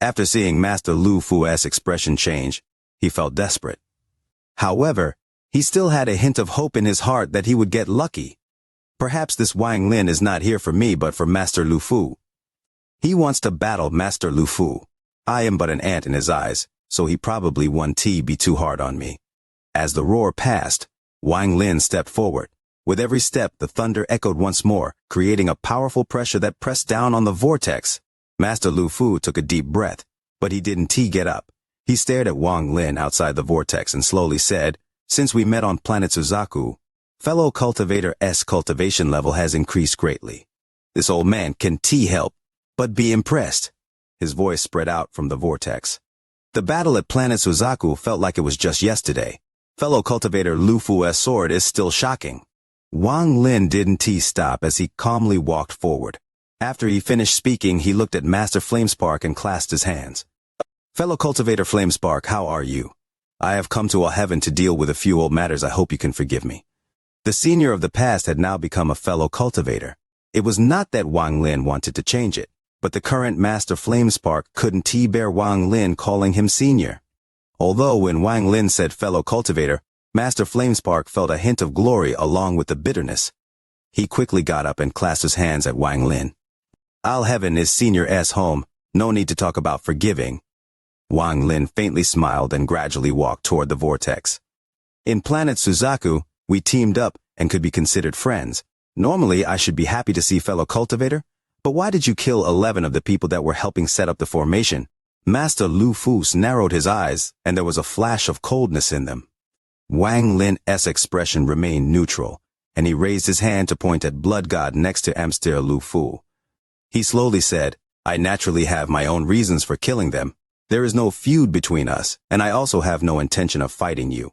After seeing Master Lu Fu's expression change, he felt desperate. However, he still had a hint of hope in his heart that he would get lucky. Perhaps this Wang Lin is not here for me but for Master Lu Fu. He wants to battle Master Lu Fu. I am but an ant in his eyes, so he probably won't be too hard on me. As the roar passed, Wang Lin stepped forward. With every step, the thunder echoed once more, creating a powerful pressure that pressed down on the vortex. Master Lu Fu took a deep breath, but he didn't get up. He stared at Wang Lin outside the vortex and slowly said, "Since we met on planet Suzaku, fellow cultivator's cultivation level has increased greatly. This old man can help, but be impressed." His voice spread out from the vortex. The battle at planet Suzaku felt like it was just yesterday. Fellow cultivator Lu Fu's sword is still shocking. Wang Lin didn't stop as he calmly walked forward. After he finished speaking, he looked at Master Flamespark and clasped his hands. "Fellow cultivator Flamespark, how are you? I have come to Heaven to deal with a few old matters. I hope you can forgive me." The senior of the past had now become a fellow cultivator. It was not that Wang Lin wanted to change it, but the current Master Flamespark couldn't bear Wang Lin calling him senior. Although when Wang Lin said fellow cultivator, Master Flamespark felt a hint of glory along with the bitterness. He quickly got up and clasped his hands at Wang Lin. "Al-Heaven is senior's home. No need to talk about forgiving." Wang Lin faintly smiled and gradually walked toward the vortex. "In planet Suzaku, we teamed up and could be considered friends. Normally, I should be happy to see fellow cultivator, but why did you kill 11 of the people that were helping set up the formation?" Master Lu Fu narrowed his eyes, and there was a flash of coldness in them. Wang Lin's expression remained neutral, and he raised his hand to point at Blood God next to Master Lu Fu. He slowly said, "I naturally have my own reasons for killing them. There is no feud between us, and I also have no intention of fighting you.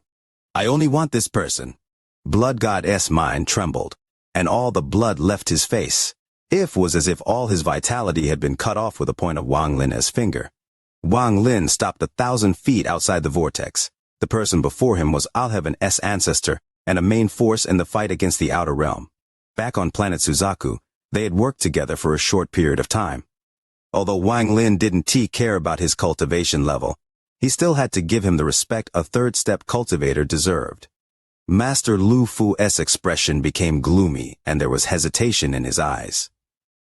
I only want this person." Blood God's mind trembled, and all the blood left his face. It was as if all his vitality had been cut off with a point of Wang Lin's finger. Wang Lin stopped 1,000 feet outside the vortex. The person before him was Al-Heaven's ancestor and a main force in the fight against the Outer Realm. Back on planet Suzaku, they had worked together for a short period of time. Although Wang Lin didn't care about his cultivation level, he still had to give him the respect a third-step cultivator deserved. Master Lu Fu's expression became gloomy, and there was hesitation in his eyes.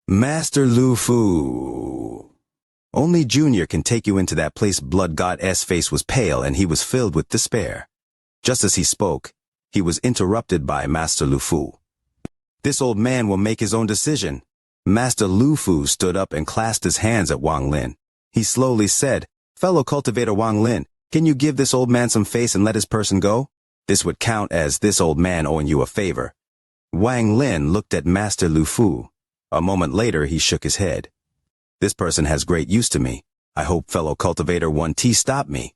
"Master Lu Fu, only Junior can take you into that place." Blood God's face was pale, and he was filled with despair. Just as he spoke, he was interrupted by Master Lu Fu. This old man will make his own decision. Master Lu Fu stood up and clasped his hands at Wang Lin. He slowly said, "Fellow cultivator Wang Lin, can you give this old man some face and let his person go? This would count as this old man owing you a favor." Wang Lin looked at Master Lu Fu. A moment later, he shook his head. "This person has great use to me. I hope fellow cultivator 1T stop me."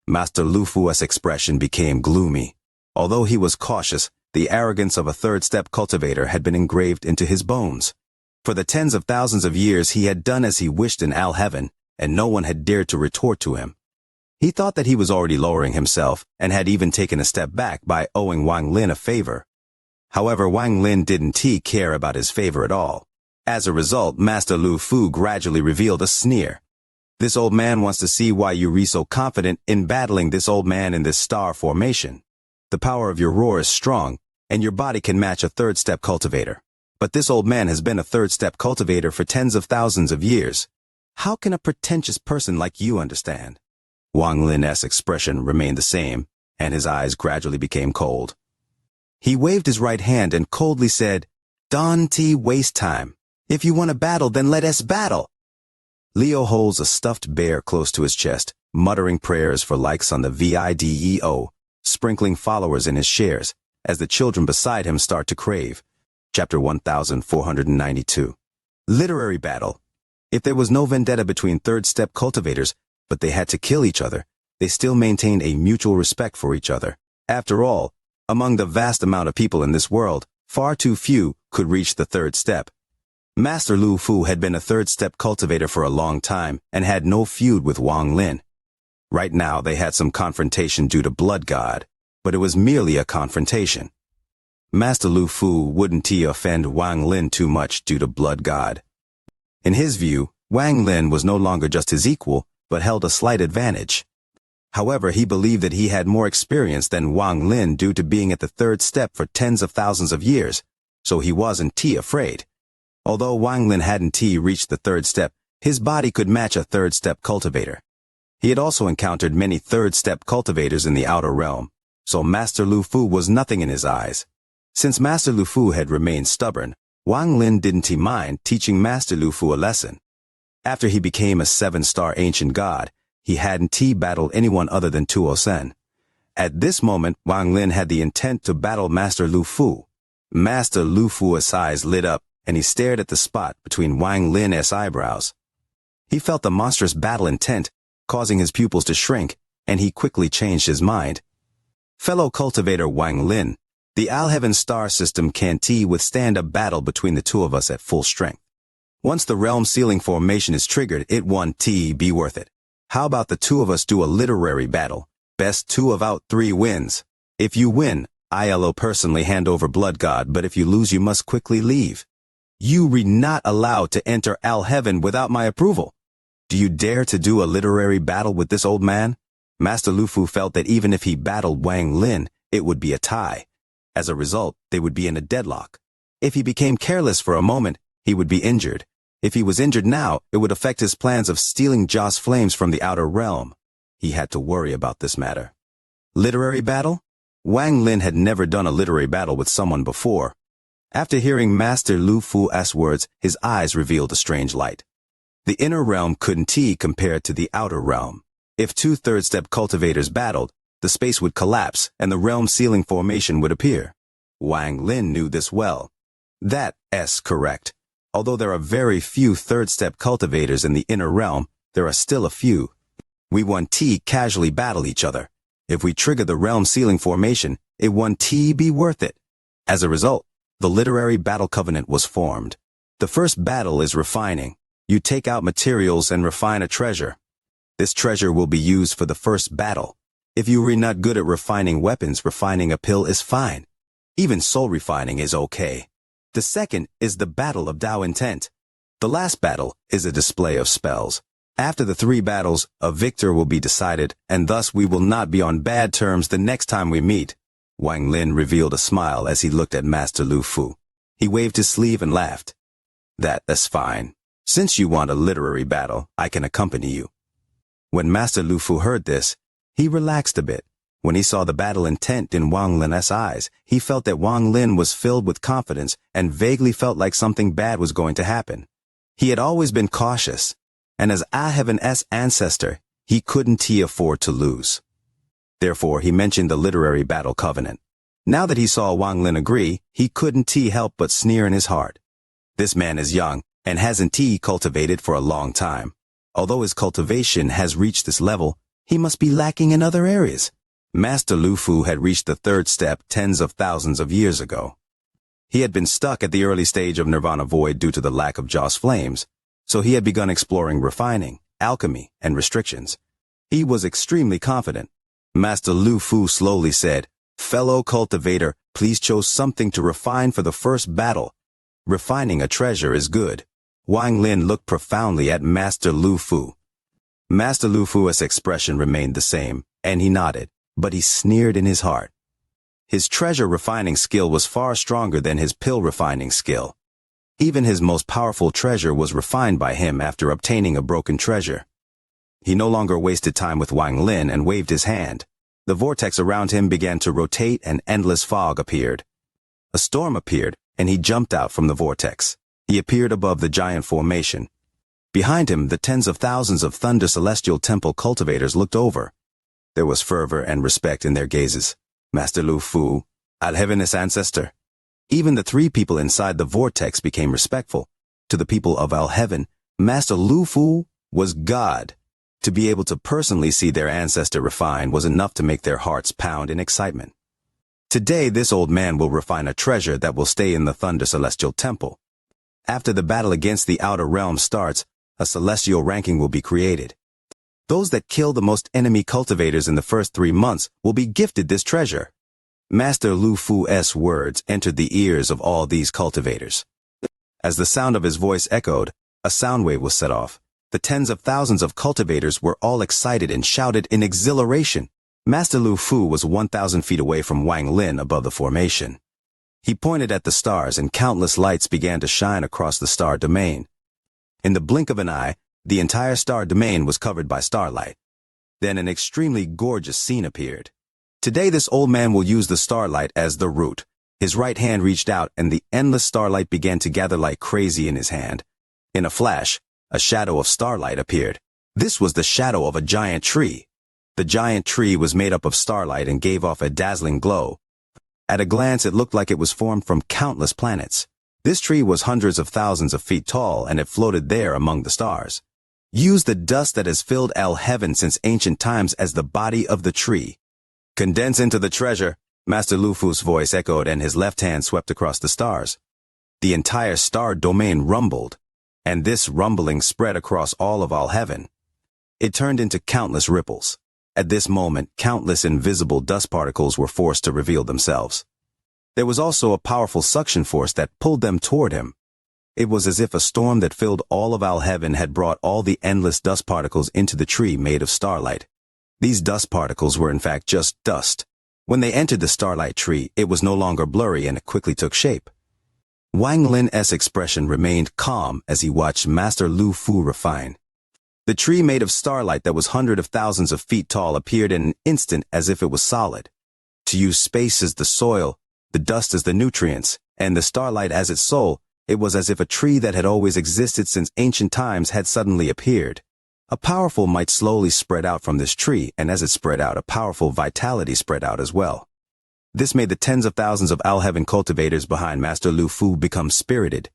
Master Lu Fu's expression became gloomy. Although he was cautious, the arrogance of a third-step cultivator had been engraved into his bones. For the tens of thousands of years he had done as he wished in Al Heaven, and no one had dared to retort to him. He thought that he was already lowering himself, and had even taken a step back by owing Wang Lin a favor. However, Wang Lin didn't care about his favor at all. As a result, Master Lu Fu gradually revealed a sneer. "This old man wants to see why you re so confident in battling this old man in this star formation. The power of your roar is strong, and your body can match a third-step cultivator. But this old man has been a third-step cultivator for tens of thousands of years. How can a pretentious person like you understand?" Wang Lin's expression remained the same, and his eyes gradually became cold. He waved his right hand and coldly said, "Don't waste time. If you want to battle, then let us battle." Leo holds a stuffed bear close to his chest, muttering prayers for likes on the video, sprinkling followers in his shares, as the children beside him start to crave. Chapter 1492. Literary battle. If there was no vendetta between third-step cultivators, but they had to kill each other, they still maintained a mutual respect for each other. After all, among the vast amount of people in this world, far too few could reach the third step. Master Lu Fu had been a third-step cultivator for a long time and had no feud with Wang Lin. Right now they had some confrontation due to Blood God, but it was merely a confrontation. Master Lu Fu wouldn't offend Wang Lin too much due to Blood God. In his view, Wang Lin was no longer just his equal, but held a slight advantage. However, he believed that he had more experience than Wang Lin due to being at the third step for tens of thousands of years, so he wasn't afraid. Although Wang Lin hadn't reached the third step, his body could match a third-step cultivator. He had also encountered many third-step cultivators in the outer realm, so Master Lu Fu was nothing in his eyes. Since Master Lu Fu had remained stubborn, Wang Lin didn't mind teaching Master Lu Fu a lesson. After he became a 7-star ancient god, he hadn't battled anyone other than Tuo Sen. At this moment, Wang Lin had the intent to battle Master Lu Fu. Master Lu Fu's eyes lit up, and he stared at the spot between Wang Lin's eyebrows. He felt the monstrous battle intent, causing his pupils to shrink, and he quickly changed his mind. "Fellow cultivator Wang Lin, the Alheaven star system can't withstand a battle between the two of us at full strength. Once the realm sealing formation is triggered, it won't be worth it. How about the two of us do a literary battle? Best 2 out 3 wins. If you win, I'll personally hand over Blood God, but if you lose, you must quickly leave. You are not allowed to enter Alheaven without my approval. Do you dare to do a literary battle with this old man?" Master Lu Fu felt that even if he battled Wang Lin, it would be a tie. As a result, they would be in a deadlock. If he became careless for a moment, he would be injured. If he was injured now, it would affect his plans of stealing Joss Flames from the outer realm. He had to worry about this matter. Literary battle? Wang Lin had never done a literary battle with someone before. After hearing Master Lu Fu's words, his eyes revealed a strange light. The inner realm couldn't compared to the outer realm. If 2 third-step cultivators battled, the space would collapse and the realm sealing formation would appear. Wang Lin knew this well. That's correct. Although there are very few third-step cultivators in the inner realm, there are still a few. We won't casually battle each other. If we trigger the realm sealing formation, it won't be worth it. As a result, the literary battle covenant was formed. The first battle is refining. You take out materials and refine a treasure. This treasure will be used for the first battle. If you are not good at refining weapons, refining a pill is fine. Even soul refining is okay. The second is the battle of Tao intent. The last battle is a display of spells. After the 3 battles, a victor will be decided, and thus we will not be on bad terms the next time we meet. Wang Lin revealed a smile as he looked at Master Lu Fu. He waved his sleeve and laughed. That's fine. Since you want a literary battle, I can accompany you." When Master Lu Fu heard this, he relaxed a bit. When he saw the battle intent in Wang Lin's eyes, he felt that Wang Lin was filled with confidence and vaguely felt like something bad was going to happen. He had always been cautious, and as Heaven's ancestor, he couldn't afford to lose. Therefore, he mentioned the literary battle covenant. Now that he saw Wang Lin agree, he couldn't help but sneer in his heart. This man is young and hasn't cultivated for a long time. Although his cultivation has reached this level, he must be lacking in other areas. Master Lu Fu had reached the third step tens of thousands of years ago. He had been stuck at the early stage of Nirvana Void due to the lack of Joss flames, so he had begun exploring refining, alchemy, and restrictions. He was extremely confident. Master Lu Fu slowly said, "Fellow cultivator, please choose something to refine for the first battle. Refining a treasure is good." Wang Lin looked profoundly at Master Lu Fu. Master Lu Fu's expression remained the same, and he nodded, but he sneered in his heart. His treasure refining skill was far stronger than his pill refining skill. Even his most powerful treasure was refined by him after obtaining a broken treasure. He no longer wasted time with Wang Lin and waved his hand. The vortex around him began to rotate and endless fog appeared. A storm appeared, and he jumped out from the vortex. He appeared above the giant formation. Behind him, the tens of thousands of Thunder Celestial Temple cultivators looked over. There was fervor and respect in their gazes. Master Lu Fu, Heaven's ancestor. Even the three people inside the vortex became respectful. To the people of Heaven, Master Lu Fu was God. To be able to personally see their ancestor refine was enough to make their hearts pound in excitement. Today, this old man will refine a treasure that will stay in the Thunder Celestial Temple. After the battle against the Outer Realm starts, a celestial ranking will be created. Those that kill the most enemy cultivators in the first 3 months will be gifted this treasure. Master Lu Fu's words entered the ears of all these cultivators. As the sound of his voice echoed, a sound wave was set off. The tens of thousands of cultivators were all excited and shouted in exhilaration. Master Lu Fu was 1,000 feet away from Wang Lin above the formation. He pointed at the stars and countless lights began to shine across the star domain. In the blink of an eye, the entire star domain was covered by starlight. Then an extremely gorgeous scene appeared. Today this old man will use the starlight as the root. His right hand reached out and the endless starlight began to gather like crazy in his hand. In a flash, a shadow of starlight appeared. This was the shadow of a giant tree. The giant tree was made up of starlight and gave off a dazzling glow. At a glance it looked like it was formed from countless planets. This tree was hundreds of thousands of feet tall and it floated there among the stars. Use the dust that has filled Heaven since ancient times as the body of the tree. Condense into the treasure, Master Lu Fu's voice echoed and his left hand swept across the stars. The entire star domain rumbled, and this rumbling spread across all of Heaven. It turned into countless ripples. At this moment, countless invisible dust particles were forced to reveal themselves. There was also a powerful suction force that pulled them toward him. It was as if a storm that filled all of Heaven had brought all the endless dust particles into the tree made of starlight. These dust particles were in fact just dust. When they entered the starlight tree, it was no longer blurry and it quickly took shape. Wang Lin's expression remained calm as he watched Master Lu Fu refine. The tree made of starlight that was hundreds of thousands of feet tall appeared in an instant as if it was solid. To use space as the soil, the dust as the nutrients, and the starlight as its soul, it was as if a tree that had always existed since ancient times had suddenly appeared. A powerful might slowly spread out from this tree, and as it spread out, a powerful vitality spread out as well. This made the tens of thousands of Heaven cultivators behind Master Lu Fu become spirited.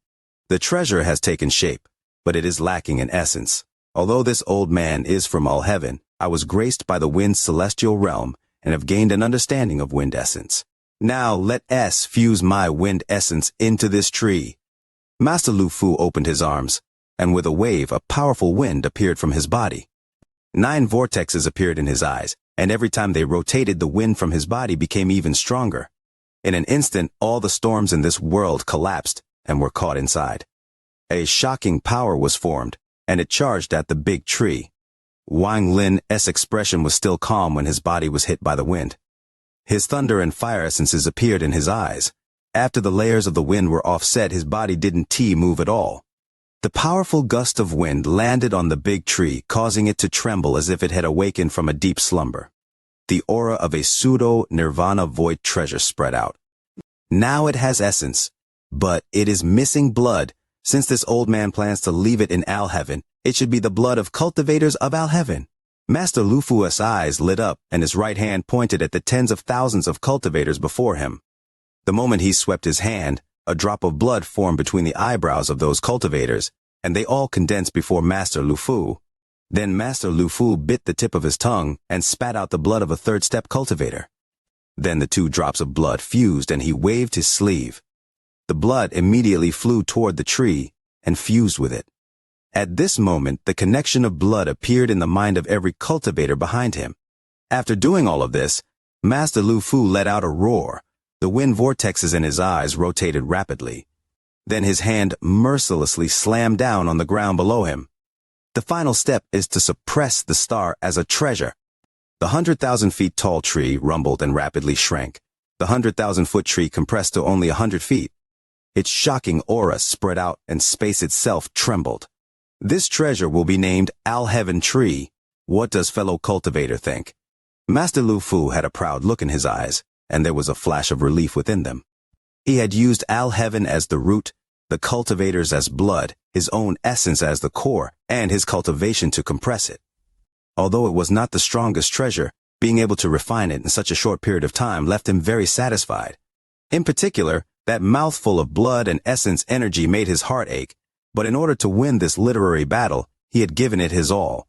The treasure has taken shape, but it is lacking in essence. Although this old man is from Heaven, I was graced by the wind's celestial realm and have gained an understanding of wind essence. Now let us fuse my wind essence into this tree. Master Lu Fu opened his arms, and with a wave, a powerful wind appeared from his body. 9 vortexes appeared in his eyes, and every time they rotated, the wind from his body became even stronger. In an instant, all the storms in this world collapsed and were caught inside. A shocking power was formed, and it charged at the big tree. Wang Lin's expression was still calm when his body was hit by the wind. His thunder and fire essences appeared in his eyes. After the layers of the wind were offset, his body didn't move at all. The powerful gust of wind landed on the big tree, causing it to tremble as if it had awakened from a deep slumber. the aura of a pseudo-nirvana void treasure spread out. Now it has essence, but it is missing blood. Since this old man plans to leave it in Al-Heaven, it should be the blood of cultivators of Al-Heaven. Master Lu Fu's eyes lit up and his right hand pointed at the tens of thousands of cultivators before him. The moment he swept his hand, a drop of blood formed between the eyebrows of those cultivators, and they all condensed before Master Lu Fu. Then Master Lu Fu bit the tip of his tongue and spat out the blood of a third-step cultivator. Then the two drops of blood fused and he waved his sleeve. The blood immediately flew toward the tree and fused with it. At this moment, the connection of blood appeared in the mind of every cultivator behind him. After doing all of this, Master Lu Fu let out a roar. The wind vortexes in his eyes rotated rapidly. Then his hand mercilessly slammed down on the ground below him. The final step is to suppress the star as a treasure. The 100,000 feet tall tree rumbled and rapidly shrank. The 100,000-foot tree compressed to only 100 feet. Its shocking aura spread out and space itself trembled. This treasure will be named Al-Heaven Tree. What does fellow cultivator think? Master Lu Fu had a proud look in his eyes, and there was a flash of relief within them. He had used Al-Heaven as the root, the cultivators as blood, his own essence as the core, and his cultivation to compress it. Although it was not the strongest treasure, being able to refine it in such a short period of time left him very satisfied. In particular, that mouthful of blood and essence energy made his heart ache, but in order to win this literary battle, he had given it his all.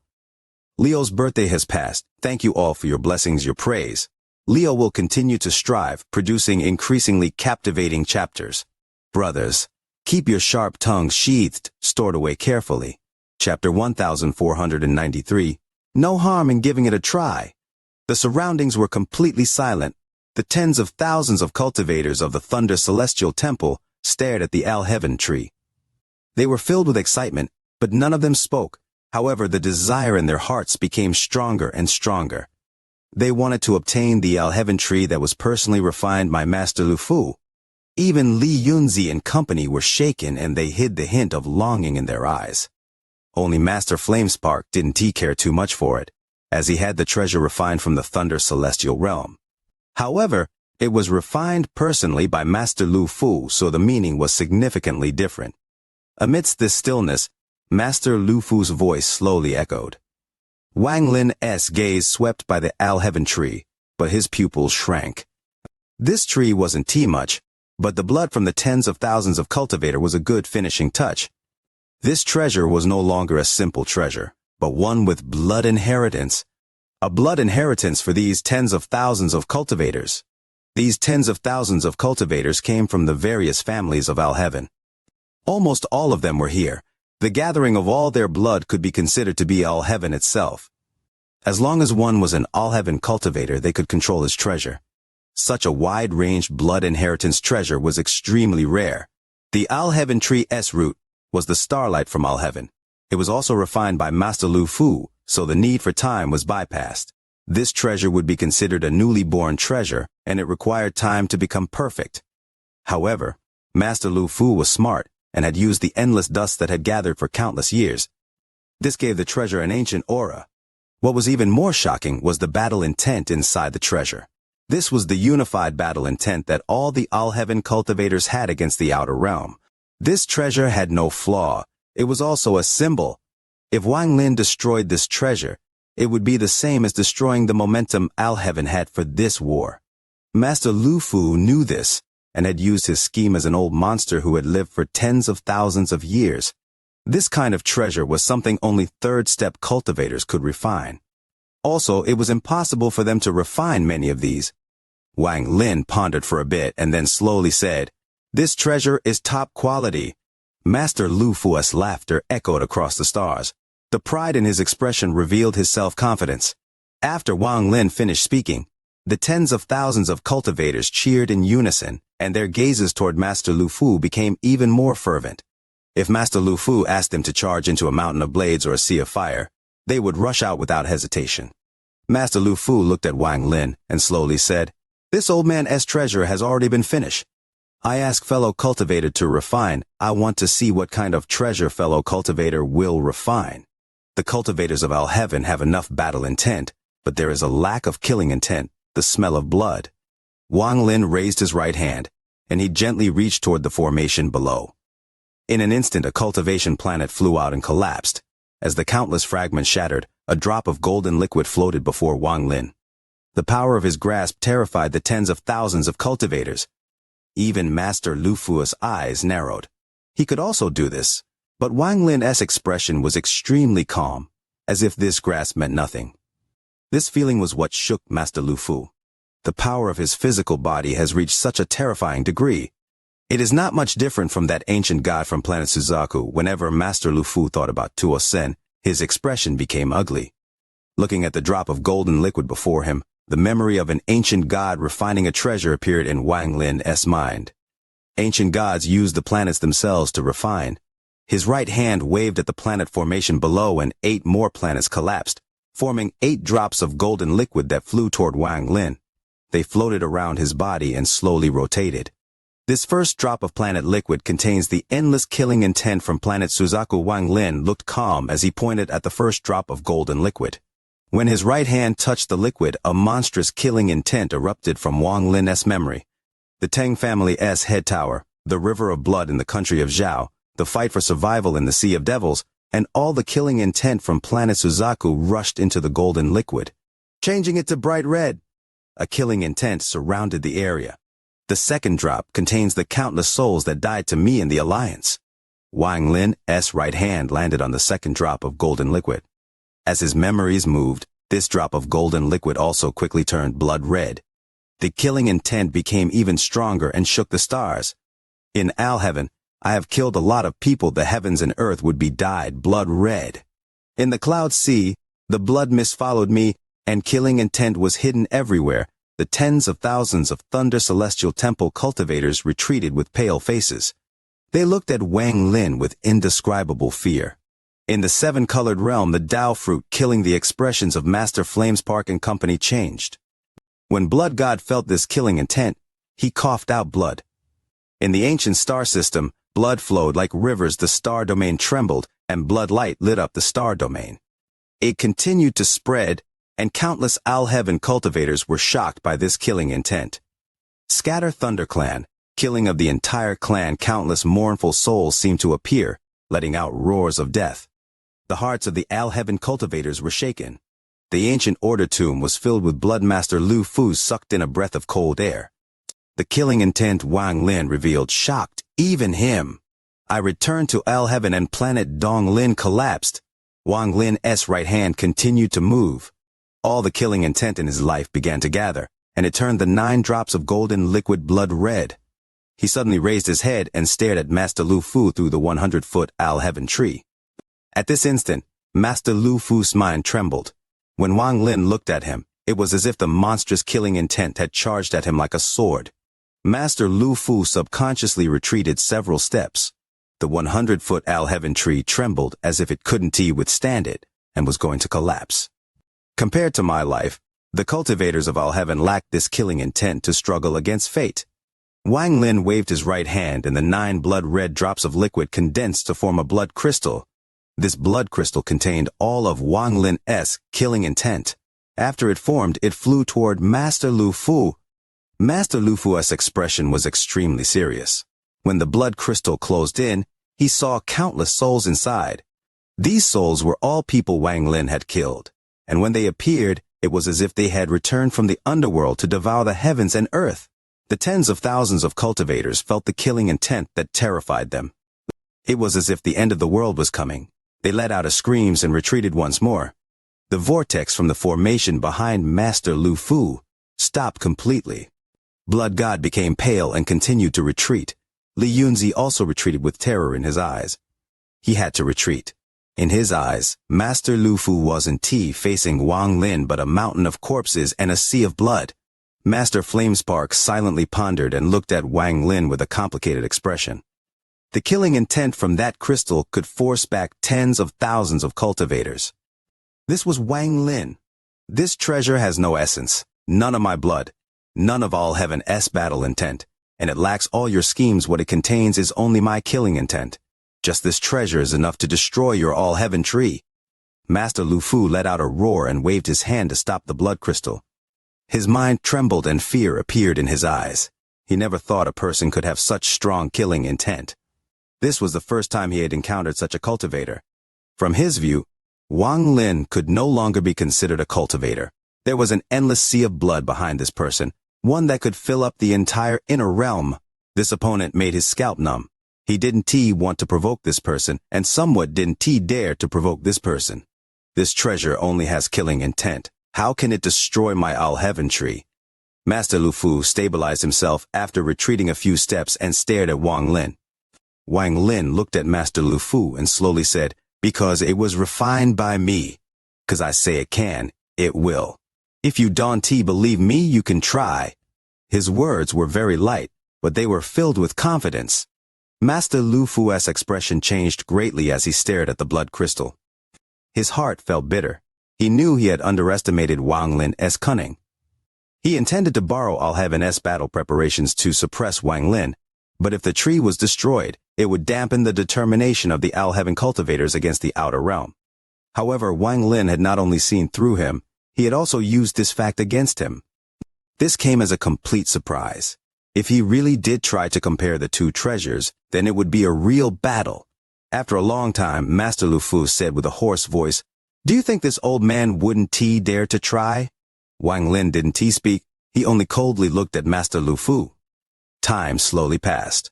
Leo's birthday has passed. Thank you all for your blessings, your praise. Leo will continue to strive, producing increasingly captivating chapters. Brothers, keep your sharp tongues sheathed, stored away carefully. Chapter 1493. No harm in giving it a try. The surroundings were completely silent. The tens of thousands of cultivators of the Thunder Celestial Temple stared at the Al-Heaven Tree. They were filled with excitement, but none of them spoke. However, the desire in their hearts became stronger and stronger. They wanted to obtain the Al-Heaven Tree that was personally refined by Master Lu Fu. Even Li Yunzi and company were shaken and they hid the hint of longing in their eyes. Only Master Flamespark didn't care too much for it, as he had the treasure refined from the Thunder Celestial Realm. However, it was refined personally by Master Lu Fu, so the meaning was significantly different. Amidst this stillness, Master Lu Fu's voice slowly echoed. Wang Lin's gaze swept by the Al-Heaven Tree, but his pupils shrank. This tree wasn't much, but the blood from the tens of thousands of cultivator was a good finishing touch. This treasure was no longer a simple treasure, but one with blood inheritance. A blood inheritance for these tens of thousands of cultivators. These tens of thousands of cultivators came from the various families of Al-Heaven. Almost all of them were here. The gathering of all their blood could be considered to be Al-Heaven itself. As long as one was an Al-Heaven cultivator, they could control his treasure. Such a wide-ranged blood inheritance treasure was extremely rare. The Al-Heaven Tree's root was the starlight from Al-Heaven. It was also refined by Master Lu Fu, so the need for time was bypassed. This treasure would be considered a newly born treasure, and it required time to become perfect. However, Master Lu Fu was smart and had used the endless dust that had gathered for countless years. This gave the treasure an ancient aura. What was even more shocking was the battle intent inside the treasure. This was the unified battle intent that all the Al-Heaven cultivators had against the outer realm. This treasure had no flaw. It was also a symbol. If Wang Lin destroyed this treasure, it would be the same as destroying the momentum Al-Heaven had for this war. Master Lu Fu knew this, and had used his scheme as an old monster who had lived for tens of thousands of years. This kind of treasure was something only third-step cultivators could refine. Also, it was impossible for them to refine many of these. Wang Lin pondered for a bit and then slowly said, "This treasure is top quality." Master Lu Fu's laughter echoed across the stars. The pride in his expression revealed his self-confidence. After Wang Lin finished speaking, the tens of thousands of cultivators cheered in unison, and their gazes toward Master Lu Fu became even more fervent. If Master Lu Fu asked them to charge into a mountain of blades or a sea of fire, they would rush out without hesitation. Master Lu Fu looked at Wang Lin and slowly said, "This old man's treasure has already been finished. I ask fellow cultivator to refine. I want to see what kind of treasure fellow cultivator will refine. The cultivators of Al-Heaven have enough battle intent, but there is a lack of killing intent, the smell of blood. Wang Lin raised his right hand, and he gently reached toward the formation below. In an instant, a cultivation planet flew out and collapsed. As the countless fragments shattered, a drop of golden liquid floated before Wang Lin. The power of his grasp terrified the tens of thousands of cultivators. Even Master Lu Fu's eyes narrowed. He could also do this, but Wang Lin's expression was extremely calm, as if this grasp meant nothing. This feeling was what shook Master Lu Fu. The power of his physical body has reached such a terrifying degree. It is not much different from that ancient god from planet Suzaku. Whenever Master Lu Fu thought about Tuo Sen, his expression became ugly. Looking at the drop of golden liquid before him, the memory of an ancient god refining a treasure appeared in Wang Lin's mind. Ancient gods used the planets themselves to refine. His right hand waved at the planet formation below, and 8 more planets collapsed, forming 8 drops of golden liquid that flew toward Wang Lin. They floated around his body and slowly rotated. This first drop of planet liquid contains the endless killing intent from planet Suzaku. Wang Lin looked calm as he pointed at the first drop of golden liquid. When his right hand touched the liquid, a monstrous killing intent erupted from Wang Lin's memory. The Tang family's head tower, the river of blood in the country of Zhao, the fight for survival in the Sea of Devils, and all the killing intent from planet Suzaku rushed into the golden liquid, changing it to bright red. A killing intent surrounded the area. The second drop contains the countless souls that died to me in the Alliance. Wang Lin's right hand landed on the second drop of golden liquid. As his memories moved, this drop of golden liquid also quickly turned blood red. The killing intent became even stronger and shook the stars. In Al-Heaven, I have killed a lot of people. The heavens and earth would be dyed blood red. In the cloud sea, the blood mist followed me, and killing intent was hidden everywhere. The tens of thousands of Thunder Celestial Temple cultivators retreated with pale faces. They looked at Wang Lin with indescribable fear. In the 7-colored realm, the Dao fruit killing the expressions of Master Flamespark and company changed. When Blood God felt this killing intent, he coughed out blood. In the ancient star system, blood flowed like rivers. The star domain trembled, and blood light lit up the star domain. It continued to spread, and countless Al-Heaven cultivators were shocked by this killing intent. Scatter Thunder Clan, killing of the entire clan. Countless mournful souls seemed to appear, letting out roars of death. The hearts of the Al-Heaven cultivators were shaken. The ancient order tomb was filled with blood. Master Lu Fu sucked in a breath of cold air. The killing intent Wang Lin revealed shocked even him. I returned to Al-Heaven and planet Dong Lin collapsed. Wang Lin's right hand continued to move. All the killing intent in his life began to gather, and it turned the 9 drops of golden liquid blood red. He suddenly raised his head and stared at Master Lu Fu through the 100-foot Al-Heaven tree. At this instant, Master Lu Fu's mind trembled. When Wang Lin looked at him, it was as if the monstrous killing intent had charged at him like a sword. Master Lu Fu subconsciously retreated several steps. The 100-foot Al-Heaven tree trembled as if it couldn't withstand it, and was going to collapse. Compared to my life, the cultivators of Al-Heaven lacked this killing intent to struggle against fate. Wang Lin waved his right hand, and the 9 blood-red drops of liquid condensed to form a blood crystal. This blood crystal contained all of Wang Lin's killing intent. After it formed, it flew toward Master Lu Fu. Master Lu Fu's expression was extremely serious. When the blood crystal closed in, he saw countless souls inside. These souls were all people Wang Lin had killed, and when they appeared, it was as if they had returned from the underworld to devour the heavens and earth. The tens of thousands of cultivators felt the killing intent that terrified them. It was as if the end of the world was coming. They let out screams and retreated once more. The vortex from the formation behind Master Lu Fu stopped completely. Blood God became pale and continued to retreat. Li Yunzi also retreated with terror in his eyes. He had to retreat. In his eyes, Master Lu Fu wasn't facing Wang Lin but a mountain of corpses and a sea of blood. Master Flamespark silently pondered and looked at Wang Lin with a complicated expression. The killing intent from that crystal could force back tens of thousands of cultivators. This was Wang Lin. This treasure has no essence, none of my blood, none of Al-Heaven's battle intent, and it lacks all your schemes. What it contains is only my killing intent. Just this treasure is enough to destroy your Al-Heaven tree. Master Lu Fu let out a roar and waved his hand to stop the blood crystal. His mind trembled and fear appeared in his eyes. He never thought a person could have such strong killing intent. This was the first time he had encountered such a cultivator. From his view, Wang Lin could no longer be considered a cultivator. There was an endless sea of blood behind this person, one that could fill up the entire inner realm. This opponent made his scalp numb. He didn't want to provoke this person, and somewhat didn't dare to provoke this person. This treasure only has killing intent. How can it destroy my Al-Heaven tree? Master Lu Fu stabilized himself after retreating a few steps and stared at Wang Lin. Wang Lin looked at Master Lu Fu and slowly said, "Because it was refined by me. 'Cause I say it can, it will. If you don't believe me, you can try." His words were very light, but they were filled with confidence. Master Lu Fu's expression changed greatly as he stared at the blood crystal. His heart felt bitter. He knew he had underestimated Wang Lin's cunning. He intended to borrow Al-Heaven's battle preparations to suppress Wang Lin, but if the tree was destroyed, it would dampen the determination of the Al-Heaven cultivators against the outer realm. However, Wang Lin had not only seen through him, he had also used this fact against him. This came as a complete surprise. If he really did try to compare the two treasures, then it would be a real battle. After a long time, Master Lu Fu said with a hoarse voice, "Do you think this old man wouldn't dare to try?" Wang Lin didn't speak, he only coldly looked at Master Lu Fu. Time slowly passed.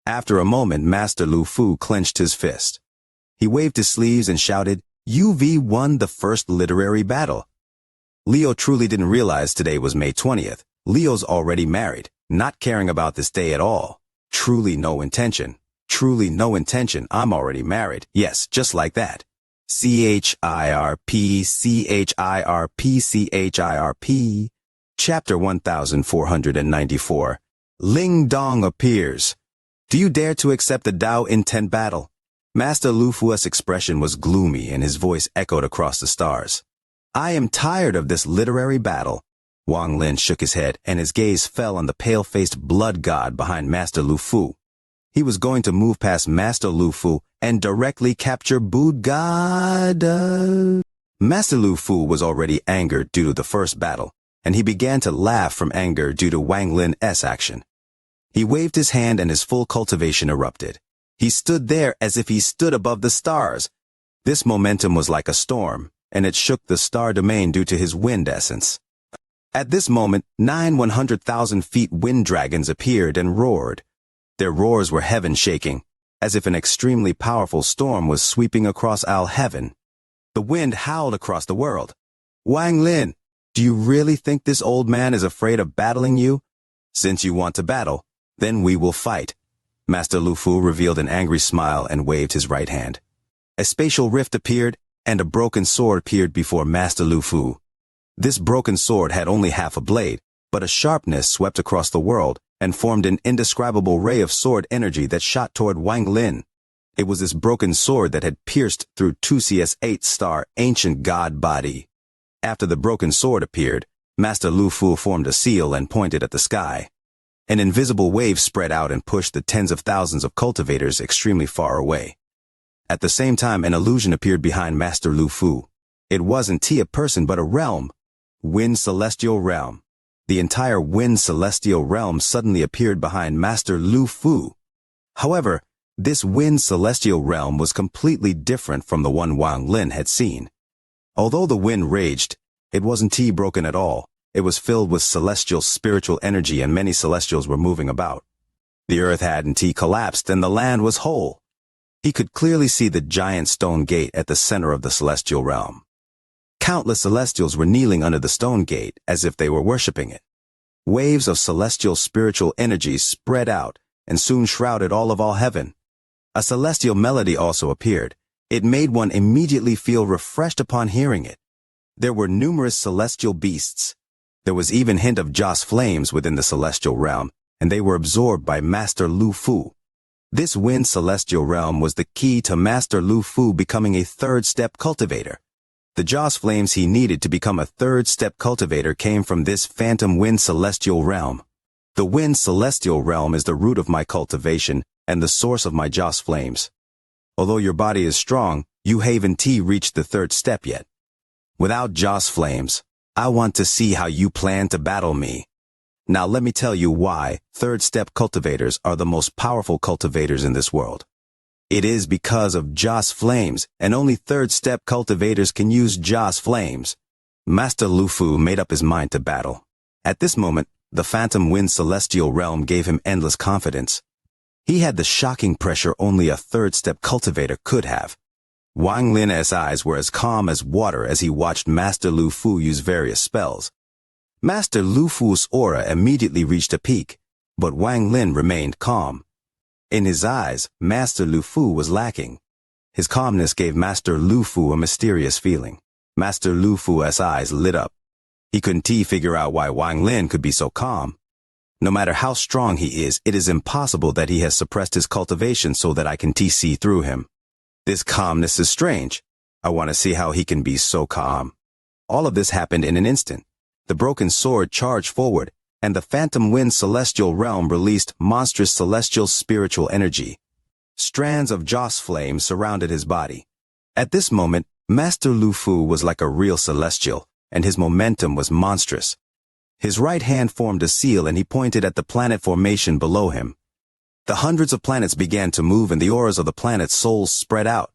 After a moment, Master Lu Fu clenched his fist. He waved his sleeves and shouted, "You've won the first literary battle." Leo truly didn't realize today was May 20th. Leo's already married, not caring about this day at all. Truly no intention. Truly no intention. I'm already married. Yes, just like that. CHIRP, CHIRP, CHIRP. Chapter 1494. Ling Dong appears. Do you dare to accept the Dao intent battle? Master Lu Fu's expression was gloomy and his voice echoed across the stars. I am tired of this literary battle. Wang Lin shook his head and his gaze fell on the pale-faced blood god behind Master Lu Fu. He was going to move past Master Lu Fu and directly capture Blood God. Master Lu Fu was already angered due to the first battle, and he began to laugh from anger due to Wang Lin's action. He waved his hand and his full cultivation erupted. He stood there as if he stood above the stars. This momentum was like a storm, and it shook the star domain due to his wind essence. At this moment, 100,000 feet wind dragons appeared and roared. Their roars were heaven-shaking, as if an extremely powerful storm was sweeping across Al-Heaven. The wind howled across the world. Wang Lin, do you really think this old man is afraid of battling you? Since you want to battle, then we will fight. Master Lu Fu revealed an angry smile and waved his right hand. A spatial rift appeared, and a broken sword appeared before Master Lu Fu. This broken sword had only half a blade, but a sharpness swept across the world and formed an indescribable ray of sword energy that shot toward Wang Lin. It was this broken sword that had pierced through Tusi's 8-star ancient god body. After the broken sword appeared, Master Lu Fu formed a seal and pointed at the sky. An invisible wave spread out and pushed the tens of thousands of cultivators extremely far away. At the same time, an illusion appeared behind Master Lu Fu. It wasn't a person but a realm. Wind Celestial Realm. The entire Wind Celestial Realm suddenly appeared behind Master Lu Fu. However, this Wind Celestial Realm was completely different from the one Wang Lin had seen. Although the wind raged, it wasn't broken at all. It was filled with celestial spiritual energy and many celestials were moving about. The earth hadn't collapsed and the land was whole. He could clearly see the giant stone gate at the center of the celestial realm. Countless celestials were kneeling under the stone gate as if they were worshipping it. Waves of celestial spiritual energy spread out and soon shrouded all of Al-Heaven. A celestial melody also appeared. It made one immediately feel refreshed upon hearing it. There were numerous celestial beasts. There was even hint of joss flames within the celestial realm, and they were absorbed by Master Lu Fu. This Wind Celestial Realm was the key to Master Lu Fu becoming a third-step cultivator. The joss flames he needed to become a third-step cultivator came from this phantom Wind Celestial Realm. The Wind Celestial Realm is the root of my cultivation and the source of my joss flames. Although your body is strong, you haven't reached the third step yet. Without Joss Flames, I want to see how you plan to battle me. Now let me tell you why third step cultivators are the most powerful cultivators in this world. It is because of Joss Flames, and only third step cultivators can use Joss Flames. Master Lu Fu made up his mind to battle. At this moment, the Phantom Wind Celestial Realm gave him endless confidence. He had the shocking pressure only a third step cultivator could have. Wang Lin's eyes were as calm as water as he watched Master Lu Fu use various spells. Master Lu Fu's aura immediately reached a peak, but Wang Lin remained calm. In his eyes, Master Lu Fu was lacking. His calmness gave Master Lu Fu a mysterious feeling. Master Lu Fu's eyes lit up. He couldn't figure out why Wang Lin could be so calm. No matter how strong he is, it is impossible that he has suppressed his cultivation so that I can see through him. This calmness is strange. I want to see how he can be so calm. All of this happened in an instant. The broken sword charged forward, and the Phantom Wind Celestial Realm released monstrous celestial spiritual energy. Strands of Joss flame surrounded his body. At this moment, Master Lu Fu was like a real celestial, and his momentum was monstrous. His right hand formed a seal and he pointed at the planet formation below him. The hundreds of planets began to move and the auras of the planet's souls spread out.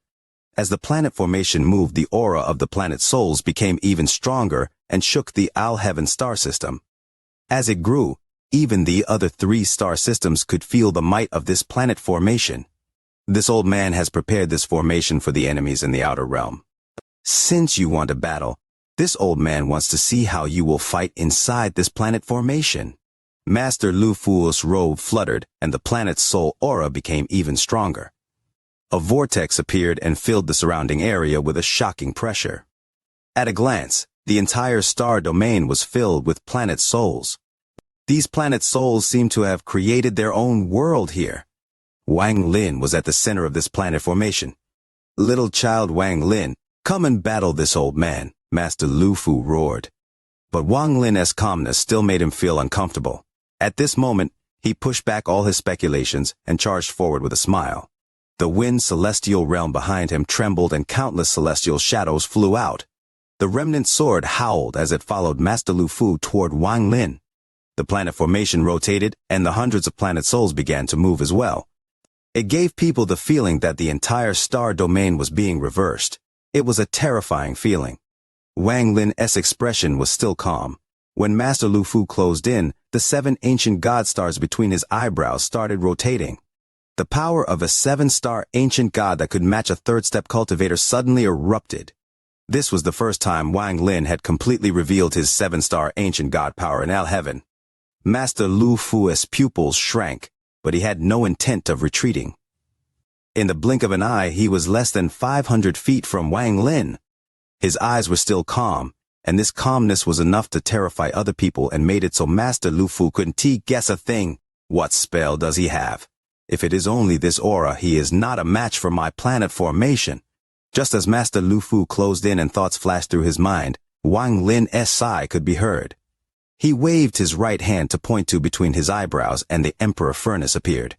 As the planet formation moved, the aura of the planet's souls became even stronger and shook the Al-Heaven star system. As it grew, even the other 3 star systems could feel the might of this planet formation. This old man has prepared this formation for the enemies in the outer realm. Since you want a battle, this old man wants to see how you will fight inside this planet formation. Master Lu Fu's robe fluttered and the planet's soul aura became even stronger. A vortex appeared and filled the surrounding area with a shocking pressure. At a glance, the entire star domain was filled with planet souls. These planet souls seemed to have created their own world here. Wang Lin was at the center of this planet formation. Little child Wang Lin, come and battle this old man, Master Lu Fu roared. But Wang Lin's calmness still made him feel uncomfortable. At this moment, he pushed back all his speculations and charged forward with a smile. The wind celestial realm behind him trembled and countless celestial shadows flew out. The remnant sword howled as it followed Master Lu Fu toward Wang Lin. The planet formation rotated and the hundreds of planet souls began to move as well. It gave people the feeling that the entire star domain was being reversed. It was a terrifying feeling. Wang Lin's expression was still calm. When Master Lu Fu closed in, the 7 ancient god stars between his eyebrows started rotating. The power of a 7-star ancient god that could match a third-step cultivator suddenly erupted. This was the first time Wang Lin had completely revealed his 7-star ancient god power in Al-Heaven. Master Lu Fu's pupils shrank, but he had no intent of retreating. In the blink of an eye, he was less than 500 feet from Wang Lin. His eyes were still calm, and this calmness was enough to terrify other people and made it so Master Lu Fu couldn't guess a thing. What spell does he have? If it is only this aura, he is not a match for my planet formation. Just as Master Lu Fu closed in and thoughts flashed through his mind, Wang Lin's sigh could be heard. He waved his right hand to point to between his eyebrows and the Emperor Furnace appeared.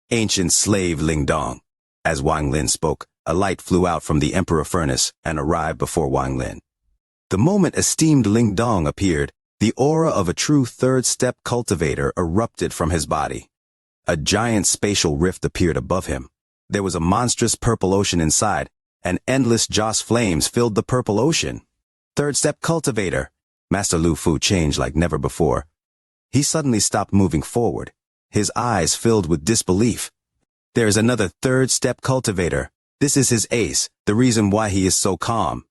Ancient slave Ling Dong. As Wang Lin spoke, a light flew out from the Emperor Furnace and arrived before Wang Lin. The moment esteemed Ling Dong appeared, the aura of a true third-step cultivator erupted from his body. A giant spatial rift appeared above him. There was a monstrous purple ocean inside, and endless Joss flames filled the purple ocean. Third-step cultivator. Master Lu Fu changed like never before. He suddenly stopped moving forward. His eyes filled with disbelief. There is another third-step cultivator. This is his ace, the reason why he is so calm.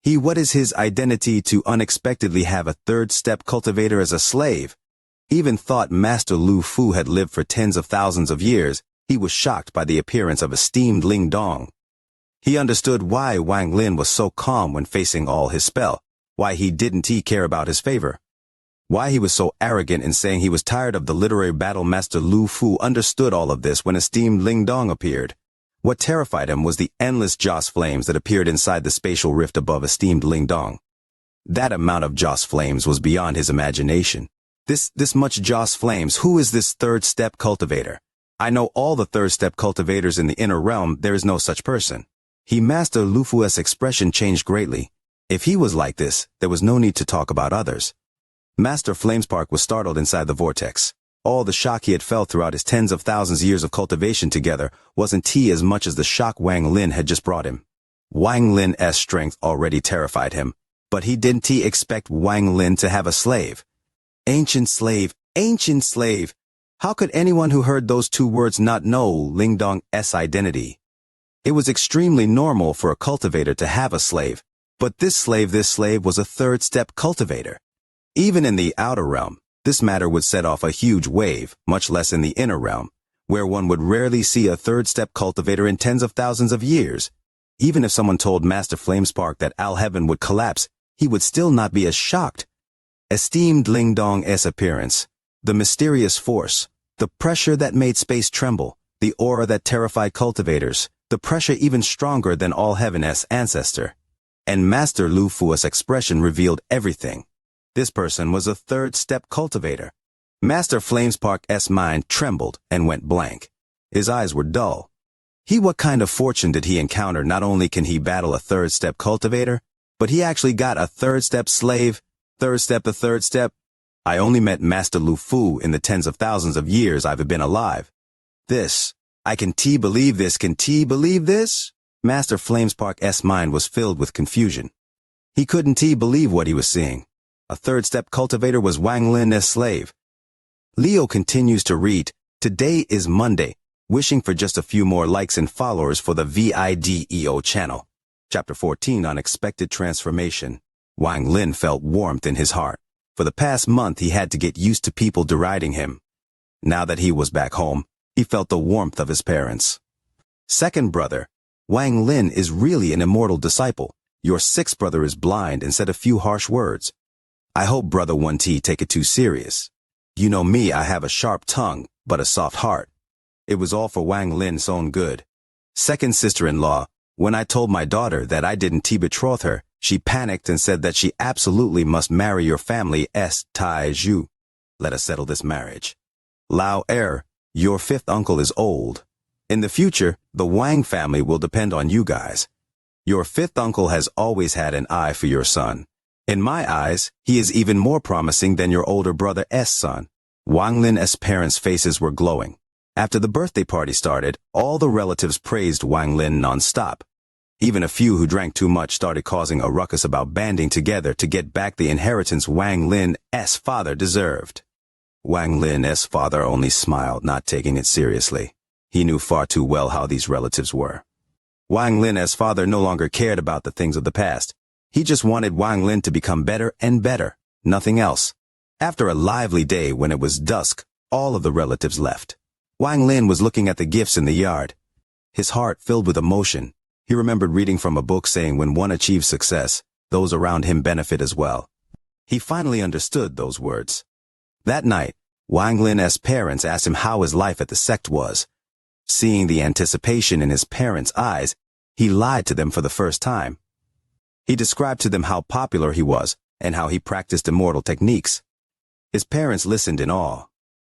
What is his identity to unexpectedly have a third-step cultivator as a slave? Even thought Master Lu Fu had lived for tens of thousands of years, he was shocked by the appearance of esteemed Ling Dong. He understood why Wang Lin was so calm when facing all his spell, why he didn't care about his favor. Why he was so arrogant in saying he was tired of the literary battle. Master Lu Fu understood all of this when esteemed Ling Dong appeared. What terrified him was the endless Joss flames that appeared inside the spatial rift above esteemed Ling Dong. That amount of Joss flames was beyond his imagination. This much Joss flames, who is this third-step cultivator? I know all the third-step cultivators in the inner realm. There is no such person. Master Lufu's expression changed greatly. If he was like this, there was no need to talk about others. Master Flamespark was startled inside the vortex. All the shock he had felt throughout his tens of thousands of years of cultivation together wasn't as much as the shock Wang Lin had just brought him. Wang Lin's strength already terrified him, but he didn't expect Wang Lin to have a slave. Ancient slave, ancient slave. How could anyone who heard those two words not know Lingdong's identity? It was extremely normal for a cultivator to have a slave, but this slave was a third-step cultivator. Even in the outer realm, this matter would set off a huge wave, much less in the inner realm, where one would rarely see a third-step cultivator in tens of thousands of years. Even if someone told Master Flamespark that Al Heaven would collapse, he would still not be as shocked. Esteemed Lingdong's appearance, the mysterious force, the pressure that made space tremble, the aura that terrified cultivators, the pressure even stronger than All Heaven's ancestor. And Master Lufu's expression revealed everything. This person was a third-step cultivator. Master Flamespark's mind trembled and went blank. His eyes were dull. What kind of fortune did he encounter? Not only can he battle a third-step cultivator, but he actually got a third-step slave. The third step. I only met Master Lufu in the tens of thousands of years I've been alive. I can believe this. Master Flamespark's mind was filled with confusion. He couldn't believe what he was seeing. A third-step cultivator was Wang Lin's slave. Leo continues to read, "Today is Monday. Wishing for just a few more likes and followers for the VIDEO channel." Chapter 14, Unexpected Transformation. Wang Lin felt warmth in his heart. For the past month he had to get used to people deriding him. Now that he was back home, he felt the warmth of his parents. Second brother, Wang Lin is really an immortal disciple. Your sixth brother is blind and said a few harsh words. I hope brother 1T take it too serious. You know me, I have a sharp tongue, but a soft heart. It was all for Wang Lin's own good. Second sister-in-law, when I told my daughter that I didn't betroth her, she panicked and said that she absolutely must marry your family's Taiju. Let us settle this marriage. Lao your fifth uncle is old. In the future, the Wang family will depend on you guys. Your fifth uncle has always had an eye for your son. In my eyes, he is even more promising than your older brother's son. Wang Lin's parents' faces were glowing. After the birthday party started, all the relatives praised Wang Lin non-stop. Even a few who drank too much started causing a ruckus about banding together to get back the inheritance Wang Lin's father deserved. Wang Lin's father only smiled, not taking it seriously. He knew far too well how these relatives were. Wang Lin's father no longer cared about the things of the past. He just wanted Wang Lin to become better and better, nothing else. After a lively day when it was dusk, all of the relatives left. Wang Lin was looking at the gifts in the yard. His heart filled with emotion. He remembered reading from a book saying when one achieves success, those around him benefit as well. He finally understood those words. That night, Wang Lin's parents asked him how his life at the sect was. Seeing the anticipation in his parents' eyes, he lied to them for the first time. He described to them how popular he was and how he practiced immortal techniques. His parents listened in awe.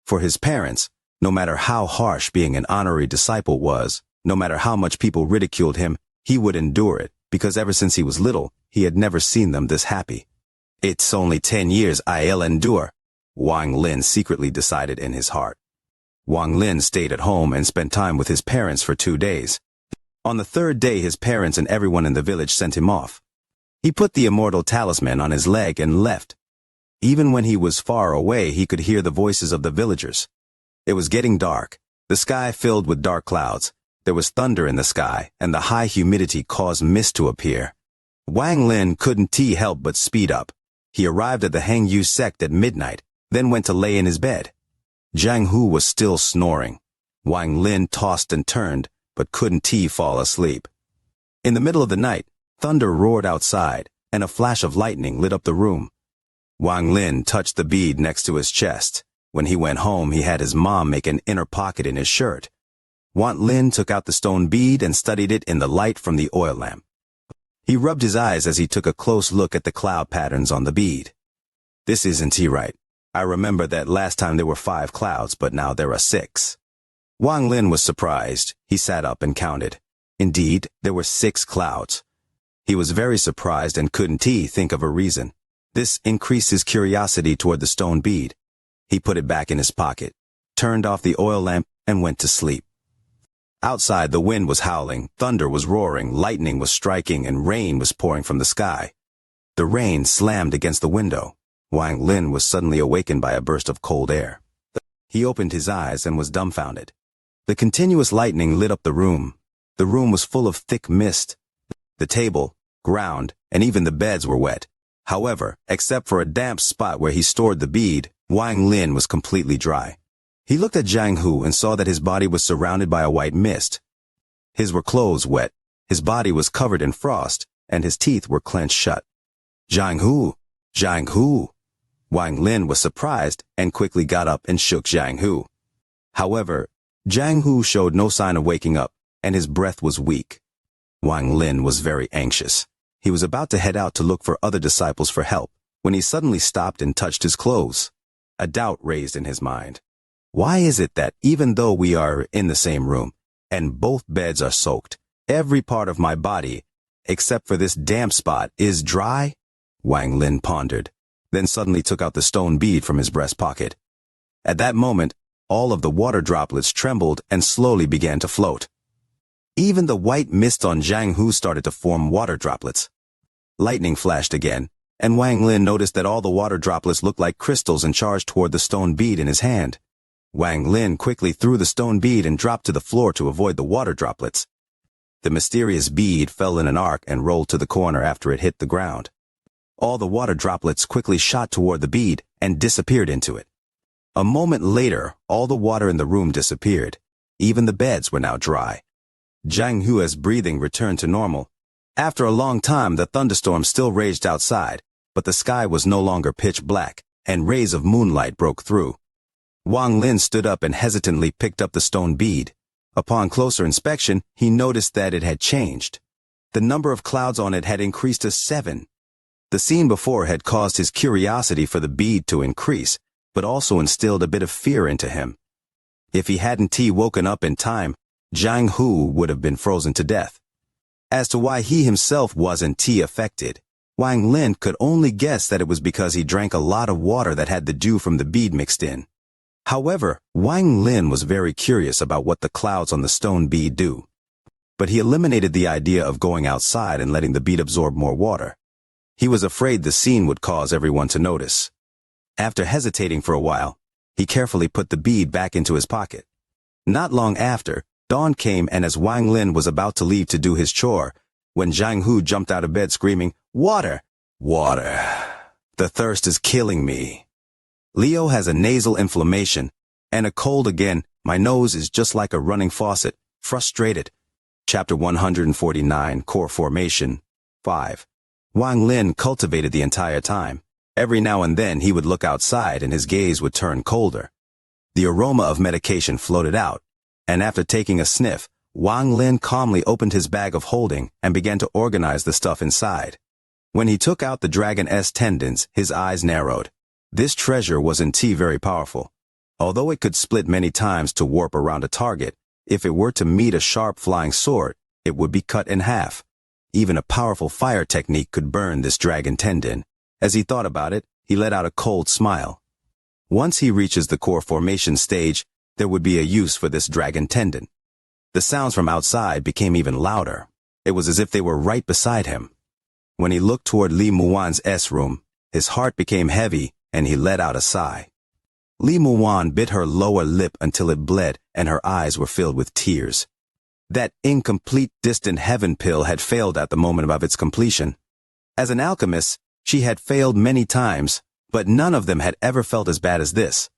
For his parents, no matter how harsh being an honorary disciple was, no matter how much people ridiculed him, he would endure it, because ever since he was little, he had never seen them this happy. It's only 10 years I'll endure, Wang Lin secretly decided in his heart. Wang Lin stayed at home and spent time with his parents for 2 days. On the third day, his parents and everyone in the village sent him off. He put the immortal talisman on his leg and left. Even when he was far away, he could hear the voices of the villagers. It was getting dark, the sky filled with dark clouds. There was thunder in the sky, and the high humidity caused mist to appear. Wang Lin couldn't help but speed up. He arrived at the Hangyu sect at midnight, then went to lay in his bed. Jiang Hu was still snoring. Wang Lin tossed and turned, but couldn't fall asleep. In the middle of the night, thunder roared outside, and a flash of lightning lit up the room. Wang Lin touched the bead next to his chest. When he went home, he had his mom make an inner pocket in his shirt. Wang Lin took out the stone bead and studied it in the light from the oil lamp. He rubbed his eyes as he took a close look at the cloud patterns on the bead. This isn't right. I remember that last time there were 5 clouds, but now there are 6. Wang Lin was surprised. He sat up and counted. Indeed, there were 6 clouds. He was very surprised and couldn't think of a reason. This increased his curiosity toward the stone bead. He put it back in his pocket, turned off the oil lamp, and went to sleep. Outside, the wind was howling, thunder was roaring, lightning was striking, and rain was pouring from the sky. The rain slammed against the window. Wang Lin was suddenly awakened by a burst of cold air. He opened his eyes and was dumbfounded. The continuous lightning lit up the room. The room was full of thick mist. The table, ground, and even the beds were wet. However, except for a damp spot where he stored the bead, Wang Lin was completely dry. He looked at Zhang Hu and saw that his body was surrounded by a white mist. His were clothes wet, his body was covered in frost, and his teeth were clenched shut. Zhang Hu! Zhang Hu! Wang Lin was surprised and quickly got up and shook Zhang Hu. However, Zhang Hu showed no sign of waking up, and his breath was weak. Wang Lin was very anxious. He was about to head out to look for other disciples for help, when he suddenly stopped and touched his clothes. A doubt raised in his mind. Why is it that even though we are in the same room, and both beds are soaked, every part of my body, except for this damp spot, is dry? Wang Lin pondered, then suddenly took out the stone bead from his breast pocket. At that moment, all of the water droplets trembled and slowly began to float. Even the white mist on Zhang Hu started to form water droplets. Lightning flashed again, and Wang Lin noticed that all the water droplets looked like crystals and charged toward the stone bead in his hand. Wang Lin quickly threw the stone bead and dropped to the floor to avoid the water droplets. The mysterious bead fell in an arc and rolled to the corner after it hit the ground. All the water droplets quickly shot toward the bead and disappeared into it. A moment later, all the water in the room disappeared. Even the beds were now dry. Zhang Hu's breathing returned to normal. After a long time, the thunderstorm still raged outside, but the sky was no longer pitch black, and rays of moonlight broke through. Wang Lin stood up and hesitantly picked up the stone bead. Upon closer inspection, he noticed that it had changed. The number of clouds on it had increased to 7. The scene before had caused his curiosity for the bead to increase, but also instilled a bit of fear into him. If he hadn't woken up in time, Zhang Hu would have been frozen to death. As to why he himself wasn't affected, Wang Lin could only guess that it was because he drank a lot of water that had the dew from the bead mixed in. However, Wang Lin was very curious about what the clouds on the stone bead do. But he eliminated the idea of going outside and letting the bead absorb more water. He was afraid the scene would cause everyone to notice. After hesitating for a while, he carefully put the bead back into his pocket. Not long after, dawn came, and as Wang Lin was about to leave to do his chore, when Zhang Hu jumped out of bed screaming, "Water! Water! The thirst is killing me. Leo has a nasal inflammation, and a cold again. My nose is just like a running faucet, frustrated." Chapter 149, Core Formation, 5. Wang Lin cultivated the entire time. Every now and then he would look outside and his gaze would turn colder. The aroma of medication floated out, and after taking a sniff, Wang Lin calmly opened his bag of holding and began to organize the stuff inside. When he took out the dragon's tendons, his eyes narrowed. This treasure was indeed very powerful. Although it could split many times to warp around a target, if it were to meet a sharp flying sword, it would be cut in half. Even a powerful fire technique could burn this dragon tendon. As he thought about it, he let out a cold smile. Once he reaches the core formation stage, there would be a use for this dragon tendon. The sounds from outside became even louder. It was as if they were right beside him. When he looked toward Li Muwan's room, his heart became heavy and he let out a sigh. Li Muwan bit her lower lip until it bled and her eyes were filled with tears. That incomplete distant heaven pill had failed at the moment of its completion. As an alchemist, she had failed many times, but none of them had ever felt as bad as this.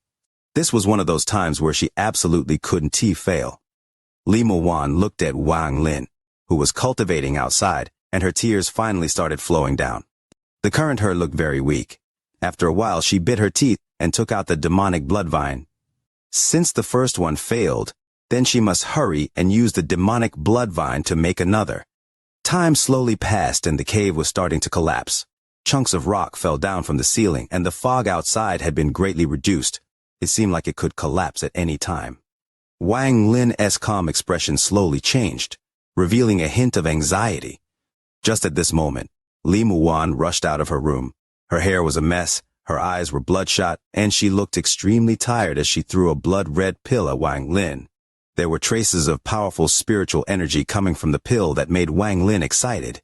This was one of those times where she absolutely couldn't fail. Li Muwan looked at Wang Lin, who was cultivating outside, and her tears finally started flowing down. The current her looked very weak. After a while she bit her teeth and took out the demonic blood vine. Since the first one failed, then she must hurry and use the demonic blood vine to make another. Time slowly passed and the cave was starting to collapse. Chunks of rock fell down from the ceiling and the fog outside had been greatly reduced. It seemed like it could collapse at any time. Wang Lin's calm expression slowly changed, revealing a hint of anxiety. Just at this moment, Li Muwan rushed out of her room. Her hair was a mess, her eyes were bloodshot, and she looked extremely tired as she threw a blood-red pill at Wang Lin. There were traces of powerful spiritual energy coming from the pill that made Wang Lin excited.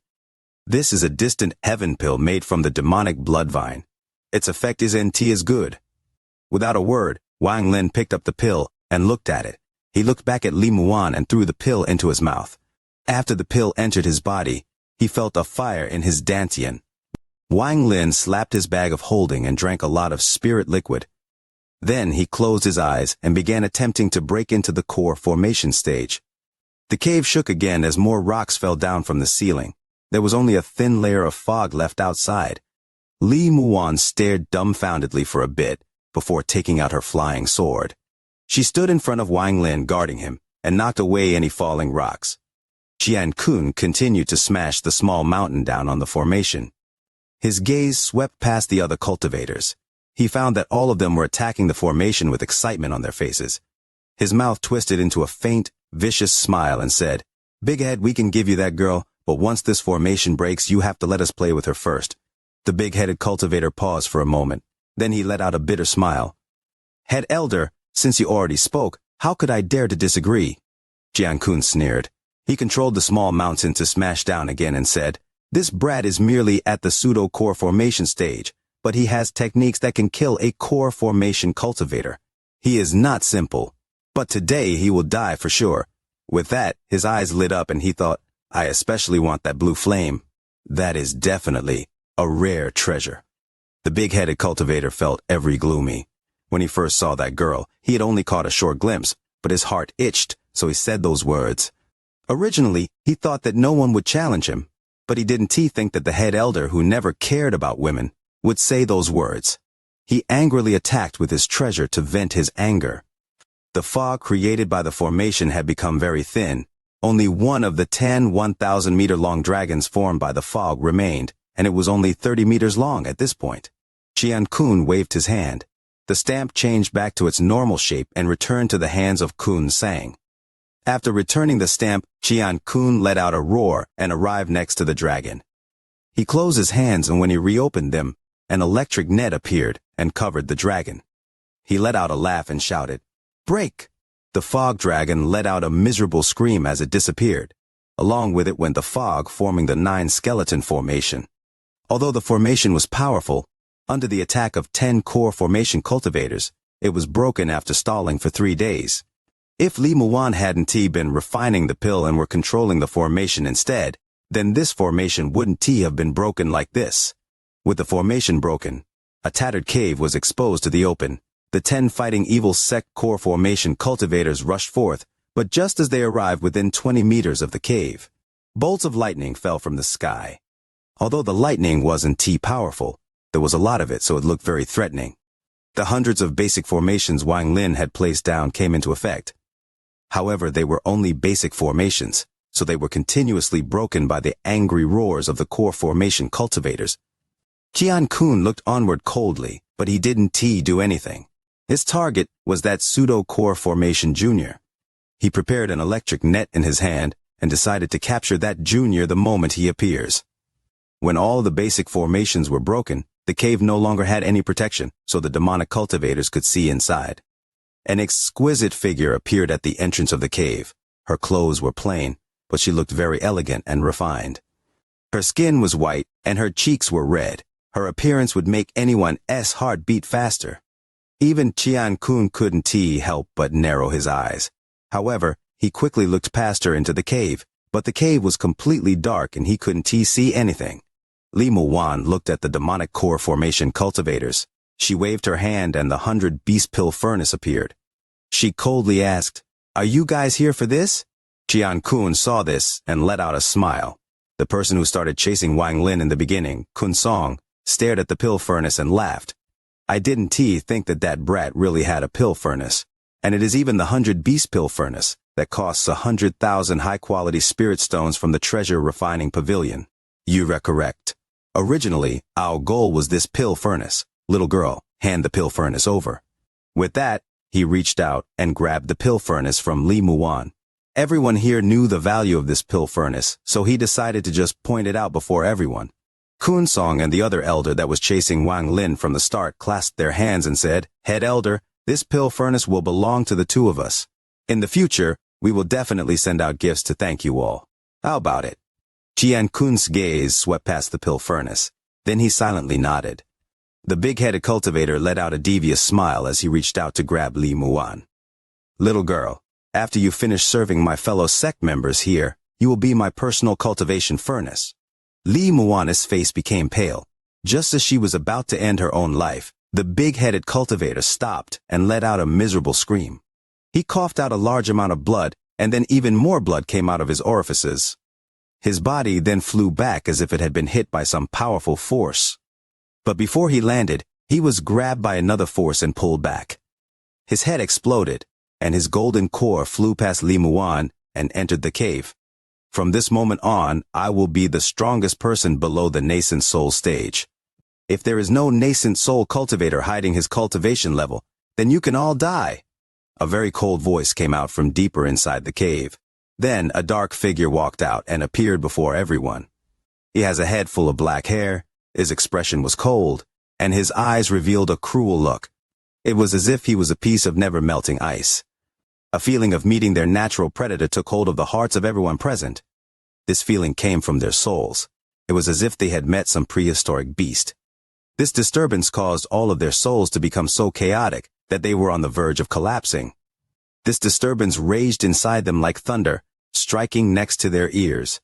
This is a distant heaven pill made from the demonic blood vine. Its effect is as good. Without a word, Wang Lin picked up the pill and looked at it. He looked back at Li Muwan and threw the pill into his mouth. After the pill entered his body, he felt a fire in his dantian. Wang Lin slapped his bag of holding and drank a lot of spirit liquid. Then he closed his eyes and began attempting to break into the core formation stage. The cave shook again as more rocks fell down from the ceiling. There was only a thin layer of fog left outside. Li Muwan stared dumbfoundedly for a bit before taking out her flying sword. She stood in front of Wang Lin guarding him and knocked away any falling rocks. Xianxia continued to smash the small mountain down on the formation. His gaze swept past the other cultivators. He found that all of them were attacking the formation with excitement on their faces. His mouth twisted into a faint, vicious smile and said, "Big Head, we can give you that girl, but once this formation breaks, you have to let us play with her first." The big-headed cultivator paused for a moment. Then he let out a bitter smile. "Head Elder, since you already spoke, how could I dare to disagree?" Xianxia sneered. He controlled the small mountain to smash down again and said, "This brat is merely at the pseudo-core formation stage, but he has techniques that can kill a core formation cultivator. He is not simple, but today he will die for sure." With that, his eyes lit up and he thought, "I especially want that blue flame. That is definitely a rare treasure." The big-headed cultivator felt every gloomy. When he first saw that girl, he had only caught a short glimpse, but his heart itched, so he said those words. Originally, he thought that no one would challenge him, but he didn't think that the head elder, who never cared about women, would say those words. He angrily attacked with his treasure to vent his anger. The fog created by the formation had become very thin. Only one of the 10 1,000-meter-long dragons formed by the fog remained, and it was only 30 meters long at this point. Xianxia waved his hand. The stamp changed back to its normal shape and returned to the hands of Kun Sang. After returning the stamp, Xianxia let out a roar and arrived next to the dragon. He closed his hands, and when he reopened them, an electric net appeared and covered the dragon. He let out a laugh and shouted, "Break!" The fog dragon let out a miserable scream as it disappeared. Along with it went the fog, forming the 9-skeleton formation. Although the formation was powerful, under the attack of 10 core formation cultivators, it was broken after stalling for 3 days. If Li Muwan hadn't been refining the pill and were controlling the formation instead, then this formation wouldn't have been broken like this. With the formation broken, a tattered cave was exposed to the open. The 10 fighting evil sect core formation cultivators rushed forth, but just as they arrived within 20 meters of the cave, bolts of lightning fell from the sky. Although the lightning wasn't powerful, there was a lot of it, so it looked very threatening. The hundreds of basic formations Wang Lin had placed down came into effect. However, they were only basic formations, so they were continuously broken by the angry roars of the core formation cultivators. Xianxia looked onward coldly, but he didn't do anything. His target was that pseudo-core formation junior. He prepared an electric net in his hand and decided to capture that junior the moment he appears. When all the basic formations were broken, the cave no longer had any protection, so the demonic cultivators could see inside. An exquisite figure appeared at the entrance of the cave. Her clothes were plain, but she looked very elegant and refined. Her skin was white and her cheeks were red. Her appearance would make anyone's heart beat faster. Even Xianxia couldn't help but narrow his eyes. However, he quickly looked past her into the cave, but the cave was completely dark and he couldn't see anything. Li Muwan looked at the demonic core formation cultivators. She waved her hand and the 100 beast pill furnace appeared. She coldly asked, "Are you guys here for this?" Xianxia saw this and let out a smile. The person who started chasing Wang Lin in the beginning, Kun Song, stared at the pill furnace and laughed. "I didn't think that brat really had a pill furnace. And it is even the 100 beast pill furnace that costs 100,000 high-quality spirit stones from the treasure refining pavilion. You are correct. Originally, our goal was this pill furnace. Little girl, hand the pill furnace over." With that, he reached out and grabbed the pill furnace from Li Muan. Everyone here knew the value of this pill furnace, so he decided to just point it out before everyone. Kun Song and the other elder that was chasing Wang Lin from the start clasped their hands and said, "Head elder, this pill furnace will belong to the two of us. In the future, we will definitely send out gifts to thank you all. How about it?" Qian Kun's gaze swept past the pill furnace. Then he silently nodded. The big-headed cultivator let out a devious smile as he reached out to grab Li Muan. "Little girl, after you finish serving my fellow sect members here, you will be my personal cultivation furnace." Li Muan's face became pale. Just as she was about to end her own life, the big-headed cultivator stopped and let out a miserable scream. He coughed out a large amount of blood, and then even more blood came out of his orifices. His body then flew back as if it had been hit by some powerful force. But before he landed, he was grabbed by another force and pulled back. His head exploded, and his golden core flew past Li Muan and entered the cave. "From this moment on, I will be the strongest person below the nascent soul stage. If there is no nascent soul cultivator hiding his cultivation level, then you can all die." A very cold voice came out from deeper inside the cave. Then a dark figure walked out and appeared before everyone. He has a head full of black hair, his expression was cold, and his eyes revealed a cruel look. It was as if he was a piece of never-melting ice. A feeling of meeting their natural predator took hold of the hearts of everyone present. This feeling came from their souls. It was as if they had met some prehistoric beast. This disturbance caused all of their souls to become so chaotic that they were on the verge of collapsing. This disturbance raged inside them like thunder, striking next to their ears.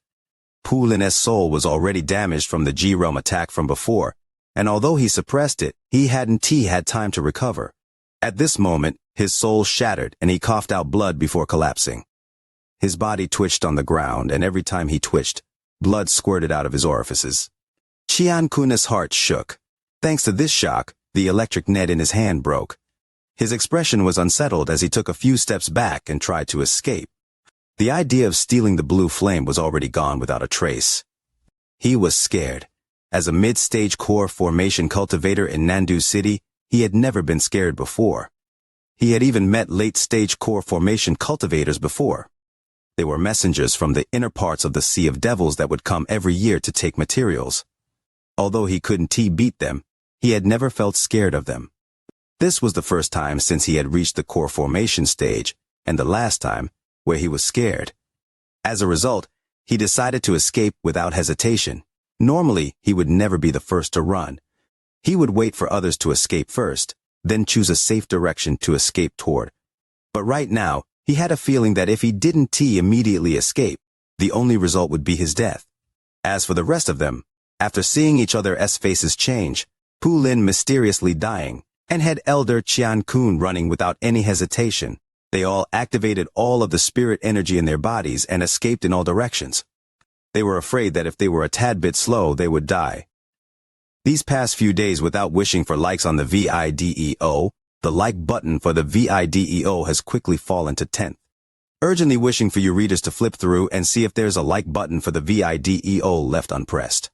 Pu Lin's soul was already damaged from the G-realm attack from before, and although he suppressed it, he hadn't had time to recover. At this moment, his soul shattered and he coughed out blood before collapsing. His body twitched on the ground, and every time he twitched, blood squirted out of his orifices. Qian Kun's heart shook. Thanks to this shock, the electric net in his hand broke. His expression was unsettled as he took a few steps back and tried to escape. The idea of stealing the blue flame was already gone without a trace. He was scared. As a mid-stage core formation cultivator in Nandu City, he had never been scared before. He had even met late-stage core formation cultivators before. They were messengers from the inner parts of the Sea of Devils that would come every year to take materials. Although he couldn't beat them, he had never felt scared of them. This was the first time since he had reached the core formation stage, and the last time where he was scared. As a result, he decided to escape without hesitation. Normally, he would never be the first to run. He would wait for others to escape first, then choose a safe direction to escape toward. But right now, he had a feeling that if he didn't immediately escape, the only result would be his death. As for the rest of them, after seeing each other's faces change, Pu Lin mysteriously dying, and head elder Qian Kun running without any hesitation, they all activated all of the spirit energy in their bodies and escaped in all directions. They were afraid that if they were a tad bit slow, they would die. These past few days without wishing for likes on the VIDEO, the like button for the VIDEO has quickly fallen to 10th. Urgently wishing for you readers to flip through and see if there's a like button for the VIDEO left unpressed.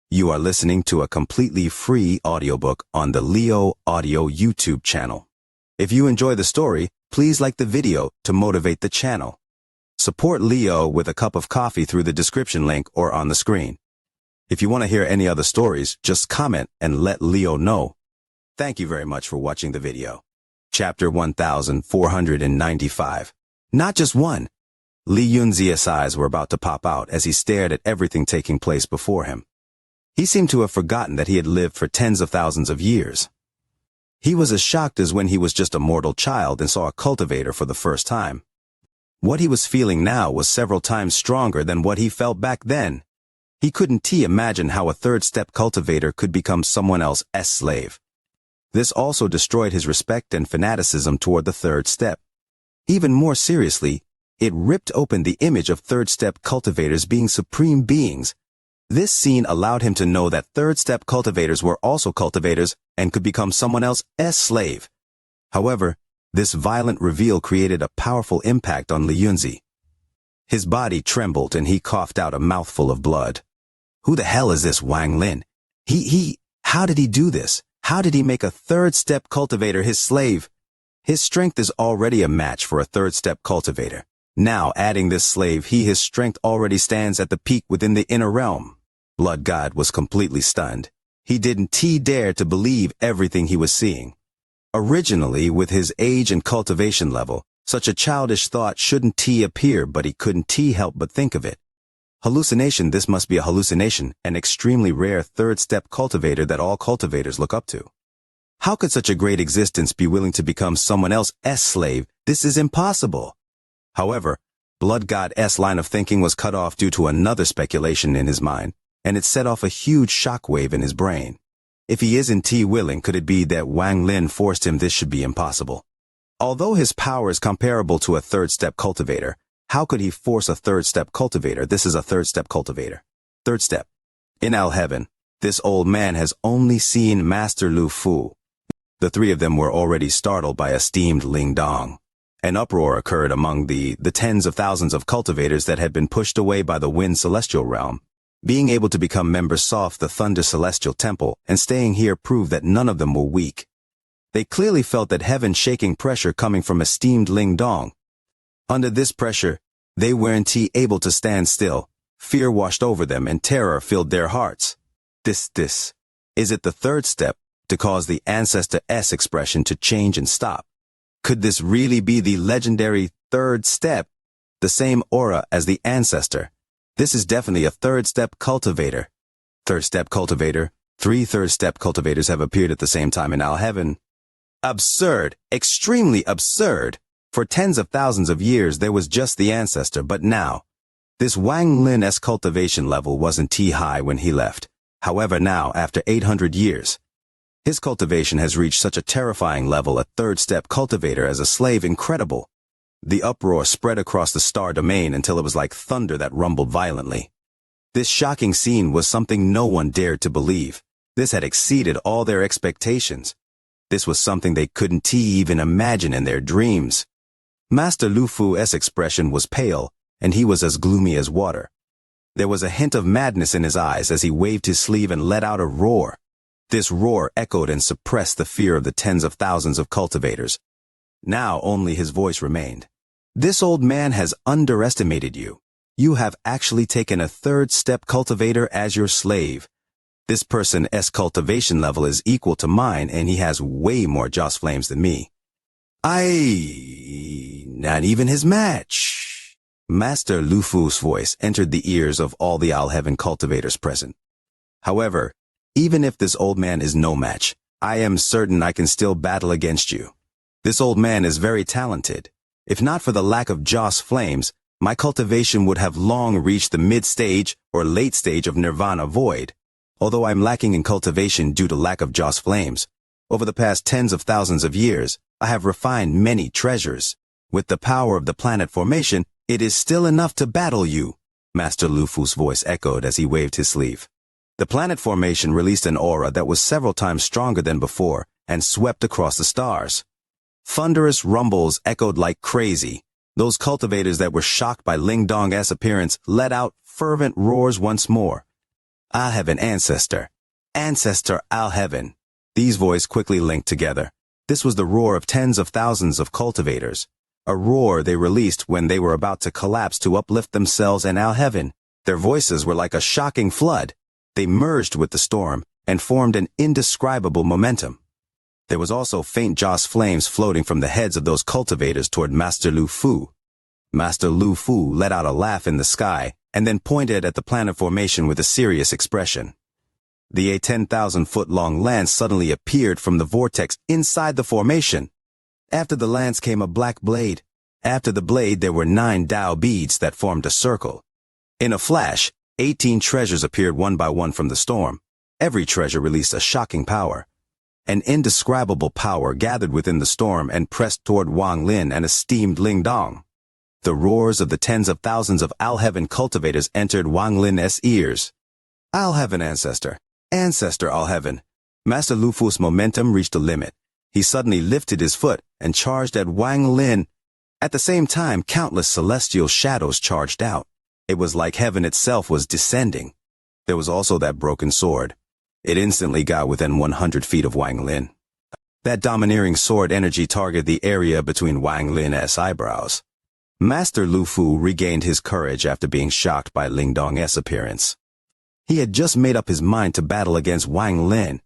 You are listening to a completely free audiobook on the Leo Audio YouTube channel. If you enjoy the story, please like the video to motivate the channel. Support Leo with a cup of coffee through the description link or on the screen. If you want to hear any other stories, just comment and let Leo know. Thank you very much for watching the video. Chapter 1495. Not just one. Li Yunzia's eyes were about to pop out as he stared at everything taking place before him. He seemed to have forgotten that he had lived for tens of thousands of years. He was as shocked as when he was just a mortal child and saw a cultivator for the first time. What he was feeling now was several times stronger than what he felt back then. He couldn't imagine how a third-step cultivator could become someone else's slave. This also destroyed his respect and fanaticism toward the third step. Even more seriously, it ripped open the image of third-step cultivators being supreme beings. This scene allowed him to know that third-step cultivators were also cultivators and could become someone else's slave. However, this violent reveal created a powerful impact on Li Yunzi. His body trembled and he coughed out a mouthful of blood. Who the hell is this Wang Lin? How did he do this? How did he make a third-step cultivator his slave? His strength is already a match for a third-step cultivator. Now, adding this slave, his strength already stands at the peak within the inner realm. Blood God was completely stunned. He didn't dare to believe everything he was seeing. Originally, with his age and cultivation level, such a childish thought shouldn't appear, but he couldn't help but think of it. Hallucination, this must be a hallucination, an extremely rare third-step cultivator that all cultivators look up to. How could such a great existence be willing to become someone else's slave? This is impossible. However, Blood God's line of thinking was cut off due to another speculation in his mind, and it set off a huge shockwave in his brain. If he isn't willing, could it be that Wang Lin forced him? This should be impossible. Although his power is comparable to a third-step cultivator, how could he force a third-step cultivator? This is a third-step cultivator. Third step. In Heaven, this old man has only seen Master Lu Fu. The three of them were already startled by esteemed Ling Dong. An uproar occurred among the tens of thousands of cultivators that had been pushed away by the Wind Celestial Realm. Being able to become members of the Thunder Celestial Temple and staying here proved that none of them were weak. They clearly felt that heaven-shaking pressure coming from esteemed Ling Dong. Under this pressure, they weren't able to stand still. Fear washed over them and terror filled their hearts. Is it the third step to cause the ancestor's expression to change and stop? Could this really be the legendary third step? The same aura as the ancestor. This is definitely a third-step cultivator. Third-step cultivator. 3 third-step cultivators have appeared at the same time in Heaven. Absurd. Extremely absurd. For tens of thousands of years there was just the ancestor, but now, this Wang Lin's cultivation level wasn't high when he left. However, now, after 800 years, his cultivation has reached such a terrifying level. A third-step cultivator as a slave, incredible. The uproar spread across the star domain until it was like thunder that rumbled violently. This shocking scene was something no one dared to believe. This had exceeded all their expectations. This was something they couldn't even imagine in their dreams. Master Lu Fu's expression was pale, and he was as gloomy as water. There was a hint of madness in his eyes as he waved his sleeve and let out a roar. This roar echoed and suppressed the fear of the tens of thousands of cultivators. Now only his voice remained. This old man has underestimated you. You have actually taken a third-step cultivator as your slave. This person's cultivation level is equal to mine, and he has way more Joss flames than me. Not even his match. Master Lu Fu's voice entered the ears of all the Heaven cultivators present. However, even if this old man is no match, I am certain I can still battle against you. This old man is very talented. If not for the lack of Joss flames, my cultivation would have long reached the mid-stage or late stage of Nirvana Void. Although I'm lacking in cultivation due to lack of Joss flames, over the past tens of thousands of years, I have refined many treasures. With the power of the planet formation, it is still enough to battle you. Master Lu Fu's voice echoed as he waved his sleeve. The planet formation released an aura that was several times stronger than before and swept across the stars. Thunderous rumbles echoed like crazy. Those cultivators that were shocked by Ling Dong's appearance let out fervent roars once more. Heaven ancestor. Ancestor Heaven. These voices quickly linked together. This was the roar of tens of thousands of cultivators. A roar they released when they were about to collapse to uplift themselves and Heaven. Their voices were like a shocking flood. They merged with the storm and formed an indescribable momentum. There was also faint Joss flames floating from the heads of those cultivators toward Master Lu Fu. Master Lu Fu let out a laugh in the sky and then pointed at the planet formation with a serious expression. The 10,000-foot-long lance suddenly appeared from the vortex inside the formation. After the lance came a black blade. After the blade there were 9 Dao beads that formed a circle. In a flash, 18 treasures appeared one by one from the storm. Every treasure released a shocking power. An indescribable power gathered within the storm and pressed toward Wang Lin and esteemed Ling Dong. The roars of the tens of thousands of Heaven cultivators entered Wang Lin's ears. Heaven ancestor. Ancestor Heaven. Master Lu Fu's momentum reached a limit. He suddenly lifted his foot and charged at Wang Lin. At the same time, countless celestial shadows charged out. It was like heaven itself was descending. There was also that broken sword. It instantly got within 100 feet of Wang Lin. That domineering sword energy targeted the area between Wang Lin's eyebrows. Master Lu Fu regained his courage after being shocked by Ling Dong's appearance. He had just made up his mind to battle against Wang Lin.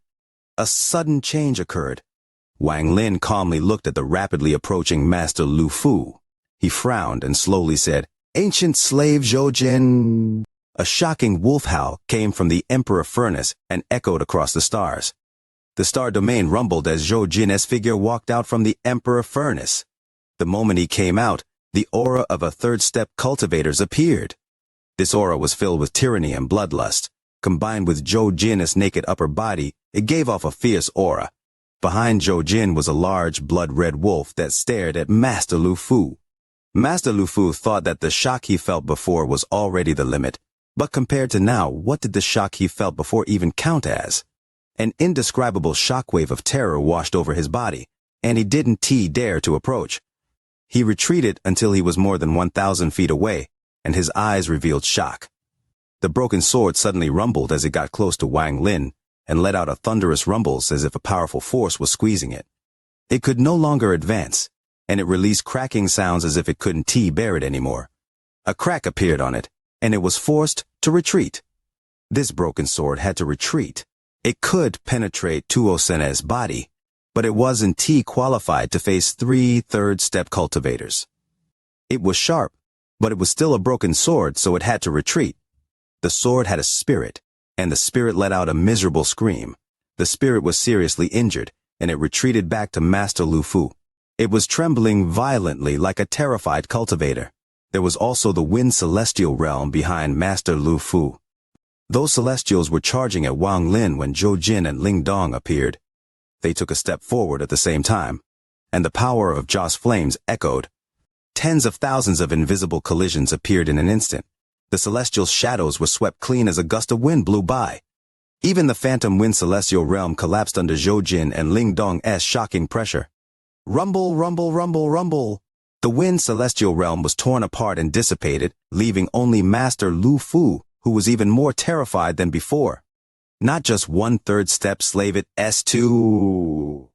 A sudden change occurred. Wang Lin calmly looked at the rapidly approaching Master Lu Fu. He frowned and slowly said, "Ancient slave Zhou Jin." A shocking wolf howl came from the Emperor Furnace and echoed across the stars. The star domain rumbled as Zhou Jin's figure walked out from the Emperor Furnace. The moment he came out, the aura of a third-step cultivators appeared. This aura was filled with tyranny and bloodlust. Combined with Zhou Jin's naked upper body, it gave off a fierce aura. Behind Zhou Jin was a large blood-red wolf that stared at Master Lu Fu. Master Lu Fu thought that the shock he felt before was already the limit. But compared to now, what did the shock he felt before even count as? An indescribable shockwave of terror washed over his body, and he didn't dare to approach. He retreated until he was more than 1,000 feet away, and his eyes revealed shock. The broken sword suddenly rumbled as it got close to Wang Lin, and let out a thunderous rumbles as if a powerful force was squeezing it. It could no longer advance, and it released cracking sounds as if it couldn't bear it anymore. A crack appeared on it, and it was forced to retreat. This broken sword had to retreat. It could penetrate Tuo Sen's body, but it wasn't qualified to face 3 third-step cultivators. It was sharp, but it was still a broken sword, so it had to retreat. The sword had a spirit, and the spirit let out a miserable scream. The spirit was seriously injured, and it retreated back to Master Lu Fu. It was trembling violently like a terrified cultivator. There was also the Wind Celestial Realm behind Master Lu Fu. Those celestials were charging at Wang Lin when Zhou Jin and Ling Dong appeared. They took a step forward at the same time, and the power of Joss flames echoed. Tens of thousands of invisible collisions appeared in an instant. The celestial shadows were swept clean as a gust of wind blew by. Even the phantom Wind Celestial Realm collapsed under Zhou Jin and Ling Dong's shocking pressure. Rumble, rumble, rumble, rumble. The Wind Celestial Realm was torn apart and dissipated, leaving only Master Lu Fu, who was even more terrified than before. Not just 1 third-step slave, it S2.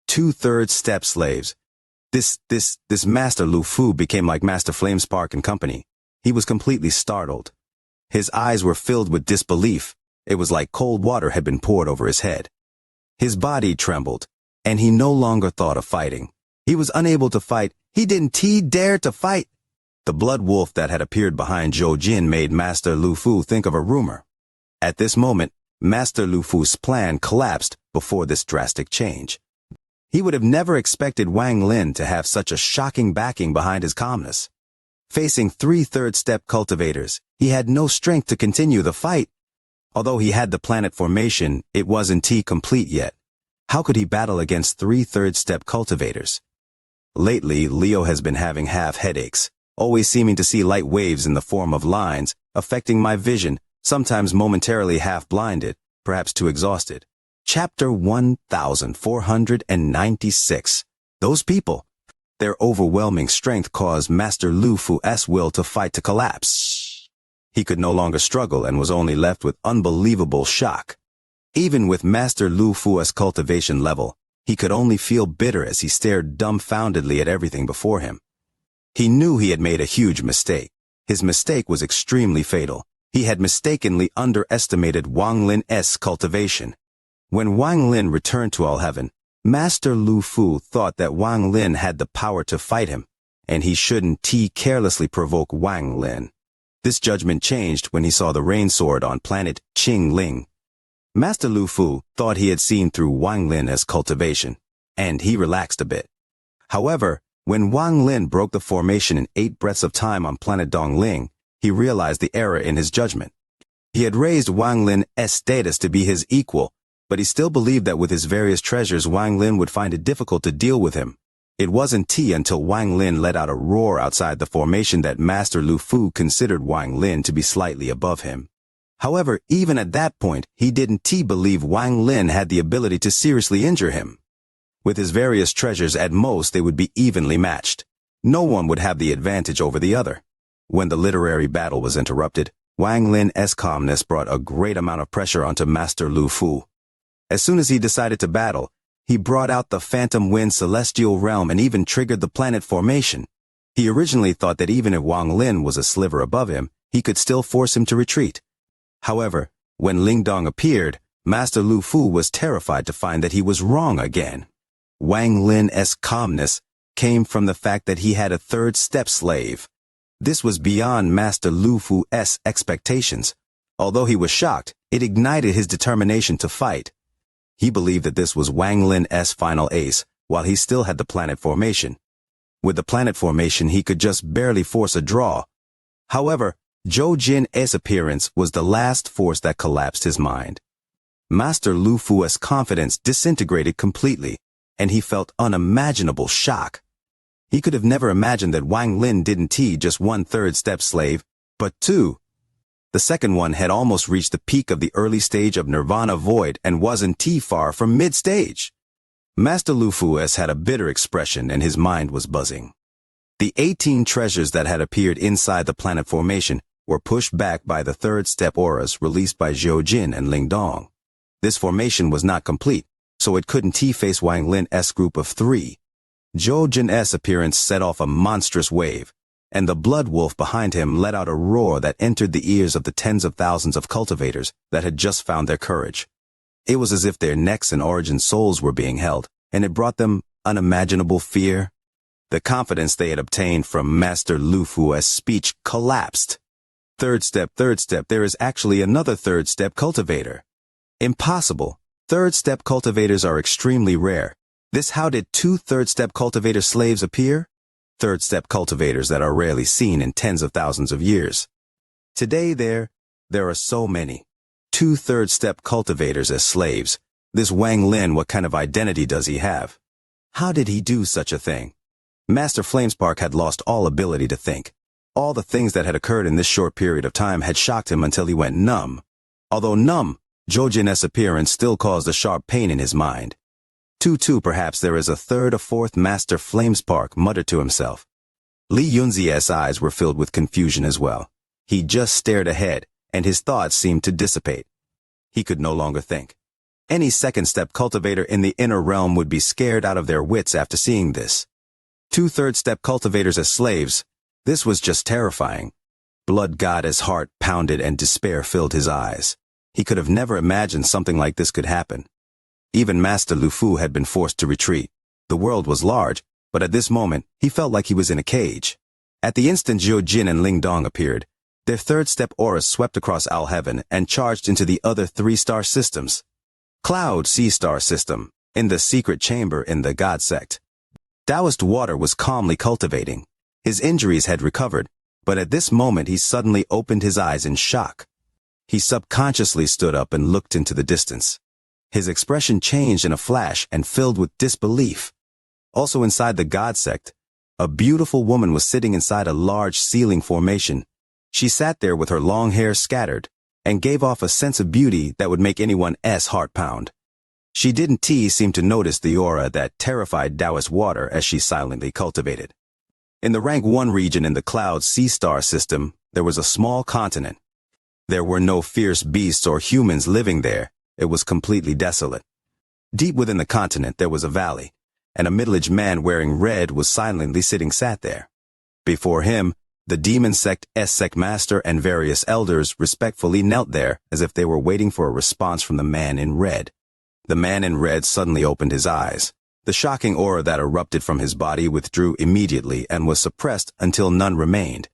2 third-step slaves. This Master Lu Fu became like Master Flamespark and company. He was completely startled. His eyes were filled with disbelief. It was like cold water had been poured over his head. His body trembled, and he no longer thought of fighting. He was unable to fight. He didn't dare to fight. The blood wolf that had appeared behind Zhou Jin made Master Lu Fu think of a rumor. At this moment, Master Lu Fu's plan collapsed before this drastic change. He would have never expected Wang Lin to have such a shocking backing behind his calmness. Facing 3 third-step cultivators, he had no strength to continue the fight. Although he had the planet formation, it wasn't complete yet. How could he battle against 3 third-step cultivators? Lately, Leo has been having half headaches, always seeming to see light waves in the form of lines, affecting my vision, sometimes momentarily half-blinded, perhaps too exhausted. Chapter 1496. Those people. Their overwhelming strength caused Master Lu Fu's will to fight to collapse. He could no longer struggle and was only left with unbelievable shock. Even with Master Lu Fu's cultivation level, he could only feel bitter as he stared dumbfoundedly at everything before him. He knew he had made a huge mistake. His mistake was extremely fatal. He had mistakenly underestimated Wang Lin's cultivation. When Wang Lin returned to All Heaven, Master Lu Fu thought that Wang Lin had the power to fight him, and he shouldn't carelessly provoke Wang Lin. This judgment changed when he saw the rain sword on planet Qingling. Master Lu Fu thought he had seen through Wang Lin's cultivation, and he relaxed a bit. However, when Wang Lin broke the formation in 8 breaths of time on planet Dongling, he realized the error in his judgment. He had raised Wang Lin's status to be his equal, but he still believed that with his various treasures Wang Lin would find it difficult to deal with him. It wasn't until Wang Lin let out a roar outside the formation that Master Lu Fu considered Wang Lin to be slightly above him. However, even at that point, he didn't believe Wang Lin had the ability to seriously injure him. With his various treasures, at most they would be evenly matched. No one would have the advantage over the other. When the literary battle was interrupted, Wang Lin's calmness brought a great amount of pressure onto Master Lu Fu. As soon as he decided to battle, He brought out the phantom wind celestial realm and even triggered the planet formation. He originally thought that even if Wang Lin was a sliver above him, he could still force him to retreat. However, when Lingdong appeared, Master Lu Fu was terrified to find that he was wrong again. Wang Lin's calmness came from the fact that he had a third-step slave. This was beyond Master Lu Fu's expectations. Although he was shocked, it ignited his determination to fight. He believed that this was Wang Lin's final ace, while he still had the planet formation. With the planet formation, he could just barely force a draw. However, Zhou Jin's appearance was the last force that collapsed his mind. Master Lu Fu's confidence disintegrated completely, and he felt unimaginable shock. He could have never imagined that Wang Lin didn't tee just one third-step slave, but two. The second one had almost reached the peak of the early stage of Nirvana Void and wasn't too far from mid-stage. Master Lu Fu's had a bitter expression and his mind was buzzing. The 18 treasures that had appeared inside the planet formation were pushed back by the third-step auras released by Zhou Jin and Lingdong. This formation was not complete, so it couldn't face Wang Lin's group of 3. Zhou Jin's appearance set off a monstrous wave, and the blood wolf behind him let out a roar that entered the ears of the tens of thousands of cultivators that had just found their courage. It was as if their necks and origin souls were being held, and it brought them unimaginable fear. The confidence they had obtained from Master Lu Fu's speech collapsed. Third step, there is actually another third-step cultivator. Impossible. Third-step cultivators are extremely rare. How did 2 third-step cultivator slaves appear? Third-step cultivators that are rarely seen in tens of thousands of years. Today there are so many. 2 third-step cultivators as slaves. This Wang Lin, what kind of identity does he have? How did he do such a thing? Master Flamespark had lost all ability to think. All the things that had occurred in this short period of time had shocked him until he went numb. Although numb, Zhou Jin's appearance still caused a sharp pain in his mind. Perhaps there is a third or fourth Master Flamespark, muttered to himself. Li Yunzi's eyes were filled with confusion as well. He just stared ahead, and his thoughts seemed to dissipate. He could no longer think. Any second-step cultivator in the inner realm would be scared out of their wits after seeing this. 2 third-step cultivators as slaves. This was just terrifying. Blood got his heart pounded and despair filled his eyes. He could have never imagined something like this could happen. Even Master Lu Fu had been forced to retreat. The world was large, but at this moment, he felt like he was in a cage. At the instant Zhou Jin and Lingdong appeared, their third-step auras swept across Al Heaven and charged into the other 3-star systems. Cloud C-star system, in the secret chamber in the God sect. Taoist water was calmly cultivating. His injuries had recovered, but at this moment he suddenly opened his eyes in shock. He subconsciously stood up and looked into the distance. His expression changed in a flash and filled with disbelief. Also inside the God sect, a beautiful woman was sitting inside a large ceiling formation. She sat there with her long hair scattered and gave off a sense of beauty that would make anyone's heart pound. She didn't seem to notice the aura that terrified Taoist water as she silently cultivated. In the rank 1 region in the Cloud C-star system, there was a small continent. There were no fierce beasts or humans living there. It was completely desolate. Deep within the continent there was a valley, and a middle-aged man wearing red was silently sat there. Before him, the demon sect master and various elders respectfully knelt there as if they were waiting for a response from the man in red. The man in red suddenly opened his eyes. The shocking aura that erupted from his body withdrew immediately and was suppressed until none remained.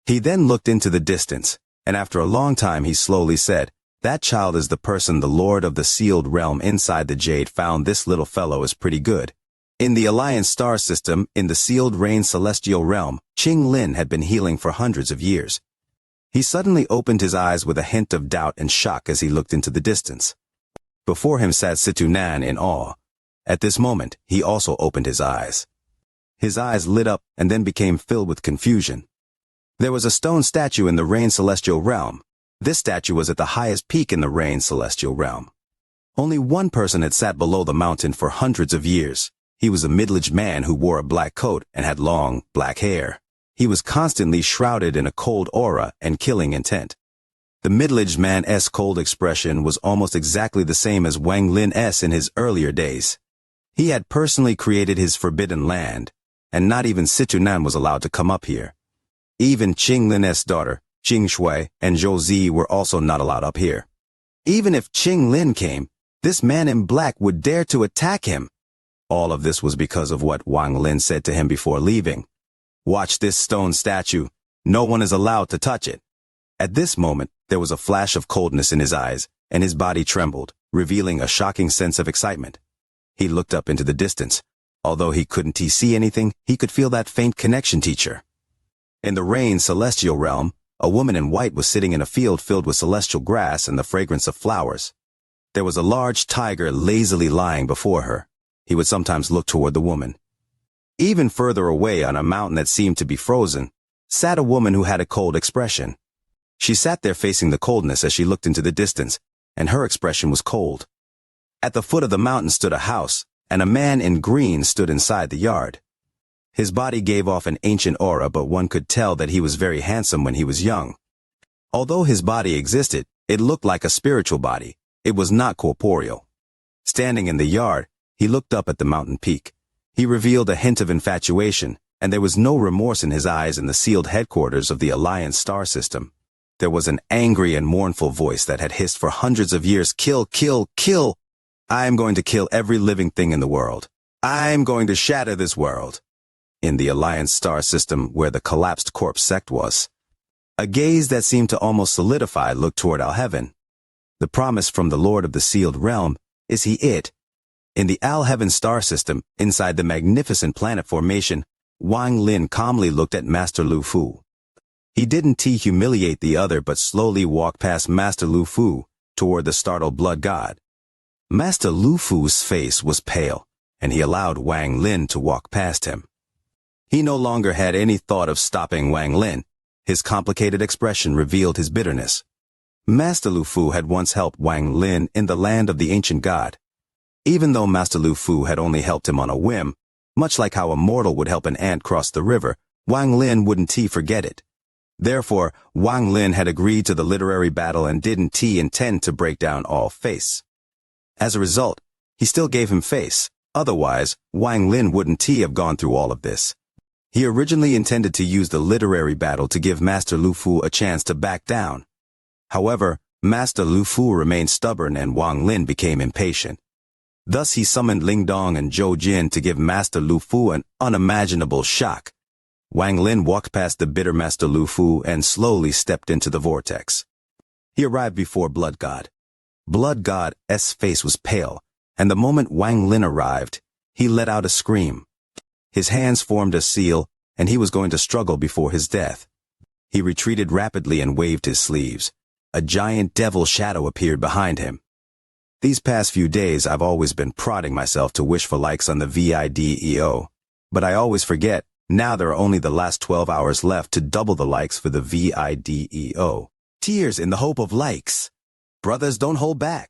He then looked into the distance, and after a long time he slowly said, "That child is the person the Lord of the Sealed Realm inside the Jade found. This little fellow is pretty good." In the Alliance star system, in the Sealed Rain Celestial Realm, Qing Lin had been healing for hundreds of years. He suddenly opened his eyes with a hint of doubt and shock as he looked into the distance. Before him sat Situ Nan in awe. At this moment, he also opened his eyes. His eyes lit up and then became filled with confusion. There was a stone statue in the Rain Celestial Realm. This statue was at the highest peak in the Rain Celestial Realm. Only one person had sat below the mountain for hundreds of years. He was a middle-aged man who wore a black coat and had long, black hair. He was constantly shrouded in a cold aura and killing intent. The middle-aged man's cold expression was almost exactly the same as Wang Lin's in his earlier days. He had personally created his forbidden land, and not even Situnan was allowed to come up here. Even Qing Lin's daughter, Qing Shui, and Zhou Zi were also not allowed up here. Even if Qing Lin came, this man in black would dare to attack him. All of this was because of what Wang Lin said to him before leaving. "Watch this stone statue. No one is allowed to touch it." At this moment, there was a flash of coldness in his eyes, and his body trembled, revealing a shocking sense of excitement. He looked up into the distance. Although he couldn't see anything, he could feel that faint connection, teacher. In the Rain celestial realm, a woman in white was sitting in a field filled with celestial grass and the fragrance of flowers. There was a large tiger lazily lying before her. He would sometimes look toward the woman. Even further away on a mountain that seemed to be frozen, sat a woman who had a cold expression. She sat there facing the coldness as she looked into the distance, and her expression was cold. At the foot of the mountain stood a house, and a man in green stood inside the yard. His body gave off an ancient aura, but one could tell that he was very handsome when he was young. Although his body existed, it looked like a spiritual body. It was not corporeal. Standing in the yard, he looked up at the mountain peak. He revealed a hint of infatuation, and there was no remorse in his eyes in the sealed headquarters of the Alliance star system. There was an angry and mournful voice that had hissed for hundreds of years, "Kill, kill, kill! I am going to kill every living thing in the world. I am going to shatter this world." In the Alliance star system where the collapsed corpse sect was, a gaze that seemed to almost solidify looked toward Al-Heaven. The promise from the Lord of the Sealed Realm, is he it? In the Al-Heaven star system, inside the magnificent planet formation, Wang Lin calmly looked at Master Lu Fu. He didn't humiliate the other but slowly walked past Master Lu Fu toward the startled blood god. Master Lu Fu's face was pale, and he allowed Wang Lin to walk past him. He no longer had any thought of stopping Wang Lin. His complicated expression revealed his bitterness. Master Lu Fu had once helped Wang Lin in the land of the ancient god. Even though Master Lu Fu had only helped him on a whim, much like how a mortal would help an ant cross the river, Wang Lin wouldn't forget it. Therefore, Wang Lin had agreed to the literary battle and didn't intend to break down all face. As a result, he still gave him face. Otherwise, Wang Lin wouldn't have gone through all of this. He originally intended to use the literary battle to give Master Lu Fu a chance to back down. However, Master Lu Fu remained stubborn and Wang Lin became impatient. Thus he summoned Ling Dong and Zhou Jin to give Master Lu Fu an unimaginable shock. Wang Lin walked past the bitter Master Lu Fu and slowly stepped into the vortex. He arrived before Blood God. Blood God's face was pale, and the moment Wang Lin arrived, he let out a scream. His hands formed a seal, and he was going to struggle before his death. He retreated rapidly and waved his sleeves. A giant devil shadow appeared behind him. These past few days I've always been prodding myself to wish for likes on the VIDEO. But I always forget, now there are only the last 12 hours left to double the likes for the VIDEO. Tears in the hope of likes. Brothers, don't hold back.